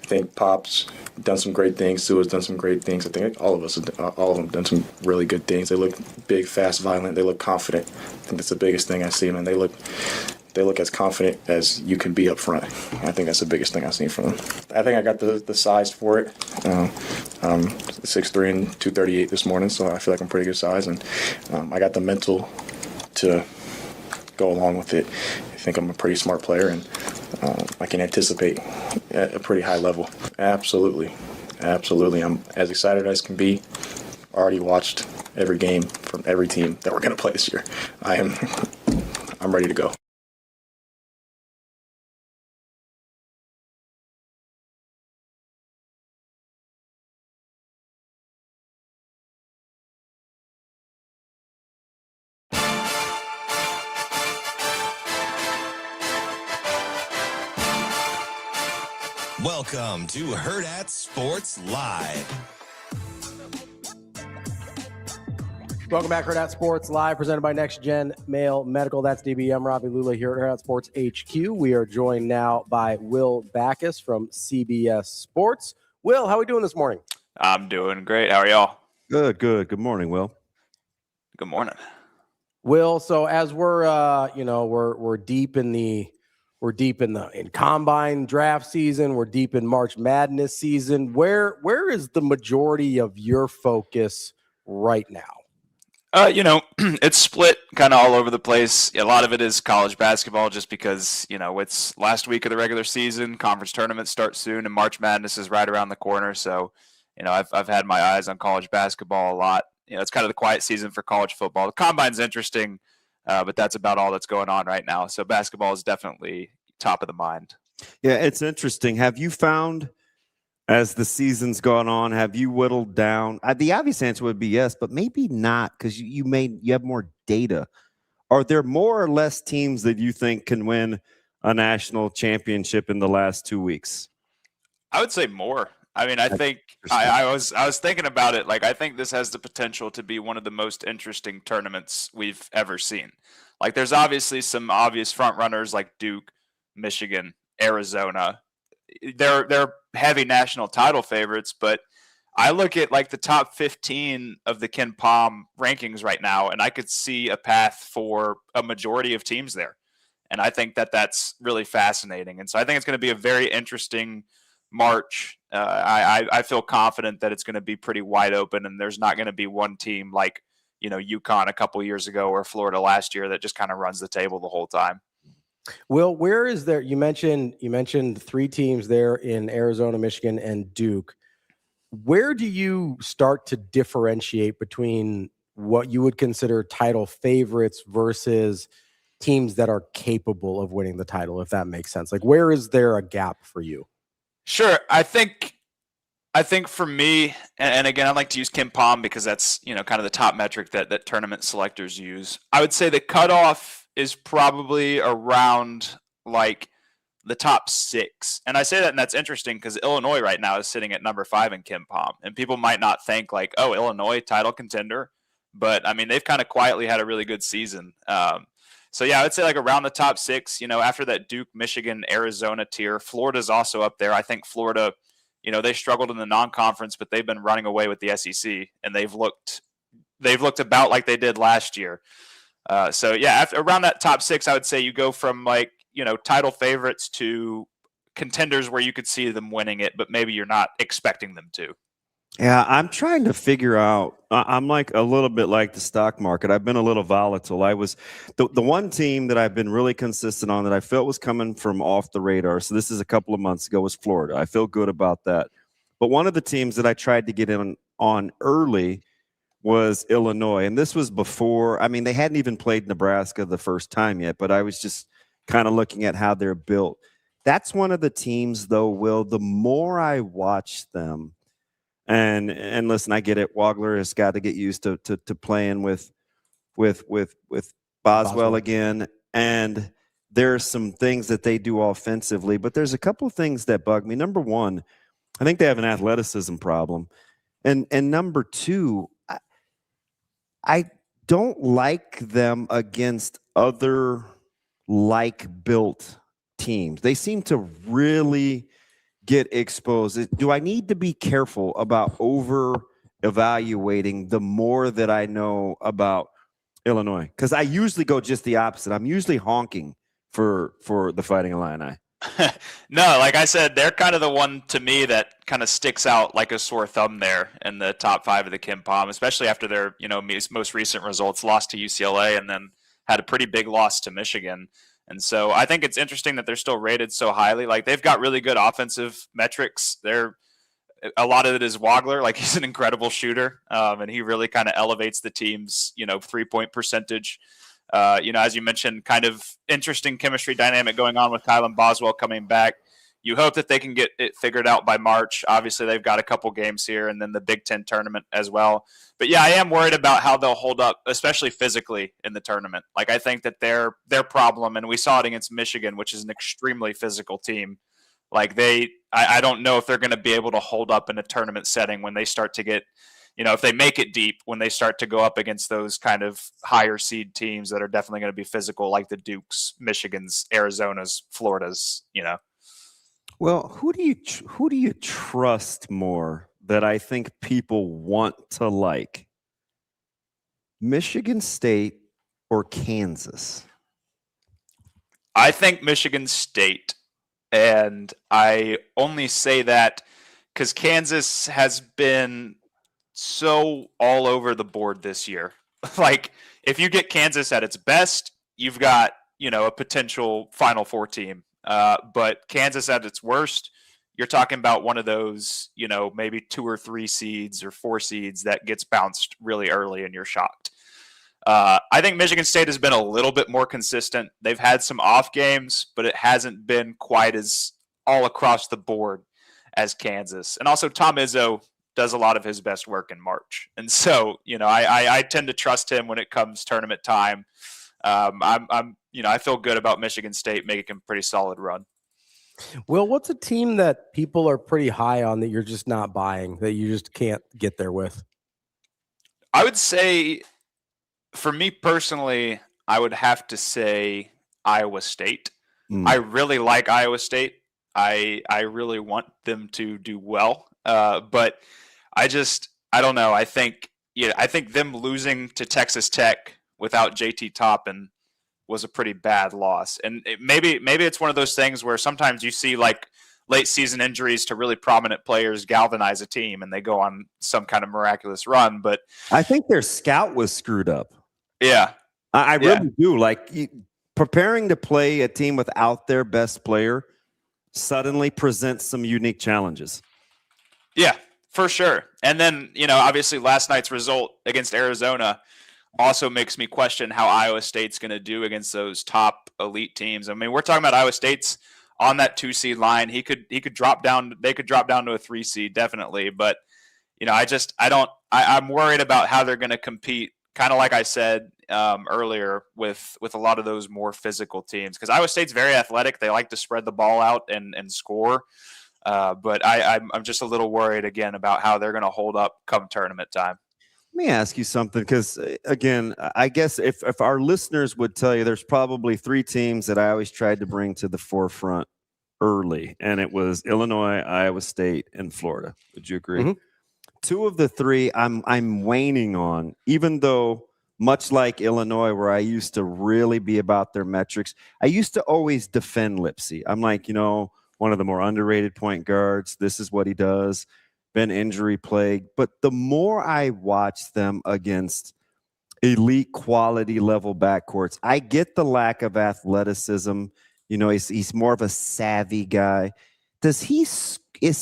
think Pop's done some great things. Sue has done some great things. I think all of them done some really good things. They look big, fast, violent. They look confident. I think that's the biggest thing I see, man. They look as confident as you can be up front. I think that's the biggest thing I've seen from them. I think I got the size for it. 6'3" and 238 this morning, so I feel like I'm pretty good size, and I got the mental to go along with it. I think I'm a pretty smart player, and I can anticipate at a pretty high level. Absolutely. I'm as excited as can be. Already watched every game from every team that we're going to play this year. I'm ready to go. Welcome to Hurrdat Sports Live. Welcome back, Hurrdat Sports Live, presented by Next Gen Male Medical. That's DB. I'm Ravi, Lulla here at Hurrdat Sports HQ. We are joined now by Will Backus from CBS Sports. Will, how are we doing this morning? I'm doing great. How are y'all? Good. Good morning, Will. Good morning. Will, so as we're deep in combine draft season, we're deep in March Madness season. Where is the majority of your focus right now? It's split kind of all over the place. A lot of it is college basketball just because, it's last week of the regular season. Conference tournaments start soon, and March Madness is right around the corner. So, I've had my eyes on college basketball a lot. It's kind of the quiet season for college football. The combine's interesting, but that's about all that's going on right now. So basketball is definitely top of the mind. Yeah, it's interesting. Have you found, as the season's gone on, have you whittled down? The obvious answer would be yes, but maybe not, because you have more data. Are there more or less teams that you think can win a national championship in the last 2 weeks? I would say more. I mean, I think I was thinking about it. Like, I think this has the potential to be one of the most interesting tournaments we've ever seen. Like, there's obviously some obvious front runners like Duke, Michigan, Arizona. They're heavy national title favorites, but I look at like the top 15 of the Ken Pom rankings right now, and I could see a path for a majority of teams there. And I think that's really fascinating. And so I think it's going to be a very interesting March. I feel confident that it's going to be pretty wide open, and there's not going to be one team like, UConn a couple years ago or Florida last year that just kind of runs the table the whole time. Will, where is there? You mentioned three teams there in Arizona, Michigan, and Duke. Where do you start to differentiate between what you would consider title favorites versus teams that are capable of winning the title, if that makes sense? Like, where is there a gap for you? Sure. I think for me, and again, I like to use Ken Pom because that's, kind of the top metric that tournament selectors use. I would say the cutoff is probably around like the top 6. And I say that, and that's interesting because Illinois right now is sitting at number 5 in Ken Pom. And people might not think like, oh, Illinois title contender. But I mean, they've kind of quietly had a really good season. So yeah, I would say like around the top 6, after that Duke, Michigan, Arizona tier. Florida's also up there. I think Florida, they struggled in the non-conference, but they've been running away with the SEC, and they've looked about like they did last year. So yeah, around that top 6, I would say you go from like, title favorites to contenders where you could see them winning it, but maybe you're not expecting them to. Yeah, I'm trying to figure out. I'm like a little bit like the stock market. I've been a little volatile. I was the one team that I've been really consistent on that I felt was coming from off the radar. So this is a couple of months ago, was Florida. I feel good about that. But one of the teams that I tried to get in on early was Illinois. And this was before, I mean, they hadn't even played Nebraska the first time yet, but I was just kind of looking at how they're built. That's one of the teams, though, Will, the more I watch them, and listen, I get it. Wagler has got to get used to playing with Boswell again. And there are some things that they do offensively, but there's a couple of things that bug me. Number one, I think they have an athleticism problem. And number two, I don't like them against other like-built teams. They seem to really get exposed. Do I need to be careful about over evaluating the more that I know about Illinois? Because I usually go just the opposite. I'm usually honking for the Fighting Illini. No, like I said, they're kind of the one to me that kind of sticks out like a sore thumb there in the top 5 of the Kim Pom, especially after their most recent results, lost to UCLA and then had a pretty big loss to Michigan. And so I think it's interesting that they're still rated so highly. Like they've got really good offensive metrics. A lot of it is Wagler. Like he's an incredible shooter, and he really kind of elevates the team's 3-point percentage. As you mentioned, kind of interesting chemistry dynamic going on with Kylan Boswell coming back. You hope that they can get it figured out by March. Obviously, they've got a couple games here and then the Big Ten tournament as well. But yeah, I am worried about how they'll hold up, especially physically in the tournament. Like I think that their problem, and we saw it against Michigan, which is an extremely physical team. Like I don't know if they're going to be able to hold up in a tournament setting when they start to get, if they make it deep, when they start to go up against those kind of higher seed teams that are definitely going to be physical, like the Dukes, Michigans, Arizonas, Floridas, Well, who do you trust more that I think people want to like? Michigan State or Kansas? I think Michigan State, and I only say that because Kansas has been so all over the board this year. Like, if you get Kansas at its best, you've got, a potential Final Four team. But Kansas at its worst, you're talking about one of those, maybe 2 or 3 seeds or 4 seeds that gets bounced really early and you're shocked. I think Michigan State has been a little bit more consistent. They've had some off games, but it hasn't been quite as all across the board as Kansas. And also Tom Izzo does a lot of his best work in March. And so, I tend to trust him when it comes tournament time. I feel good about Michigan State making a pretty solid run. Will, what's a team that people are pretty high on that you're just not buying, that you just can't get there with? I would say, for me personally, I would have to say Iowa State. I really like Iowa State. I really want them to do well. But I don't know. I think them losing to Texas Tech without JT Toppin was a pretty bad loss. And maybe it's one of those things where sometimes you see like late season injuries to really prominent players galvanize a team and they go on some kind of miraculous run. But I think their scout was screwed up. Yeah. I really do. Like preparing to play a team without their best player suddenly presents some unique challenges. Yeah, for sure. And then, obviously last night's result against Arizona also makes me question how Iowa State's going to do against those top elite teams. I mean, we're talking about Iowa State's on that 2 seed line. He could drop down. They could drop down to a 3 seed definitely. But, I'm worried about how they're going to compete. Kind of like I said earlier with a lot of those more physical teams, because Iowa State's very athletic. They like to spread the ball out and score. But I'm just a little worried again about how they're going to hold up come tournament time. Let me ask you something, because again, I guess if our listeners would tell you, there's probably 3 teams that I always tried to bring to the forefront early, and it was Illinois, Iowa State, and Florida. Would you agree? Mm-hmm. 2 of the 3 I'm waning on, even though much like Illinois, where I used to really be about their metrics, I used to always defend Lipsy. I'm like, one of the more underrated point guards. This is what he does. Been injury plagued. But the more I watch them against elite quality level backcourts, I get the lack of athleticism. He's more of a savvy guy. Is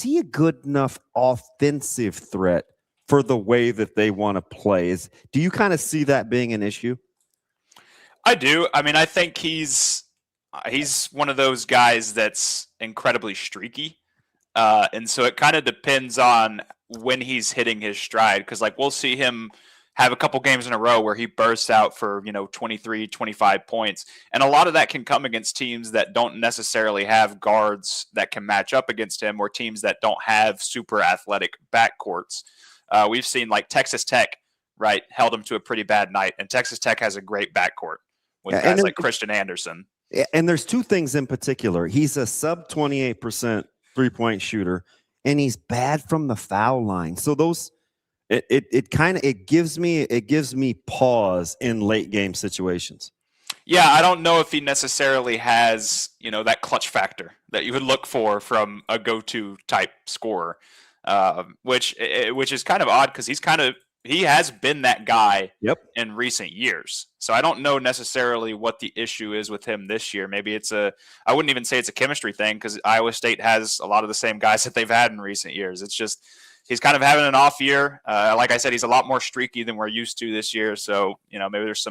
he a good enough offensive threat for the way that they want to play? Do you kind of see that being an issue? I do. I mean, I think he's one of those guys that's incredibly streaky. And so it kind of depends on when he's hitting his stride. Because, we'll see him have a couple games in a row where he bursts out for, 23, 25 points. And a lot of that can come against teams that don't necessarily have guards that can match up against him, or teams that don't have super athletic backcourts. We've seen, Texas Tech, right, held him to a pretty bad night. And Texas Tech has a great backcourt with guys like Christian Anderson. And there's two things in particular. He's a sub 28% 3-point shooter, and he's bad from the foul line. So those it gives me pause in late game situations. Yeah, I don't know if he necessarily has, that clutch factor that you would look for from a go-to type scorer, which is kind of odd because he has been that guy in recent years. So I don't know necessarily what the issue is with him this year. Maybe I wouldn't even say it's a chemistry thing because Iowa State has a lot of the same guys that they've had in recent years. It's just he's kind of having an off year. Like I said, he's a lot more streaky than we're used to this year. So, maybe there's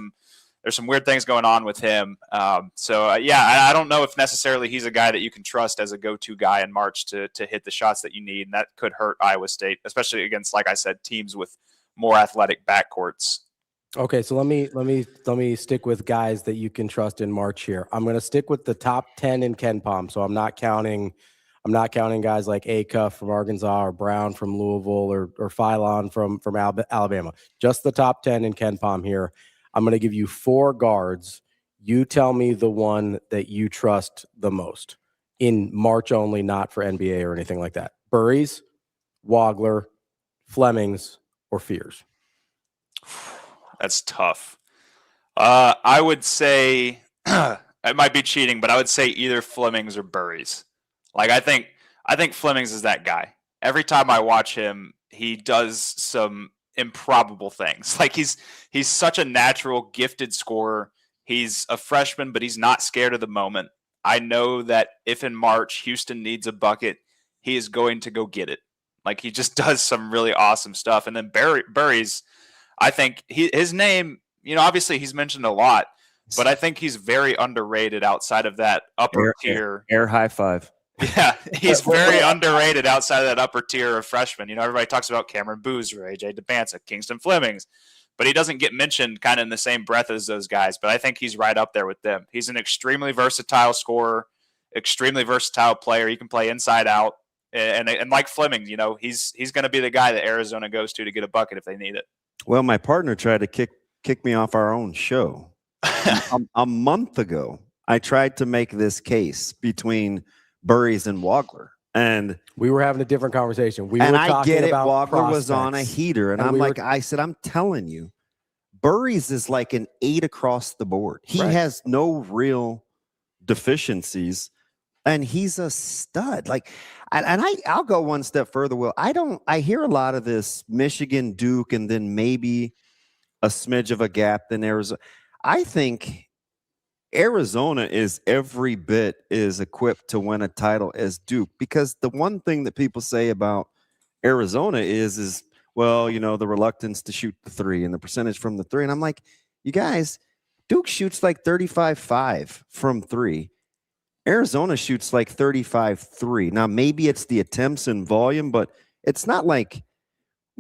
some weird things going on with him. I don't know if necessarily he's a guy that you can trust as a go-to guy in March to hit the shots that you need. And that could hurt Iowa State, especially against, like I said, teams with more athletic backcourts. Okay, so let me stick with guys that you can trust in March here. I'm going to stick with the top 10 in Ken Palm. So I'm not counting guys like Acuff from Arkansas or Brown from Louisville or Philon from Alabama. Just the top 10 in Ken Palm here. I'm going to give you 4 guards. You tell me the one that you trust the most in March only, not for NBA or anything like that. Burries, Wagler, Flemings, or Fears? That's tough. I would say it might be cheating, but I would say either Flemings or Burries. Like I think Flemings is that guy. Every time I watch him, he does some improbable things. Like he's such a natural, gifted scorer. He's a freshman, but he's not scared of the moment. I know that if in March Houston needs a bucket, he is going to go get it. Like he just does some really awesome stuff. And then Burries, I think his name, obviously he's mentioned a lot, but I think he's very underrated outside of that upper tier. Air high five. Yeah, he's very underrated outside of that upper tier of freshmen. Everybody talks about Cameron Boozer, AJ DeBanza, Kingston Flemings, but he doesn't get mentioned kind of in the same breath as those guys. But I think he's right up there with them. He's an extremely versatile scorer, extremely versatile player. He can play inside out. And like Fleming, he's going to be the guy that Arizona goes to get a bucket if they need it. Well, my partner tried to kick me off our own show. A month ago, I tried to make this case between Burries and Wagler, and we were having a different conversation. I get it. Wagler was on a heater, and I said, I'm telling you, Burries is like an 8 across the board. He has no real deficiencies, and he's a stud. I'll go one step further, Will. I hear a lot of this Michigan, Duke, and then maybe a smidge of a gap than Arizona. I think Arizona is every bit as equipped to win a title as Duke, because the one thing that people say about Arizona is the reluctance to shoot the 3 and the percentage from the 3. And I'm like, you guys, Duke shoots like 35.5 from 3. Arizona shoots like 35.3. Now, maybe it's the attempts and volume, but it's not like,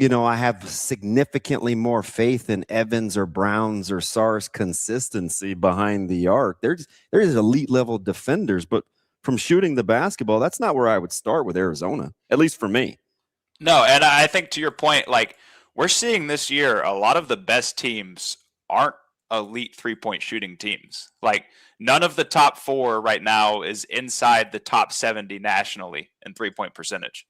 I have significantly more faith in Evans or Brown's or Sarr's consistency behind the arc. There's elite level defenders, but from shooting the basketball, that's not where I would start with Arizona, at least for me. No, and I think to your point, we're seeing this year, a lot of the best teams aren't elite 3-point shooting teams. None of the top 4 right now is inside the top 70 nationally in 3-point percentage.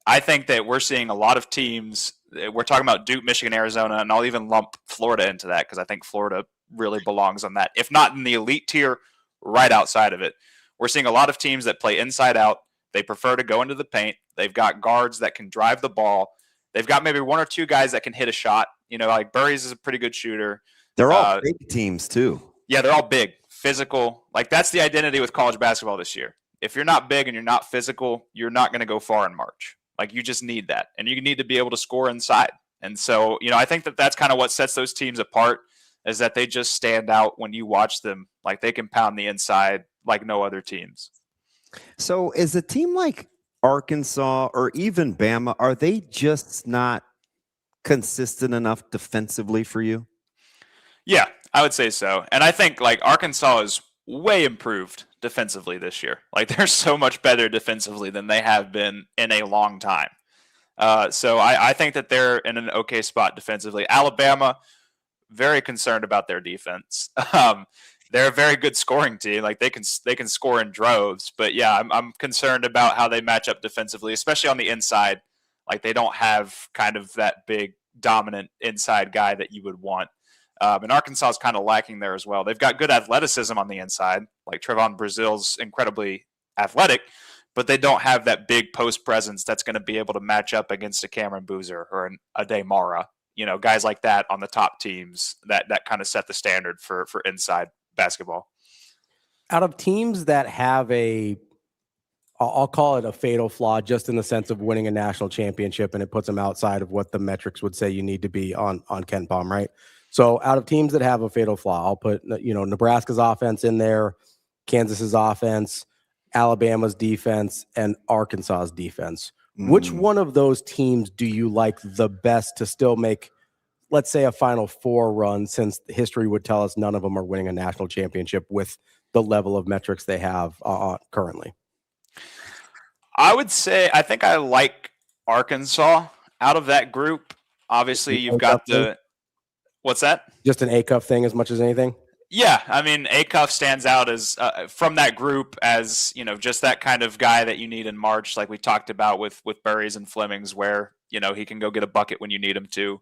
I think that we're seeing a lot of teams. We're talking about Duke, Michigan, Arizona, and I'll even lump Florida into that because I think Florida really belongs on that. If not in the elite tier, right outside of it. We're seeing a lot of teams that play inside out. They prefer to go into the paint. They've got guards that can drive the ball. They've got maybe 1 or 2 guys that can hit a shot. Burries is a pretty good shooter. They're all big teams too. Yeah, they're all big, physical. That's the identity with college basketball this year. If you're not big and you're not physical, you're not going to go far in March. You just need that, and you need to be able to score inside. And so, I think that that's kind of what sets those teams apart, is that they just stand out when you watch them. They can pound the inside like no other teams. So is a team like Arkansas or even Bama, are they just not consistent enough defensively for you? Yeah, I would say so. And I think Arkansas is way improved defensively this year. They're so much better defensively than they have been in a long time. So I think that they're in an okay spot defensively. Alabama, very concerned about their defense. they're a very good scoring team. Like they can score in droves. But yeah, I'm concerned about how they match up defensively, especially on the inside. Like they don't have kind of that big dominant inside guy that you would want. And Arkansas is kind of lacking there as well. They've got good athleticism on the inside. Like Trevon Brazil's incredibly athletic, but they don't have that big post presence that's going to be able to match up against a Cameron Boozer or a Daymara. Guys like that on the top teams that kind of set the standard for inside basketball. Out of teams that have I'll call it a fatal flaw, just in the sense of winning a national championship, and it puts them outside of what the metrics would say you need to be on Ken Palm, right? So out of teams that have a fatal flaw, I'll put, Nebraska's offense in there, Kansas's offense, Alabama's defense, and Arkansas's defense. Which one of those teams do you like the best to still make, let's say, a Final Four run, since history would tell us none of them are winning a national championship with the level of metrics they have currently? I would say I think I like Arkansas out of that group. Obviously, you've got the – what's that? Just an A-Cuff thing as much as anything? Yeah, I mean, A-Cuff stands out as from that group as, just that kind of guy that you need in March, like we talked about with Burries and Flemings, where, he can go get a bucket when you need him to.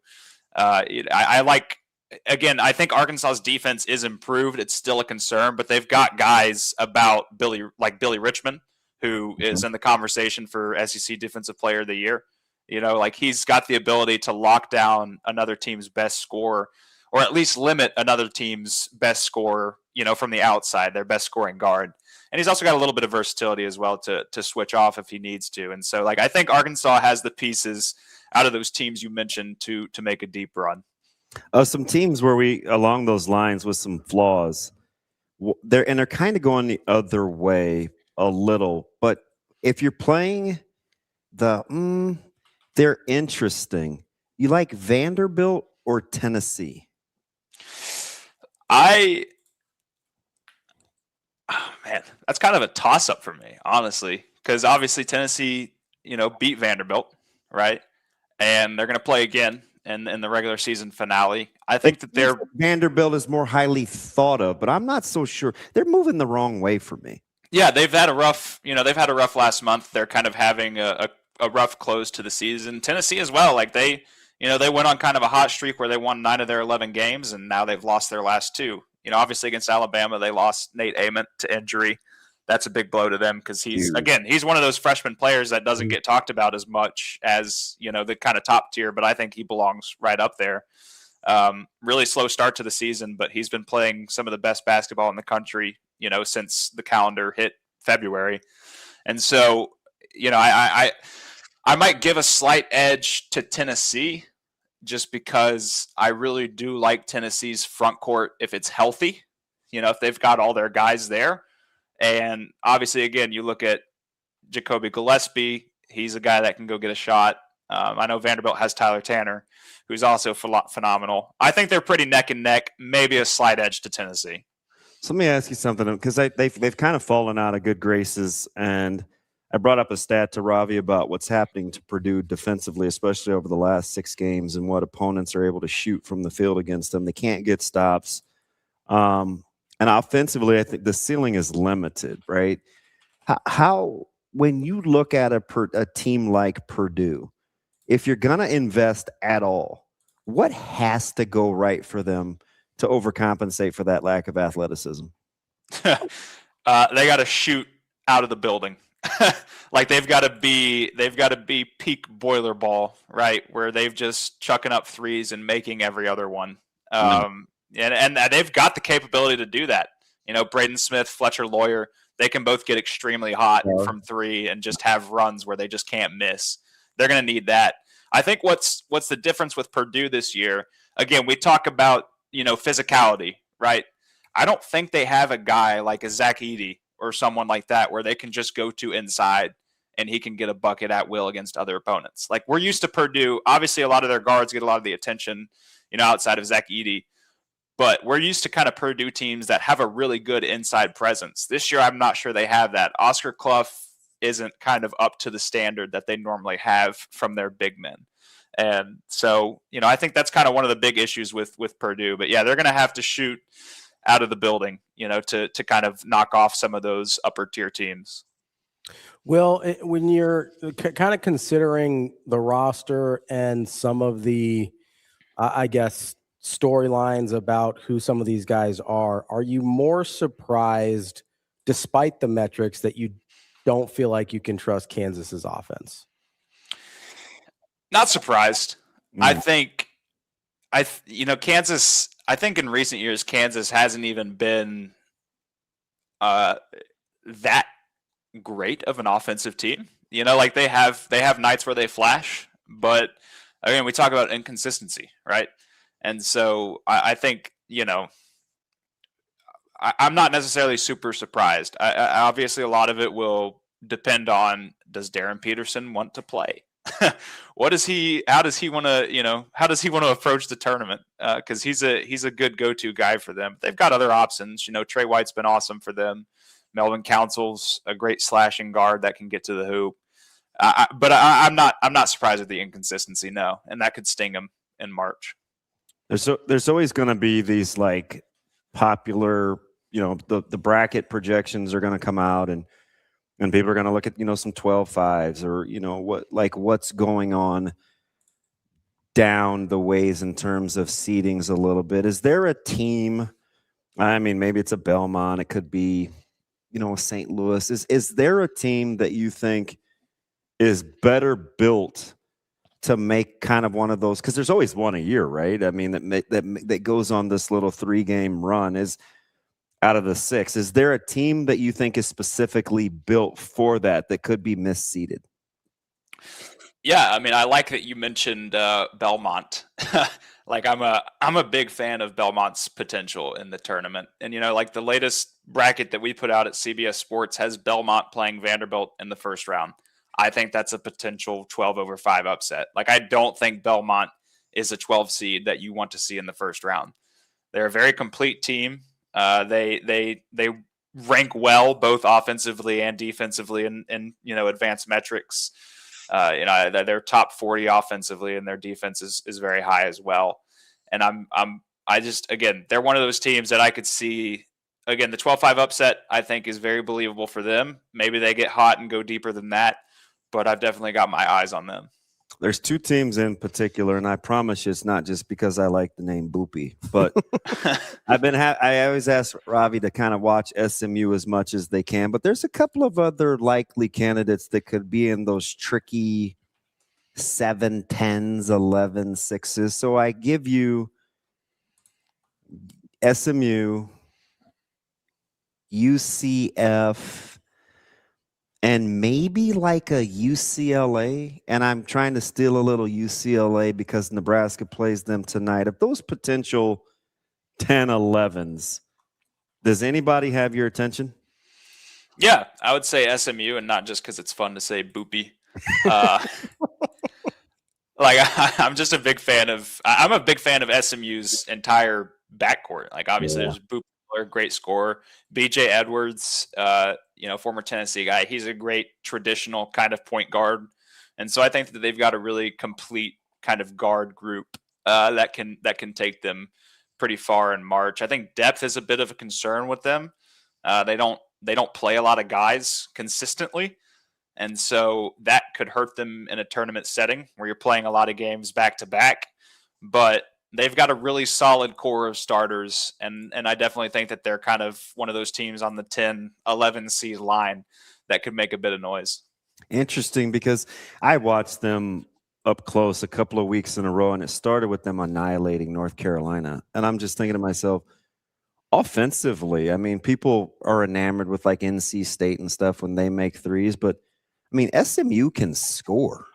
I like, again, I think Arkansas's defense is improved. It's still a concern, but they've got guys about Billy Richmond, who is in the conversation for SEC Defensive Player of the Year. He's got the ability to lock down another team's best scorer, or at least limit another team's best scorer, from the outside, their best scoring guard. And he's also got a little bit of versatility as well to switch off if he needs to. And so, I think Arkansas has the pieces out of those teams you mentioned to make a deep run. Some teams where we, along those lines with some flaws, they're kind of going the other way a little. But if you're playing they're interesting. You like Vanderbilt or Tennessee? Man, that's kind of a toss-up for me, honestly, because obviously Tennessee, beat Vanderbilt, right? And they're going to play again in the regular season finale. I think that Vanderbilt is more highly thought of, but I'm not so sure. They're moving the wrong way for me. Yeah, they've had a rough last month. They're kind of having a rough close to the season. Tennessee as well. They went on kind of a hot streak where they won 9 of their 11 games, and now they've lost their last 2. Obviously against Alabama, they lost Nate Ament to injury. That's a big blow to them because he's one of those freshman players that doesn't get talked about as much as, the kind of top tier, but I think he belongs right up there. Really slow start to the season, but he's been playing some of the best basketball in the country, since the calendar hit February. And so, I might give a slight edge to Tennessee just because I really do like Tennessee's front court if it's healthy, if they've got all their guys there. And obviously, again, you look at Jacoby Gillespie. He's a guy that can go get a shot. I know Vanderbilt has Tyler Tanner, who's also phenomenal. I think they're pretty neck and neck, maybe a slight edge to Tennessee. So let me ask you something, because they've kind of fallen out of good graces, and I brought up a stat to Ravi about what's happening to Purdue defensively, especially over the last 6 games, and what opponents are able to shoot from the field against them. They can't get stops. And offensively, I think the ceiling is limited, right? How when you look at a team like Purdue, if you're going to invest at all, what has to go right for them to overcompensate for that lack of athleticism? They got to shoot out of the building. They've got to be peak boiler ball, right? Where they've just chucking up threes and making every other one. And they've got the capability to do that. Braden Smith, Fletcher Lawyer, they can both get extremely hot from 3 and just have runs where they just can't miss. They're going to need that. I think what's the difference with Purdue this year? Again, we talk about, physicality, right? I don't think they have a guy like a Zach Edey or someone like that where they can just go to inside and he can get a bucket at will against other opponents. We're used to Purdue. Obviously, a lot of their guards get a lot of the attention, outside of Zach Edey. But we're used to kind of Purdue teams that have a really good inside presence. This year, I'm not sure they have that. Oscar Clough isn't kind of up to the standard that they normally have from their big men. And so, I think that's kind of one of the big issues with Purdue. But yeah, they're going to have to shoot out of the building, to kind of knock off some of those upper tier teams. Well, when you're kind of considering the roster and some of the, I guess, storylines about who some of these guys are you more surprised, despite the metrics, that you don't feel like you can trust Kansas's offense? Not surprised. I think, Kansas, I think in recent years, Kansas hasn't even been that great of an offensive team. Like they have nights where they flash, but again, we talk about inconsistency, right? And so I think, I'm not necessarily super surprised. I obviously, a lot of it will depend on, does Darren Peterson want to play? How does he want to approach the tournament? Because he's a good go-to guy for them. They've got other options. Trey White's been awesome for them. Melvin Council's a great slashing guard that can get to the hoop. But I'm not surprised at the inconsistency, no, and that could sting him in March. There's always going to be these like popular, the bracket projections are going to come out and people are going to look at, some 12-5s or, what's going on down the ways in terms of seedings a little bit. Is there a team? I mean, maybe it's a Belmont. It could be, St. Louis. Is there a team that you think is better built to make kind of one of those? Because there's always one a year, right? I mean, that goes on this little 3-game run. Is out of the 6, is there a team that you think is specifically built for that could be misseeded? Yeah, I mean, I like that you mentioned Belmont. Like I'm a big fan of Belmont's potential in the tournament. And like the latest bracket that we put out at CBS Sports has Belmont playing Vanderbilt in the first round. I think that's a potential 12/5 upset. Like I don't think Belmont is a 12 seed that you want to see in the first round. They're a very complete team. They rank well both offensively and defensively in advanced metrics. They're top 40 offensively, and their defense is very high as well. And they're one of those teams that I could see. Again, the 12-5 upset I think is very believable for them. Maybe they get hot and go deeper than that, but I've definitely got my eyes on them. There's 2 teams in particular, and I promise you it's not just because I like the name Boopy, but I always ask Ravi to kind of watch SMU as much as they can, but there's a couple of other likely candidates that could be in those tricky 7, 10s, 11, 6s. So I give you SMU, UCF, and maybe like a UCLA, and I'm trying to steal a little UCLA because Nebraska plays them tonight. Of those potential 10-11s, does anybody have your attention? Yeah, I would say SMU, and not just because it's fun to say Boopy. I'm just a big fan of. I'm a big fan of SMU's entire backcourt. Like obviously, there's Boopy, great scorer. BJ Edwards, former Tennessee guy. He's a great traditional kind of point guard, and so I think that they've got a really complete kind of guard group that can take them pretty far in March. I think depth is a bit of a concern with them. They don't play a lot of guys consistently. And so that could hurt them in a tournament setting where you're playing a lot of games back to back. But they've got a really solid core of starters. And I definitely think that they're kind of one of those teams on the 10-11 seed line that could make a bit of noise. Interesting, because I watched them up close a couple of weeks in a row, and it started with them annihilating North Carolina. And I'm just thinking to myself, offensively, I mean, people are enamored with like NC State and stuff when they make threes, but I mean, SMU can score.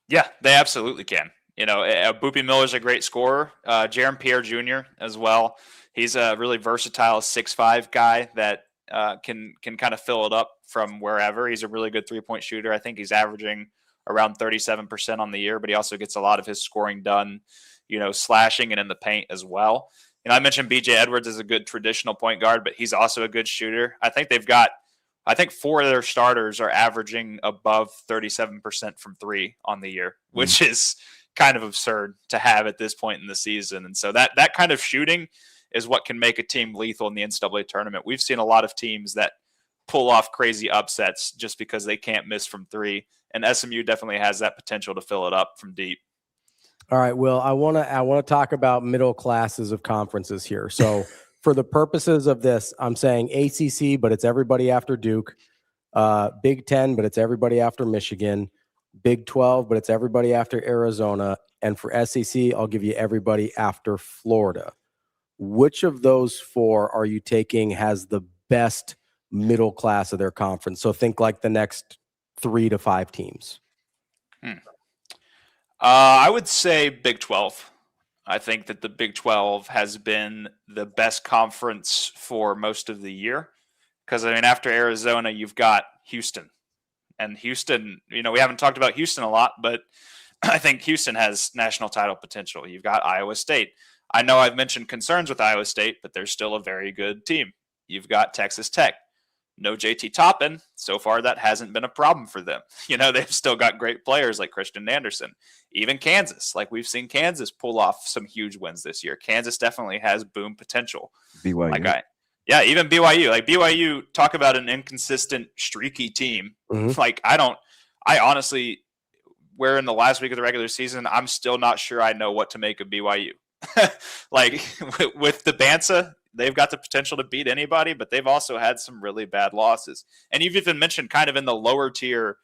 Yeah, they absolutely can. Boopy Miller's a great scorer. Jaron Pierre Jr. as well. He's a really versatile 6'5" guy that can kind of fill it up from wherever. He's a really good three-point shooter. I think he's averaging around 37% on the year, but he also gets a lot of his scoring done, slashing and in the paint as well. I mentioned BJ Edwards is a good traditional point guard, but he's also a good shooter. I think 4 of their starters are averaging above 37% from 3 on the year, which is kind of absurd to have at this point in the season. And so that kind of shooting is what can make a team lethal in the NCAA tournament. We've seen a lot of teams that pull off crazy upsets just because they can't miss from three, and SMU definitely has that potential to fill it up from deep. All right, Will, I want to talk about middle classes of conferences here. So for the purposes of this, I'm saying ACC, but it's everybody after Duke. Big 10, but it's everybody after Michigan. Big 12, but it's everybody after Arizona. And for SEC, I'll give you everybody after Florida. Which of those four are you taking has the best middle class of their conference? So think like the next 3 to 5 teams. I would say Big 12. I think that the Big 12 has been the best conference for most of the year. Because, I mean, after Arizona, you've got Houston. And Houston, we haven't talked about Houston a lot, but I think Houston has national title potential. You've got Iowa State. I know I've mentioned concerns with Iowa State, but they're still a very good team. You've got Texas Tech. No JT Toppin. So far, that hasn't been a problem for them. They've still got great players like Christian Anderson. Even Kansas. Like, we've seen Kansas pull off some huge wins this year. Kansas definitely has boom potential. BYU. Yeah, even BYU. Like, BYU, talk about an inconsistent, streaky team. Mm-hmm. Like, I honestly, where in the last week of the regular season, I'm still not sure I know what to make of BYU. Like, with the Bansa, they've got the potential to beat anybody, but they've also had some really bad losses. And you've even mentioned kind of in the lower tier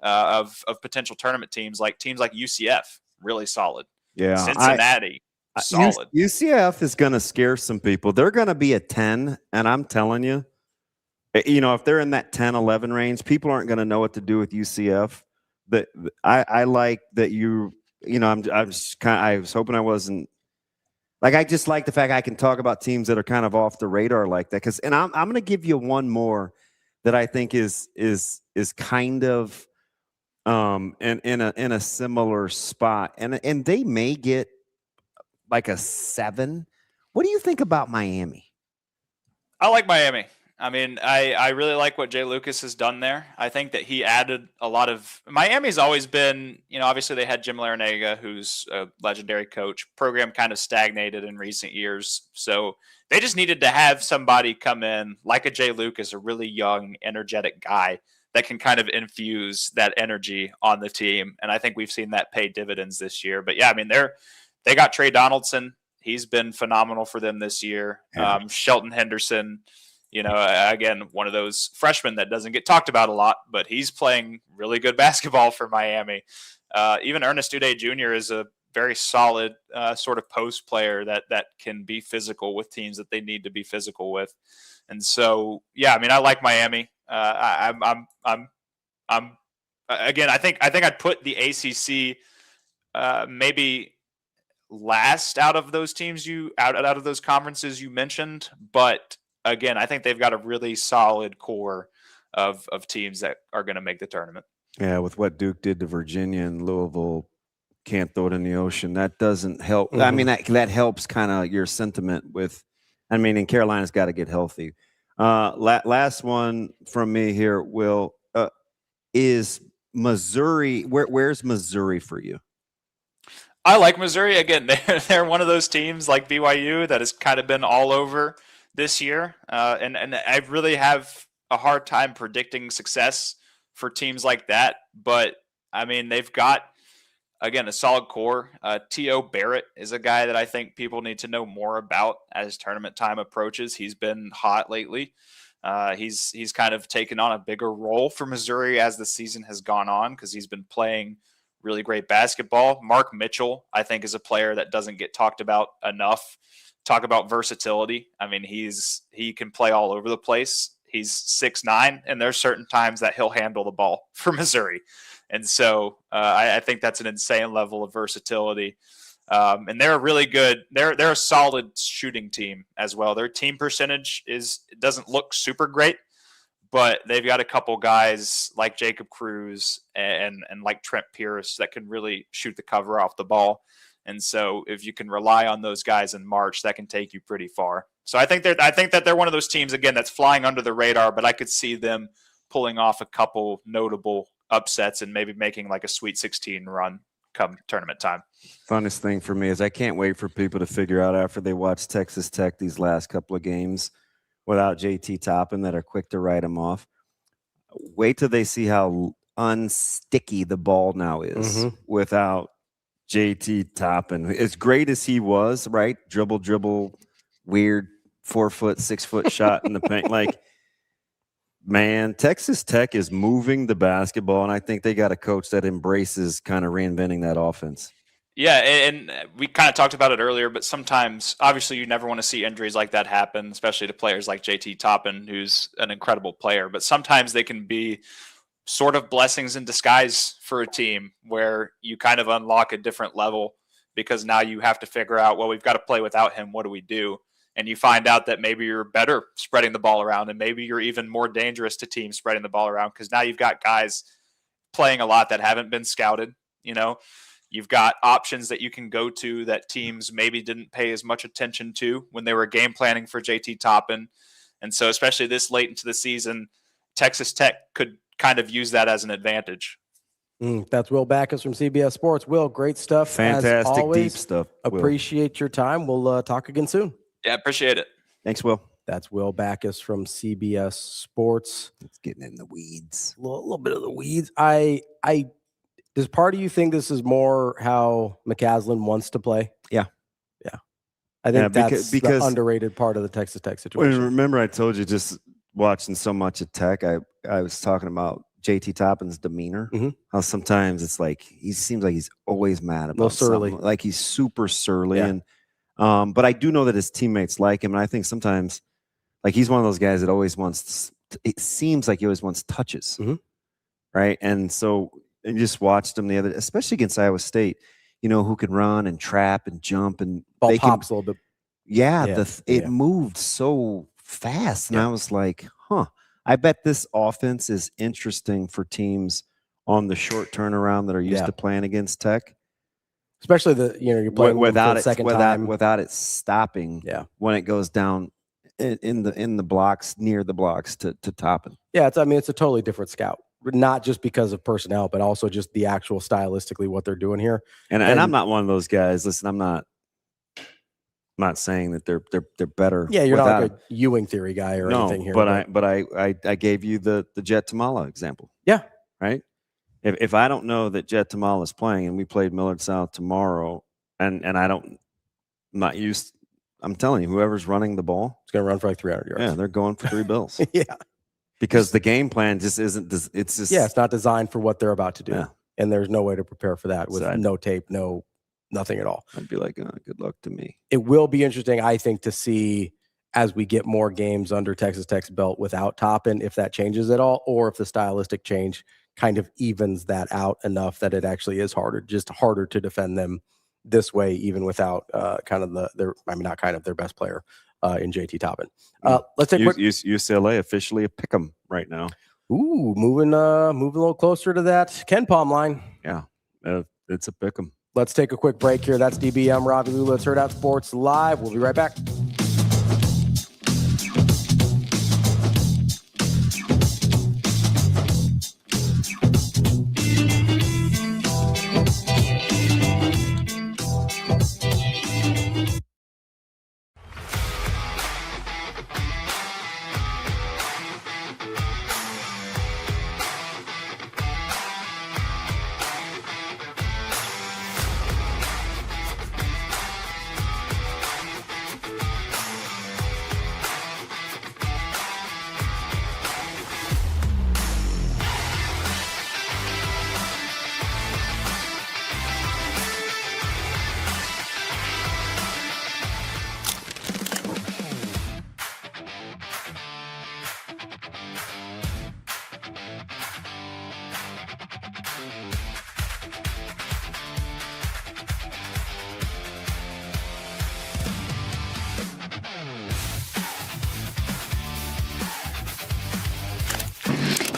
of potential tournament teams like UCF, really solid. Yeah. Cincinnati, solid. UCF is going to scare some people. They're going to be a 10, and I'm telling you, if they're in that 10, 11 range, people aren't going to know what to do with UCF. I like that I was hoping I wasn't. Like, I just like the fact I can talk about teams that are kind of off the radar like that. And I'm going to give you one more that I think is kind of in a similar spot, and they may get like a 7. What do you think about Miami? I like Miami. I mean, I really like what Jay Lucas has done there. I think that he added a lot of – Miami's always been – obviously they had Jim Larinaga, who's a legendary coach. Program kind of stagnated in recent years. So they just needed to have somebody come in like a Jay Lucas, a really young, energetic guy that can kind of infuse that energy on the team. And I think we've seen that pay dividends this year. But, yeah, I mean, they got Trey Donaldson. He's been phenomenal for them this year. Shelton Henderson – again, one of those freshmen that doesn't get talked about a lot, but he's playing really good basketball for Miami. Even Ernest Uday Jr. is a very solid sort of post player that can be physical with teams that they need to be physical with. And so, yeah, I mean, I like Miami. I'm again, I think I'd put the ACC maybe last out of those teams out of those conferences you mentioned, but again, I think they've got a really solid core of teams that are going to make the tournament. Yeah, with what Duke did to Virginia and Louisville, can't throw it in the ocean. That doesn't help. Mm-hmm. I mean, that helps kind of your sentiment with. I mean, and Carolina's got to get healthy. Last one from me here, Will, is Missouri. Where's Missouri for you? I like Missouri. Again, they're one of those teams like BYU that has kind of been all over this year, and I really have a hard time predicting success for teams like that. But I mean, they've got, again, a solid core. T.O. Barrett is a guy that I think people need to know more about as tournament time approaches. He's been hot lately. He's kind of taken on a bigger role for Missouri as the season has gone on because he's been playing really great basketball. Mark Mitchell, I think, is a player that doesn't get talked about enough. Talk about versatility. I mean, he can play all over the place. He's 6'9", and there's certain times that he'll handle the ball for Missouri. And so I think that's an insane level of versatility. And they're a really good, they're a solid shooting team as well. Their team percentage doesn't look super great, but they've got a couple guys like Jacob Cruz and like Trent Pierce that can really shoot the cover off the ball. And so if you can rely on those guys in March, that can take you pretty far. So I think that they're one of those teams, again, that's flying under the radar, but I could see them pulling off a couple notable upsets and maybe making like a Sweet 16 run. come tournament time. Funnest thing for me is I can't wait for people to figure out after they watch Texas Tech these last couple of games without JT Toppin that are quick to write him off. Wait till they see how unsticky the ball now is without JT Toppin. As great as he was, right? Dribble, weird 4 foot, 6 foot shot in the paint. Like, man, Texas Tech is moving the basketball, and I think they got a coach that embraces kind of reinventing that offense. Yeah, and we kind of talked about it earlier, but sometimes, obviously, you never want to see injuries like that happen, especially to players like JT Toppin, who's an incredible player. But sometimes they can be sort of blessings in disguise for a team where you kind of unlock a different level because now you have to figure out, well, we've got to play without him. What do we do? And you find out that maybe you're better spreading the ball around, and maybe you're even more dangerous to teams spreading the ball around because now you've got guys playing a lot that haven't been scouted, you know? You've got options that you can go to that teams maybe didn't pay as much attention to when they were game planning for JT Toppin. And so especially this late into the season, Texas Tech could kind of use that as an advantage. That's Will Backus from CBS Sports. Will, great stuff. Fantastic, as always, deep stuff. Appreciate your time. We'll talk again soon. Yeah, appreciate it. Thanks, Will. That's Will Backus from CBS Sports. It's getting in the weeds. A little bit of the weeds. Does part of you think this is more how McCaslin wants to play? Yeah. I think because the underrated part of the Texas Tech situation. Well, remember, I told you just watching so much at Tech, I was talking about JT Toppin's demeanor. How sometimes it's like he seems like he's always mad about surly. something. Like he's super surly. Yeah. And but I do know that his teammates like him, and I think sometimes like he's one of those guys that always wants. It seems like he always wants touches, right? And so. And just watched them the other, especially against Iowa State, you know, who can run and trap and jump and ball pops a little bit. Yeah, it moved so fast. And I was like, I bet this offense is interesting for teams on the short turnaround that are used to playing against Tech. Especially you're playing without the it second time. Without it stopping when it goes down in the blocks, near the blocks to Toppin. Yeah, it's a totally different scout. Not just because of personnel, but also just the actual stylistically what they're doing here. And I'm not one of those guys. Listen, I'm not saying that they're better. Yeah, you're not like a Ewing theory guy or anything here. But I gave you the Jet Tamala example. Yeah. Right. If I don't know that Jet Tamala is playing and we played Millard South tomorrow, and I'm not used. I'm telling you, whoever's running the ball, it's going to run for like 300 yards. Yeah, they're going for 3 bills. Yeah. Because the game plan just isn't. It's just it's not designed for what they're about to do, and there's no way to prepare for that with no tape, nothing at all. I'd be like, good luck to me. It will be interesting, I think, to see as we get more games under Texas Tech's belt without Toppin, if that changes at all, or if the stylistic change kind of evens that out enough that it actually is harder to defend them this way, even without their best player. In JT Toppin. Let's take UCLA officially a pick 'em right now. Ooh, moving a little closer to that Ken Palm line. Yeah, it's a pick 'em. Let's take a quick break here. That's DB. I'm Ravi Lulla. It's Hurrdat Sports Live. We'll be right back.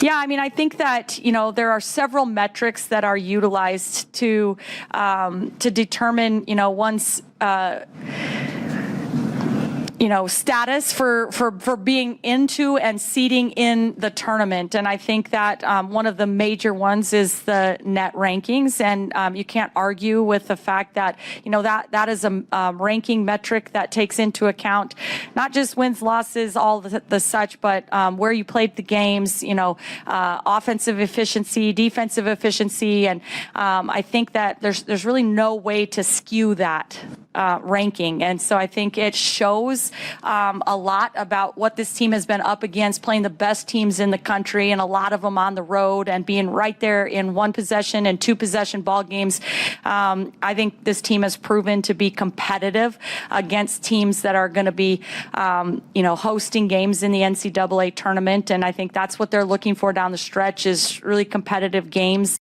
Yeah, I mean, I think that, there are several metrics that are utilized to determine, status for being into and seeding in the tournament. And I think that one of the major ones is the net rankings. And you can't argue with the fact that, that is a ranking metric that takes into account not just wins, losses, all the such, but where you played the games, offensive efficiency, defensive efficiency. And I think that there's really no way to skew that ranking. And so I think it shows a lot about what this team has been up against, playing the best teams in the country, and a lot of them on the road, and being right there in 1 possession and 2 possession ball games. I think this team has proven to be competitive against teams that are going to be, hosting games in the NCAA tournament. And I think that's what they're looking for down the stretch, is really competitive games.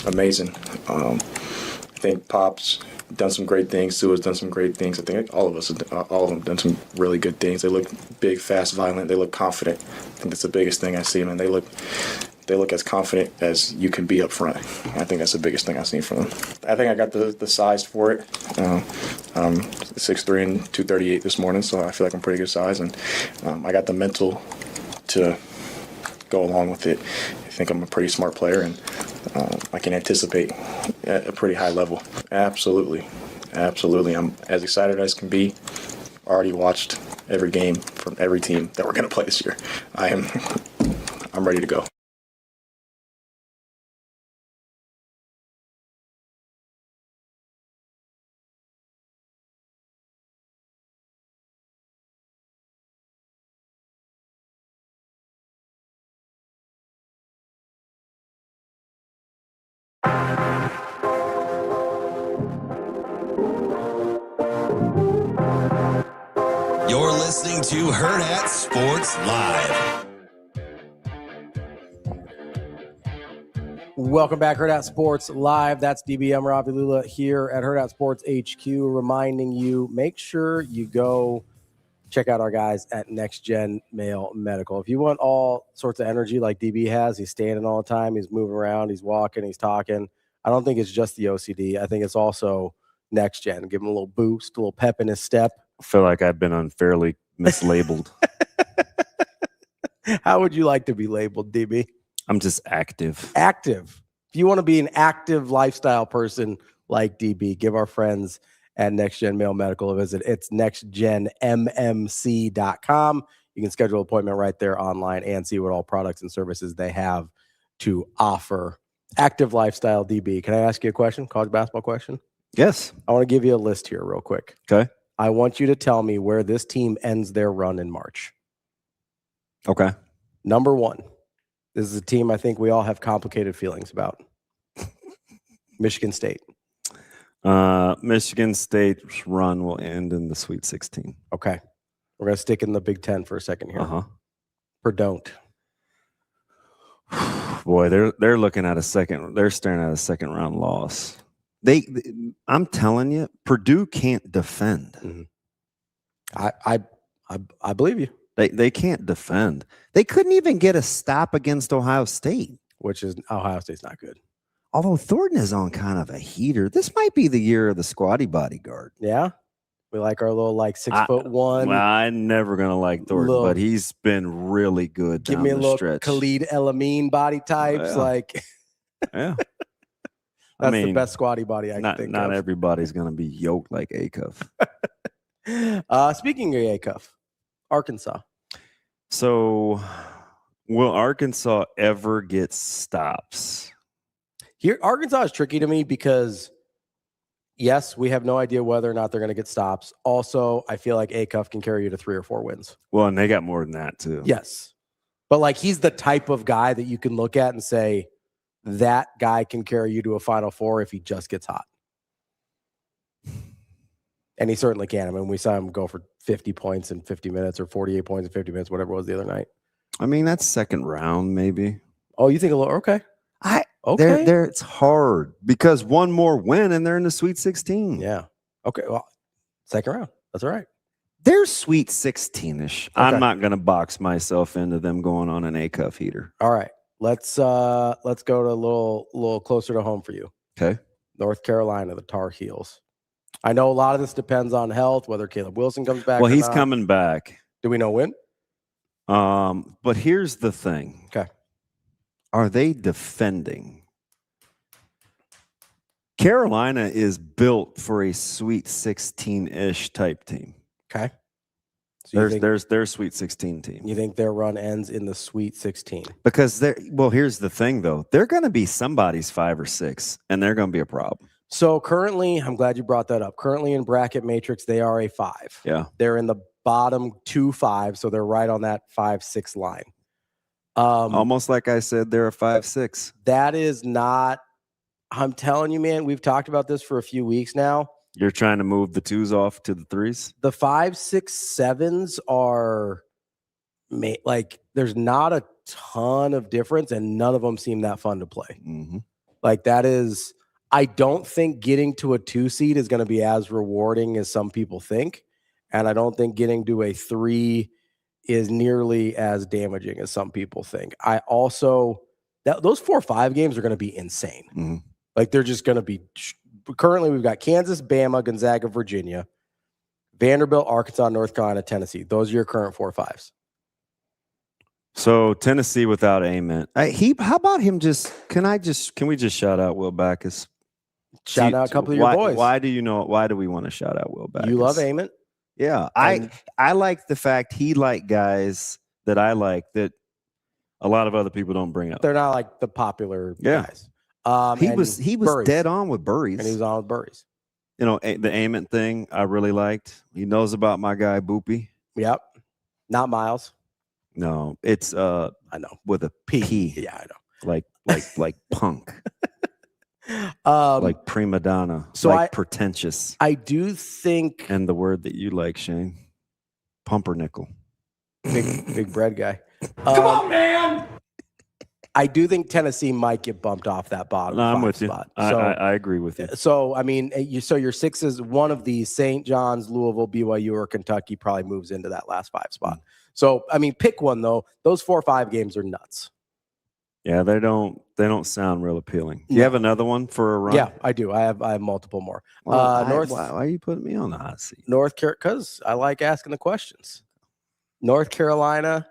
Amazing. I think Pop's done some great things. Sua's done some great things. I think all of them done some really good things. They look big, fast, violent. They look confident. I think that's the biggest thing I see, man. They look as confident as you can be up front. I think that's the biggest thing I've seen from them. I think I got the size for it. 6'3" and 238 this morning, so I feel like I'm pretty good size. And I got the mental to go along with it. I think I'm a pretty smart player, and I can anticipate at a pretty high level. Absolutely. I'm as excited as can be. Already watched every game from every team that we're going to play this year. I'm ready to go. You're listening to Hurrdat Sports Live. Welcome back, Hurrdat Sports Live. That's DB. I'm Ravi Lulla here at Hurrdat Sports HQ, reminding you, make sure you go check out our guys at Next Gen Male Medical. If you want all sorts of energy like DB has, he's standing all the time, he's moving around, he's walking, he's talking. I don't think it's just the OCD. I think it's also Next Gen. Give him a little boost, a little pep in his step. I feel like I've been unfairly mislabeled. How would you like to be labeled, DB? I'm just active. Active. If you want to be an active lifestyle person like DB, give our friends at Next Gen Male Medical a visit. It's nextgenmmc.com. You can schedule an appointment right there online and see what all products and services they have to offer. Active lifestyle, DB. Can I ask you a question? College basketball question? Yes. I want to give you a list here real quick. Okay. I want you to tell me where this team ends their run in March. Okay. Number 1. This is a team I think we all have complicated feelings about. Michigan State. Michigan State's run will end in the Sweet 16. Okay. We're going to stick in the Big Ten for a second here. Uh-huh. Or don't. Boy, they're looking at they're staring at a second round loss. I'm telling you, Purdue can't defend. I believe you. They can't defend. They couldn't even get a stop against Ohio State, which is Ohio State's not good. Although Thornton is on kind of a heater. This might be the year of the squatty bodyguard. Yeah. We like our little 6'1". Well, I'm never gonna like Thornton, but he's been really good. Give down me a the little stretch. Khalid El-Amin body types. Yeah. That's the best squatty body I can think not of. everybody's gonna be yoked like Acuff. Speaking of Acuff, Arkansas. So, will Arkansas ever get stops? Here, Arkansas is tricky to me because, yes, we have no idea whether or not they're going to get stops. Also, I feel like Acuff can carry you to 3 or 4 wins. Well, and they got more than that too. Yes. But he's the type of guy that you can look at and say, that guy can carry you to a Final Four if he just gets hot. And he certainly can. I mean, we saw him go for 50 points in 50 minutes or 48 points in 50 minutes, whatever it was the other night. I mean, that's second round, maybe. Oh, you think a little? Okay. Okay. It's hard because one more win and they're in the Sweet 16. Yeah. Okay. Well, second round. That's all right. They're Sweet 16-ish. Okay. I'm not going to box myself into them going on an Acuff heater. All right. Let's go to a little closer to home for you. Okay. North Carolina, the Tar Heels. I know a lot of this depends on health, whether Caleb Wilson comes back. Well, or he's not. coming back. Do we know when? But here's the thing. Okay. Are they defending? Carolina is built for a Sweet 16-ish type team. Okay. So there's their Sweet 16 team. You think their run ends in the Sweet 16? Because here's the thing though. They're going to be somebody's 5 or 6, and they're going to be a problem. So currently, I'm glad you brought that up. Currently in bracket matrix, they are a 5. Yeah. They're in the bottom 2 5, so they're right on that 5-6 line. Almost like I said, they're a 5-6. That is not. I'm telling you, man. We've talked about this for a few weeks now. You're trying to move the 2s off to the 3s. The 5, 6, 7s are there's not a ton of difference, and none of them seem that fun to play. Mm-hmm. That is. I don't think getting to a 2 seed is going to be as rewarding as some people think. And I don't think getting to a 3 is nearly as damaging as some people think. I also, those 4-5 games are going to be insane. Mm-hmm. They're just going to be, currently we've got Kansas, Bama, Gonzaga, Virginia, Vanderbilt, Arkansas, North Carolina, Tennessee. Those are your current 4-5s. So Tennessee without Amen. How about him can we just shout out Will Backus? Shout out a couple of your boys. Why do we want to shout out Will Backus? You love Amen? Yeah. I like the fact he liked guys that I like that a lot of other people don't bring up. They're not the popular guys. He was Burries. dead on with Burries. And he was on with Burries. You know, the Amen thing I really liked. He knows about my guy Boopy. Yep. Not Miles. No, it's I know. with a P. Yeah, I know. Like punk. Like prima donna. So pretentious. I do think, and the word that you like, Shane, pumpernickel. Big bread guy. Come on, man. I do think Tennessee might get bumped off that bottom. I'm with spot. you. I agree with you. So I mean, your 6 is one of these: St. John's, Louisville, BYU, or Kentucky probably moves into that last 5 spot. So I mean, pick one though. Those 4-5 games are nuts. Yeah, they don't sound real appealing. Do you have another one for a run? Yeah, I do. I have multiple more. Why are you putting me on the hot seat? Because I like asking the questions. North Carolina,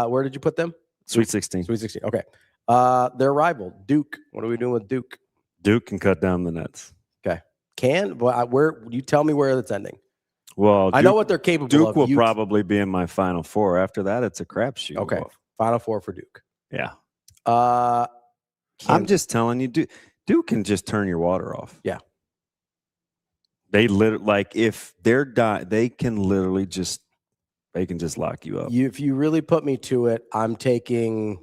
where did you put them? Sweet 16. Sweet 16. Okay. Their rival, Duke. What are we doing with Duke? Duke can cut down the nets. Okay. Where you tell me where it's ending? Well, I know what they're capable of. Duke will probably be in my Final Four. After that, it's a crapshoot. Okay. Final Four for Duke. Yeah. I'm just telling you, Duke can just turn your water off. Yeah. They if they're they can literally just lock you up. If you really put me to it, I'm taking.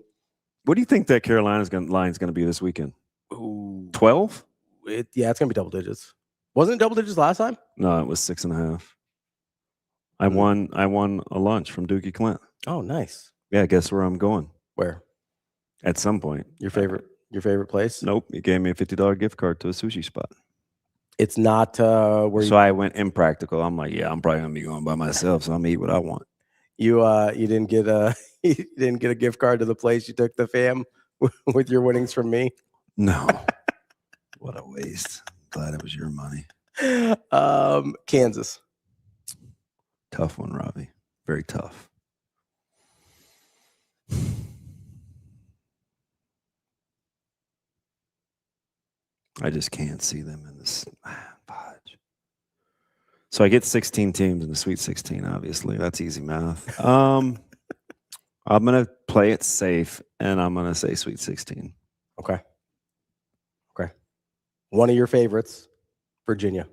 What do you think that Carolina's line's going to be this weekend? 12? Yeah, it's going to be double digits. Wasn't it double digits last time? No, it was 6.5. I won a lunch from Dookie Clint. Oh, nice. Yeah, guess where I'm going? Where? At some point. Your favorite place? Nope. He gave me a $50 gift card to a sushi spot. It's not where So I went impractical. I'm like, yeah, I'm probably gonna be going by myself, so I'm gonna eat what I want. you didn't get a you didn't get a gift card to the place. You took the fam with your winnings from me. No, what a waste. Glad it was your money. Kansas. Tough one, Ravi. Very tough. I just can't see them in this fudge. So I get 16 teams in the Sweet 16, obviously. That's easy math. I'm going to play it safe, and I'm going to say Sweet 16. Okay. One of your favorites, Virginia.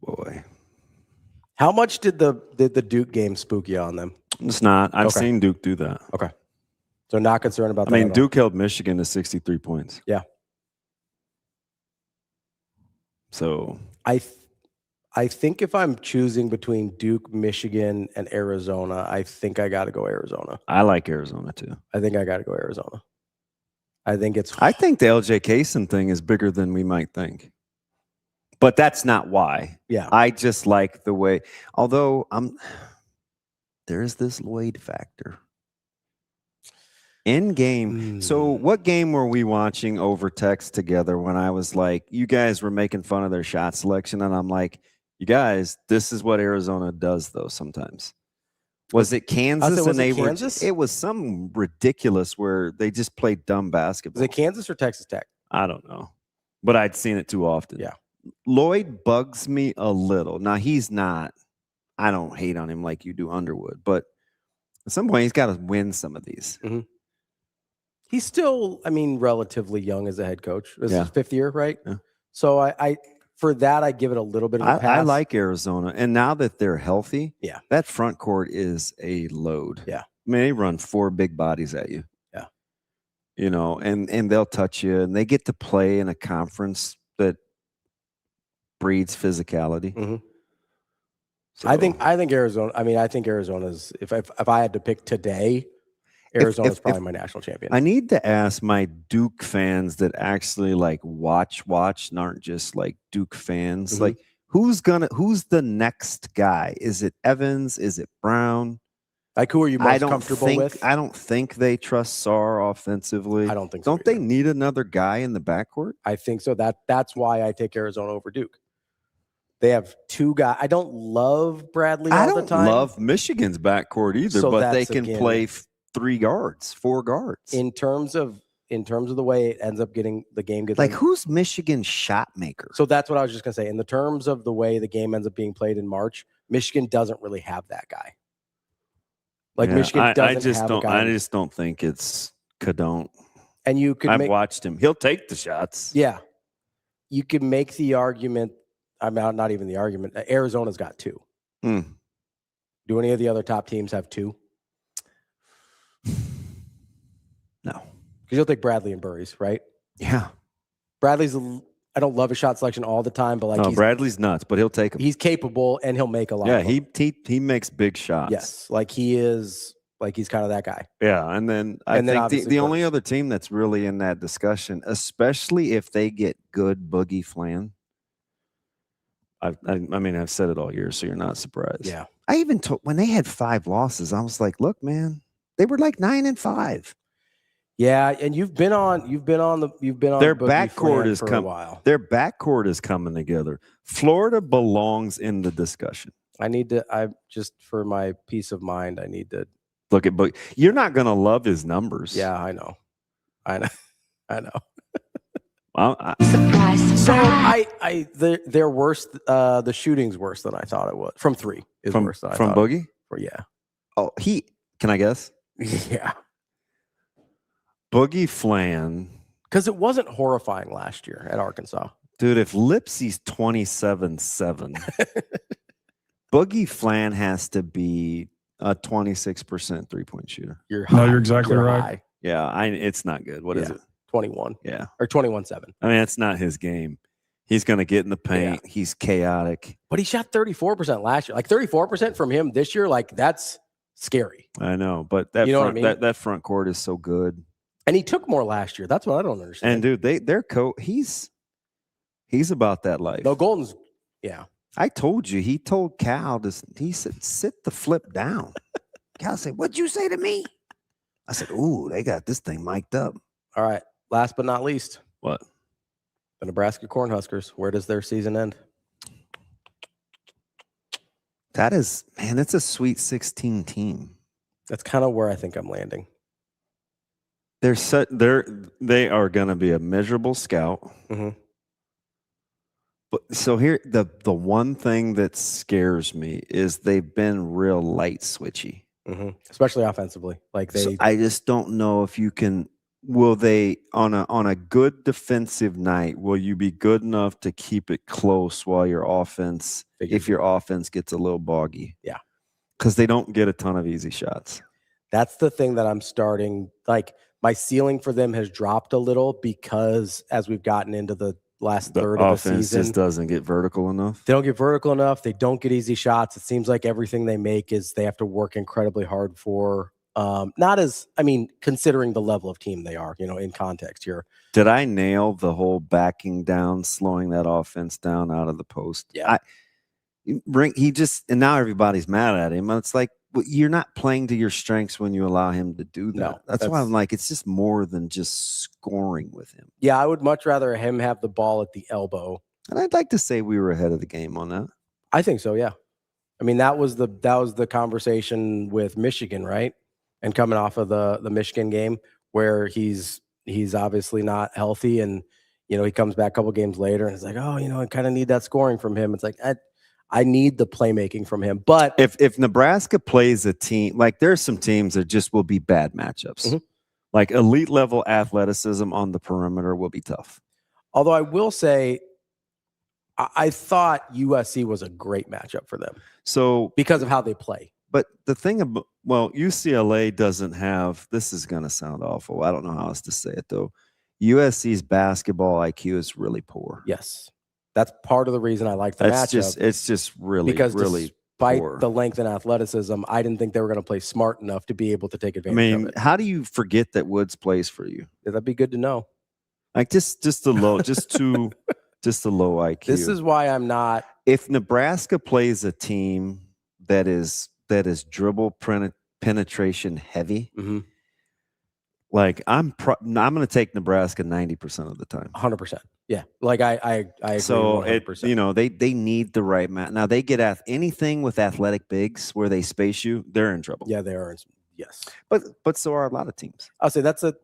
Boy. How much did the Duke game spook you on them? It's not. I've Okay. seen Duke do that. Okay. So not concerned about I that. mean, at all. Duke held Michigan to 63 points. Yeah. So I think if I'm choosing between Duke, Michigan, and Arizona, I think I got to go Arizona. I like Arizona too. I think I got to go Arizona. I think the LJ Kaysen thing is bigger than we might think. But that's not why. Yeah. I just like the way, although there's this Lloyd factor. In game. So what game were we watching over text together when I was like, you guys were making fun of their shot selection? And I'm like, you guys, this is what Arizona does though sometimes. Was it Kansas? Kansas? It was some ridiculous where they just played dumb basketball. Was it Kansas or Texas Tech? I don't know. But I'd seen it too often. Yeah. Lloyd bugs me a little. Now he's not, I don't hate on him like you do Underwood, but at some point he's got to win some of these. Mm-hmm. He's still, relatively young as a head coach. This is his 5th year, right? Yeah. So I for that, I give it a little bit of a pass. I like Arizona. And now that they're healthy, yeah, that front court is a load. Yeah. I mean, they run 4 big bodies at you. Yeah. You know, and they'll touch you, and they get to play in a conference that breeds physicality. Mm-hmm. So, I think Arizona. I think Arizona's. If I had to pick today, Arizona's probably my national champion. I need to ask my Duke fans that actually like watch and aren't just like Duke fans. Mm-hmm. Like who's the next guy? Is it Evans? Is it Brown? Like who are you most comfortable with? I don't think they trust Sarr offensively. I don't think so. Don't they need another guy in the backcourt? I think so. That's why I take Arizona over Duke. They have 2 guys. I don't love Bradley all the time. I don't love Michigan's backcourt either, So but they that's, can again, play 3 guards, 4 guards. In terms of the way it ends up getting the game gets like who's Michigan's shot maker? So that's what I was just gonna say. In the terms of the way the game ends up being played in March, Michigan doesn't really have that guy. Like Michigan doesn't have a guy. I just don't think it's Cadone. And you could I've watched him. He'll take the shots. Yeah. You could make the argument. Not even the argument. Arizona's got 2. Do any of the other top teams have 2? No. Because you'll take Bradley and Burries, right? Yeah. Bradley's. I don't love his shot selection all the time, but like Bradley's nuts, but he'll take him. He's capable and he'll make a lot. Yeah, of them. he makes big shots. Yes, like he is. Like he's kind of that guy. Yeah, and then I think obviously the only other team that's really in that discussion, especially if they get good Boogie Flan. I've said it all year, so you're not surprised. Yeah. I even told when they had 5 losses, I was like, look, man, they were like 9-5. Yeah, and you've been on their backcourt is for a while. Their backcourt is coming together. Florida belongs in the discussion. I just for my peace of mind, I need to look at Boogie. You're not going to love his numbers. Yeah, I know. Well, they're worse. The shooting's worse than I thought it was. From 3 is worse than I thought. From Boogie? Yeah. Oh, can I guess? Yeah. Boogie Flan. Because it wasn't horrifying last year at Arkansas. Dude, if Lipsy's 27-7, Boogie Flan has to be a 26% three-point shooter. You're exactly right. High. Yeah, it's not good. What is it? 21. Yeah. Or 21-7. I mean, it's not his game. He's going to get in the paint. Yeah. He's chaotic. But he shot 34% last year. Like 34% from him this year, like that's scary. I know, but that front court is so good. And he took more last year. That's what I don't understand. And dude, their coach, he's He's about that life. No, Golden's, yeah. I told you. He told Cal, he said, sit the flip down. Cal said, what'd you say to me? I said, ooh, they got this thing mic'd up. All right. Last but not least. What? The Nebraska Cornhuskers. Where does their season end? That is, man, it's a Sweet 16 team. That's kind of where I think I'm landing. They are going to be a miserable scout. Mm-hmm. But so here, the one thing that scares me is they've been real light switchy, especially offensively. Like they, so I just don't know if you can. Will they on a good defensive night? Will you be good enough to keep it close while your offense, if your offense gets a little boggy? Yeah, because they don't get a ton of easy shots. That's the thing that I'm starting. Like my ceiling for them has dropped a little because as we've gotten into the last third of the season, offense just doesn't get vertical enough. They don't get vertical enough. They don't get easy shots. It seems like everything they make is they have to work incredibly hard for. Not as, I mean, considering the level of team they are, in context here. Did I nail the whole backing down, slowing that offense down out of the post? Yeah. And now everybody's mad at him. It's like, well, you're not playing to your strengths when you allow him to do that. No, that's why I'm like, it's just more than just scoring with him. Yeah, I would much rather him have the ball at the elbow. And I'd like to say we were ahead of the game on that. I think so, yeah. I mean, that was the conversation with Michigan, right? And coming off of the Michigan game where he's obviously not healthy, and he comes back a couple games later and it's like, oh, I kind of need that scoring from him. It's like I need the playmaking from him. But if Nebraska plays a team, like there's some teams that just will be bad matchups. Like elite level athleticism on the perimeter will be tough. Although I will say, I thought USC was a great matchup for them. So because of how they play. But the thing about, UCLA doesn't have, this is going to sound awful. I don't know how else to say it though. USC's basketball IQ is really poor. Yes. That's part of the reason I like the matchup. It's just really, because really despite poor. The length and athleticism, I didn't think they were going to play smart enough to be able to take advantage of it. How do you forget that Woods plays for you? Yeah, that'd be good to know. Like just the low, just the low IQ. This is why I'm not. If Nebraska plays a team that is dribble penetration heavy, like I'm going to take Nebraska 90% of the time. 100%. Yeah. Like I agree. So 100%. they need the right match. Now they get at anything with athletic bigs where they space you, they're in trouble. Yeah, they are. Yes. But so are a lot of teams. I'll say that's a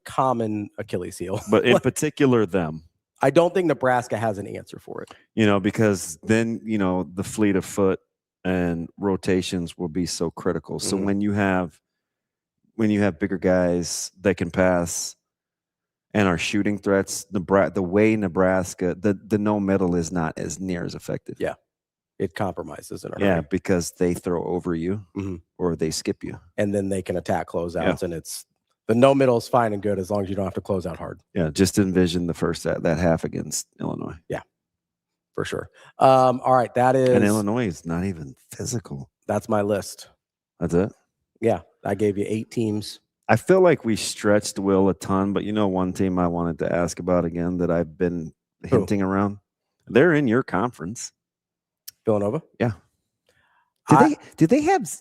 common Achilles heel. But in particular them. I don't think Nebraska has an answer for it. Because then, the fleet of foot and rotations will be so critical. So when you have bigger guys that can pass and are shooting threats, the way Nebraska, the no middle is not as near as effective. Yeah. It compromises in a hurry. Yeah, because they throw over you or they skip you. And then they can attack closeouts, and it's the no middle is fine and good as long as you don't have to close out hard. Yeah, just envision the first that half against Illinois. Yeah, for sure. All right, that is. And Illinois is not even physical. That's my list. That's it? Yeah, I gave you 8 teams. I feel like we stretched Will a ton, but one team I wanted to ask about again that I've been hinting around. They're in your conference. Villanova? Yeah. Did they have?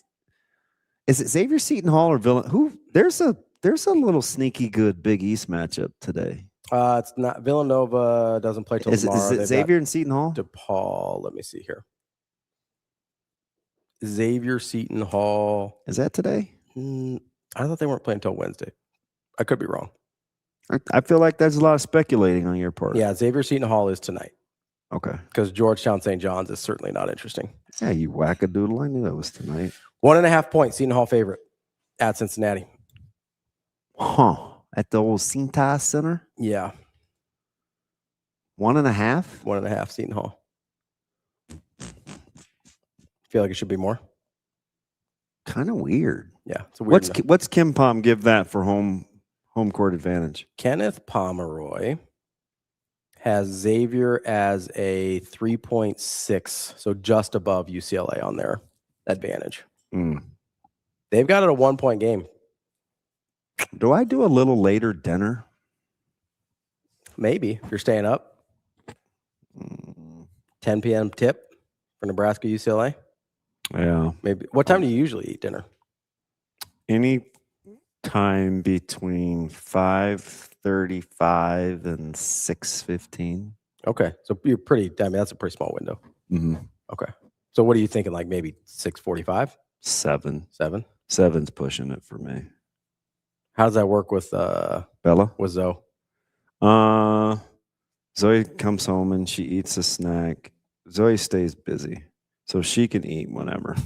Is it Xavier Seton Hall or Villanova? There's a little sneaky good Big East matchup today. It's not. Villanova doesn't play till tomorrow. Is it Xavier and Seton Hall? DePaul. Let me see here. Xavier Seton Hall. Is that today? I thought they weren't playing until Wednesday. I could be wrong. I feel like there's a lot of speculating on your part. Yeah, Xavier Seton Hall is tonight. Okay. Because Georgetown St. John's is certainly not interesting. Yeah, you wackadoodle. I knew that was tonight. 1.5 points, Seton Hall favorite at Cincinnati. Huh. At the old Cintas Center? Yeah. 1.5? 1.5 Seton Hall. Feel like it should be more. Kind of weird. Yeah, it's a weird. What's Kim Pom give that for home court advantage? Kenneth Pomeroy has Xavier as a 3.6, so just above UCLA on their advantage. They've got it a 1-point game. Do I do a little later dinner? Maybe if you're staying up. 10 p.m. tip for Nebraska UCLA. Yeah. Maybe. What time do you usually eat dinner? Any time between 5:35 and 6:15. Okay. So you're pretty, I mean, that's a pretty small window. Mm-hmm. Okay. So what are you thinking? Like maybe 6:45? 7. 7? 7's pushing it for me. How does that work with Bella? With Zoe? Zoe comes home and she eats a snack. Zoe stays busy, so she can eat whenever.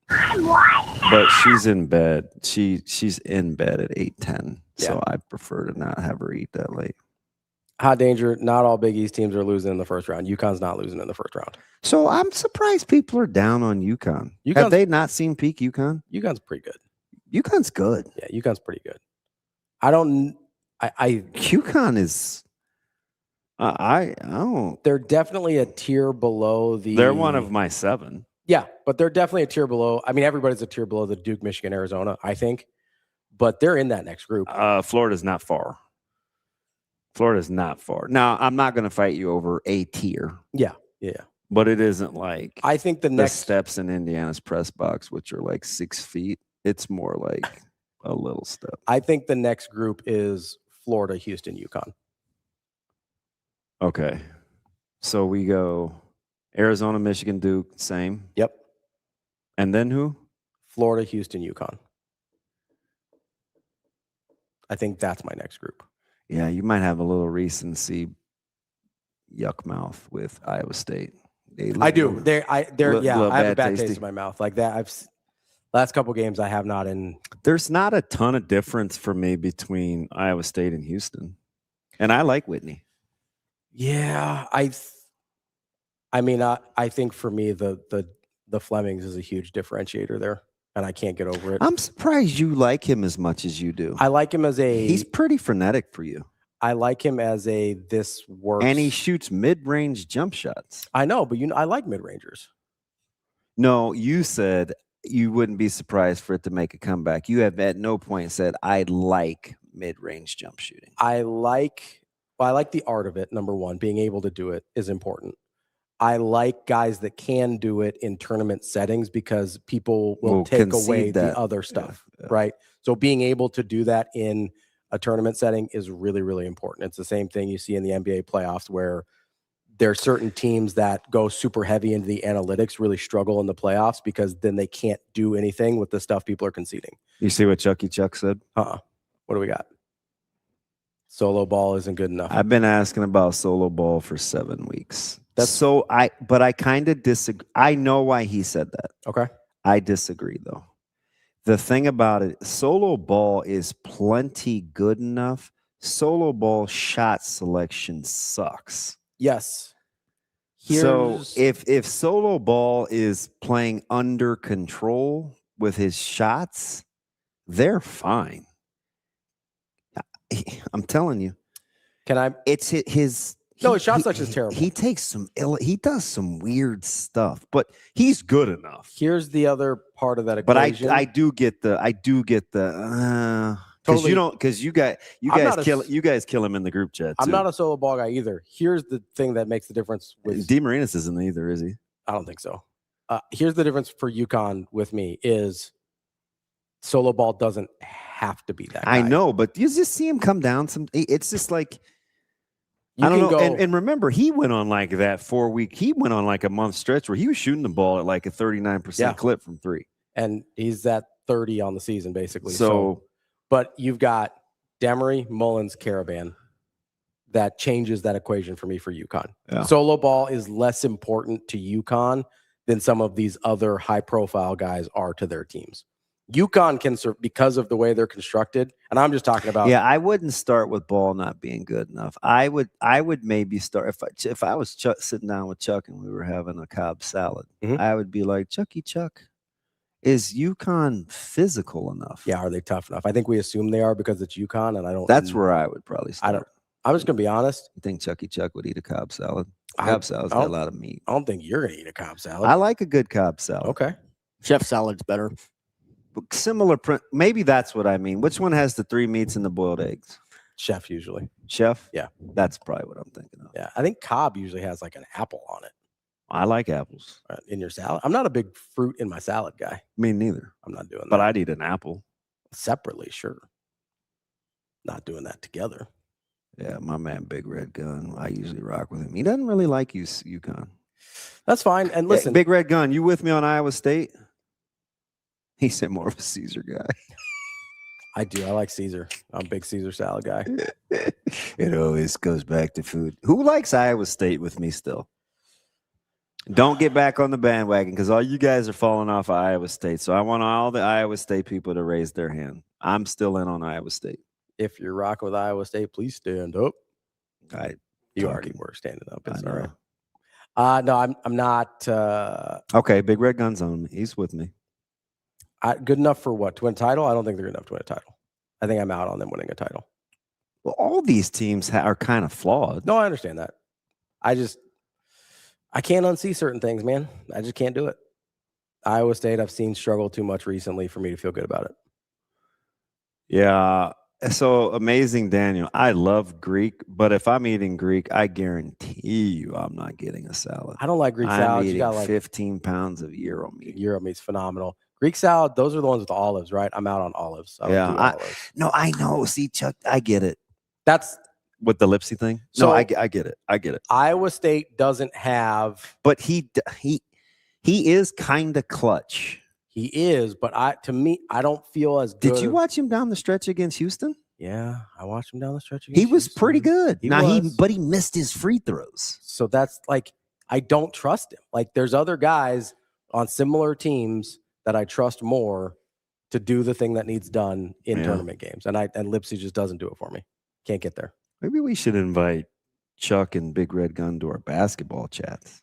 But she's in bed. She's in bed at 8:10. So I prefer to not have her eat that late. Hot danger. Not all Big East teams are losing in the first round. UConn's not losing in the first round. So I'm surprised people are down on UConn. Have they not seen peak UConn? UConn's pretty good. UConn's good. Yeah, UConn's pretty good. UConn is. I don't. They're definitely a tier below the. They're one of my 7. Yeah, but they're definitely a tier below. I mean, everybody's a tier below the Duke, Michigan, Arizona, I think. But they're in that next group. Florida's not far. Florida's not far. Now, I'm not going to fight you over a tier. Yeah. But it isn't like I think the next steps in Indiana's press box, which are like 6 feet. It's more like a little step. I think the next group is Florida, Houston, UConn. Okay. So we go Arizona, Michigan, Duke, same. Yep. And then who? Florida, Houston, UConn. I think that's my next group. Yeah, you might have a little recency yuck mouth with Iowa State. I do. I have a bad tasty taste in my mouth like that. Last couple games I have not in. There's not a ton of difference for me between Iowa State and Houston, and I like Whitney. Yeah, I think for me the Flemings is a huge differentiator there, and I can't get over it. I'm surprised you like him as much as you do. I like him as he's pretty frenetic for you. I like him as this works. And he shoots mid-range jump shots. I know, but I like mid-rangers. No, you said you wouldn't be surprised for it to make a comeback. You have at no point said, I like mid-range jump shooting. I like the art of it, number one. Being able to do it is important. I like guys that can do it in tournament settings because people will take away the other stuff, right? So being able to do that in a tournament setting is really, really important. It's the same thing you see in the NBA playoffs where there are certain teams that go super heavy into the analytics, really struggle in the playoffs because then they can't do anything with the stuff people are conceding. You see what Chucky Chuck said? What do we got? Solo ball isn't good enough. I've been asking about solo ball for 7 weeks. But I kind of disagree. I know why he said that. Okay. I disagree though. The thing about it, solo ball is plenty good enough. Solo ball shot selection sucks. Yes. So if solo ball is playing under control with his shots, they're fine. I'm telling you. It's his. No, his shot selection is terrible. He takes he does some weird stuff, but he's good enough. Here's the other part of that But equation. I do get the because you guys kill him in the group chat too. I'm not a solo ball guy either. Here's the thing that makes the difference with DeMarinis isn't either, is he? I don't think so. Here's the difference for UConn with me is solo ball doesn't have to be that guy. I know, but you just see him come down it's just like I don't know. And remember, he went on like that 4 week. He went on like a month stretch where he was shooting the ball at like a 39% clip from 3. And he's at 30 on the season, basically. So but you've got Demery, Mullins, Caravan. That changes that equation for me for UConn. Yeah. Solo ball is less important to UConn than some of these other high-profile guys are to their teams. UConn can serve because of the way they're constructed, and I'm just talking about. Yeah, I wouldn't start with ball not being good enough. I would maybe start if I was sitting down with Chuck and we were having a Cobb salad. I would be like, Chuck, is UConn physical enough? Yeah, are they tough enough? I think we assume they are because it's UConn, and I don't. That's where I would probably start. I'm just gonna be honest. You think Chuck would eat a Cobb salad? Cobb salad's got a lot of meat. I don't think you're gonna eat a Cobb salad. I like a good Cobb salad. Okay, chef salad's better. Similar print. Maybe that's what I mean. Which one has the 3 meats and the boiled eggs? Chef usually. Chef? Yeah. That's probably what I'm thinking of. Yeah. I think Cobb usually has like an apple on it I like apples. in your salad. I'm not a big fruit in my salad guy. Me neither. I'm not doing that. But I'd eat an apple. Separately, sure. Not doing that together. Yeah, my man, Big Red Gun. I usually rock with him. He doesn't really like UConn. That's fine. And listen, Big Red Gun, you with me on Iowa State? He said more of a Caesar guy. I do. I like Caesar. I'm a big Caesar salad guy. It always goes back to food. Who likes Iowa State with me still? Don't get back on the bandwagon because all you guys are falling off of Iowa State. So I want all the Iowa State people to raise their hand. I'm still in on Iowa State. If you're rocking with Iowa State, please stand up. You talking. already were standing up. It's all right. No, I'm not. Okay, Big Red Gun's on me. He's with me. Good enough for what? To win a title? I don't think they're good enough to win a title. I think I'm out on them winning a title. Well, all these teams are kind of flawed. No, I understand that. I can't unsee certain things, man. I just can't do it. Iowa State, I've seen struggle too much recently for me to feel good about it. Yeah. So amazing, Daniel. I love Greek, but if I'm eating Greek, I guarantee you I'm not getting a salad. I don't like Greek salad. I'm You eating got like 15 pounds of Euro meat. Euro meat's phenomenal. Greek salad, those are the ones with the olives, right? I'm out on olives. I don't do olives. No, I know. See, Chuck, I get it. That's with the Lipsy thing. So no, I get it. I get it. Iowa State doesn't have, but he is kind of clutch. He is, but to me, I don't feel as good. Did you watch him down the stretch against Houston? Yeah, I watched him down the stretch. He was pretty good. But he missed his free throws. So that's like, I don't trust him. Like there's other guys on similar teams that I trust more to do the thing that needs done in tournament games. And Lipsy just doesn't do it for me. Can't get there. Maybe we should invite Chuck and Big Red Gun to our basketball chats.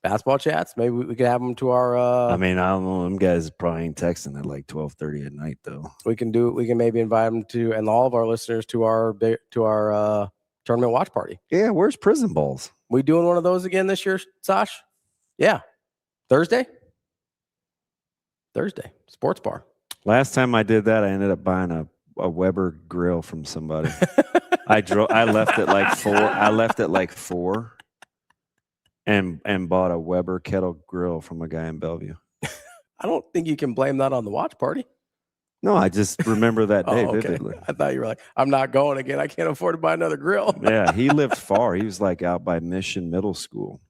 Basketball chats? Maybe we could have them to our I mean, I don't know. Them guys probably ain't texting at like 12:30 at night though. We can maybe invite them to, and all of our listeners to our tournament watch party. Yeah, where's Prison Balls? We doing one of those again this year, Sash? Yeah. Thursday, sports bar. Last time I did that, I ended up buying a Weber grill from somebody. I left at like 4. I left at like 4 and bought a Weber kettle grill from a guy in Bellevue. I don't think you can blame that on the watch party. No, I just remember that day vividly. I thought you were like, I'm not going again. I can't afford to buy another grill. Yeah, he lived far. He was like out by Mission Middle School.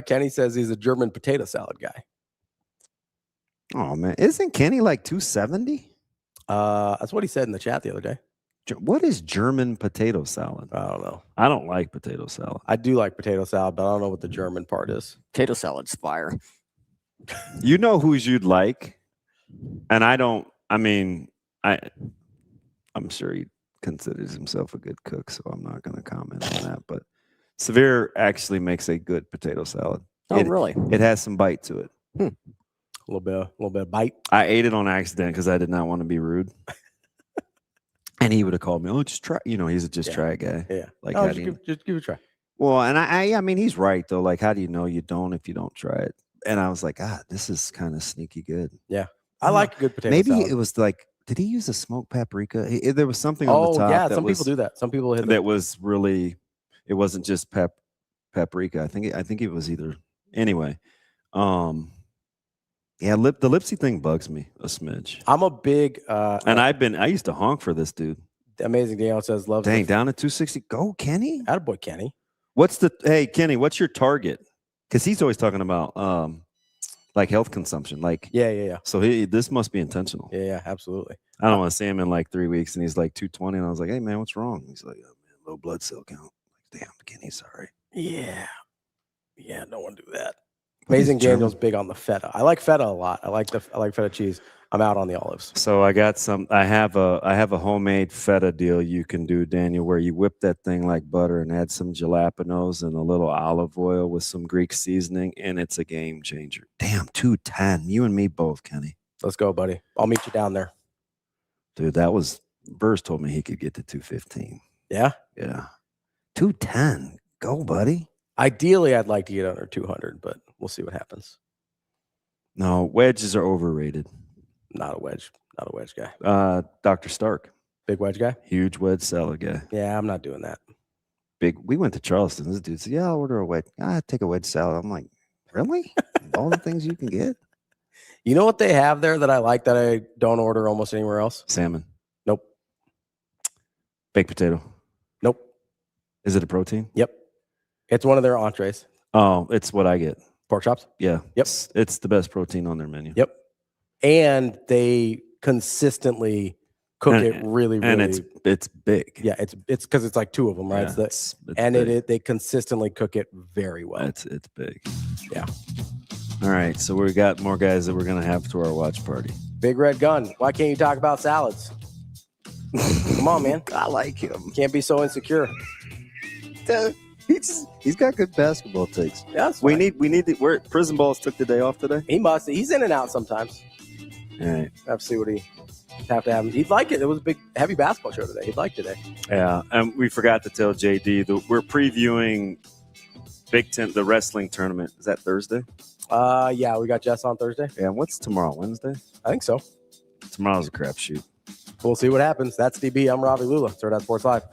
Kenny says he's a German potato salad guy. Oh man, isn't Kenny like 270? That's what he said in the chat the other day. What is German potato salad? I don't know. I don't like potato salad. I do like potato salad, but I don't know what the German part is. Potato salad's fire. You know whose you'd like, and I'm sure he considers himself a good cook, so I'm not going to comment on that. But Severe actually makes a good potato salad. Oh, really? It has some bite to it. A little bit of bite. I ate it on accident because I did not want to be rude. And he would have called me, oh, just try. He's a try guy. Yeah. Like, just give it a try. Well, and I mean, he's right, though. Like, how do you know you don't if you don't try it? And I was like, this is kind of sneaky good. Yeah. I like good potato maybe salad. It was like, did he use a smoked paprika? There was something on the top. Yeah. Some people do that. Some people hit that was really, it wasn't just paprika. I think it was either. Anyway. Yeah, the Lipsy thing bugs me a smidge. I'm a big and I used to honk for this dude. Amazing Daniel says loves. Dang, down at 260. Go, Kenny. Attaboy, Kenny. Hey, Kenny, what's your target? Because he's always talking about like health consumption. Like yeah. So this must be intentional. Yeah, absolutely. I don't want to see him in like 3 weeks and he's like 220. And I was like, hey man, what's wrong? He's like, oh, man, low blood cell count. Like, damn, Kenny, sorry. Yeah, don't want to do that. Amazing Daniel's big on the feta. I like feta a lot. I like feta cheese. I'm out on the olives. So I got some. I have a homemade feta deal you can do, Daniel, where you whip that thing like butter and add some jalapenos and a little olive oil with some Greek seasoning, and it's a game changer. Damn, 210. You and me both, Kenny. Let's go, buddy. I'll meet you down there. Dude, that was Burrs told me he could get to 215. Yeah? Yeah. 210. Go, buddy. Ideally, I'd like to get under 200, but we'll see what happens. No, wedges are overrated. Not a wedge guy. Dr. Stark. Big wedge guy? Huge wedge salad guy. Yeah, I'm not doing that. We went to Charleston. This dude said, yeah, I'll order a wedge. Take a wedge salad. I'm like, really? All the things you can get? You know what they have there that I like that I don't order almost anywhere else? Salmon. Nope. Baked potato. Nope. Is it a protein? Yep. It's one of their entrees. Oh, it's what I get. Pork chops? Yeah. Yep. It's the best protein on their menu. Yep. And they consistently cook it really, and really. it's big. Yeah, it's because it's like two of them, right? Yeah, it's they consistently cook it very well. It's big. Yeah. All right, so we got more guys that we're gonna have to our watch party. Big Red Gun. Why can't you talk about salads? Come on, man. I like him. Can't be so insecure. He's got good basketball takes. Yeah, we need to. Prison Balls took the day off today. He must. He's in and out sometimes. All right. Have to see what he have to have. He'd like it. It was a big, heavy basketball show today. He'd like today. Yeah, and we forgot to tell JD that we're previewing Big Ten, the wrestling tournament. Is that Thursday? Yeah, we got Jess on Thursday. Yeah, what's tomorrow? Wednesday? I think so. Tomorrow's a crapshoot. We'll see what happens. That's DB. I'm Ravi Lulla. Hurrdat Sports Live.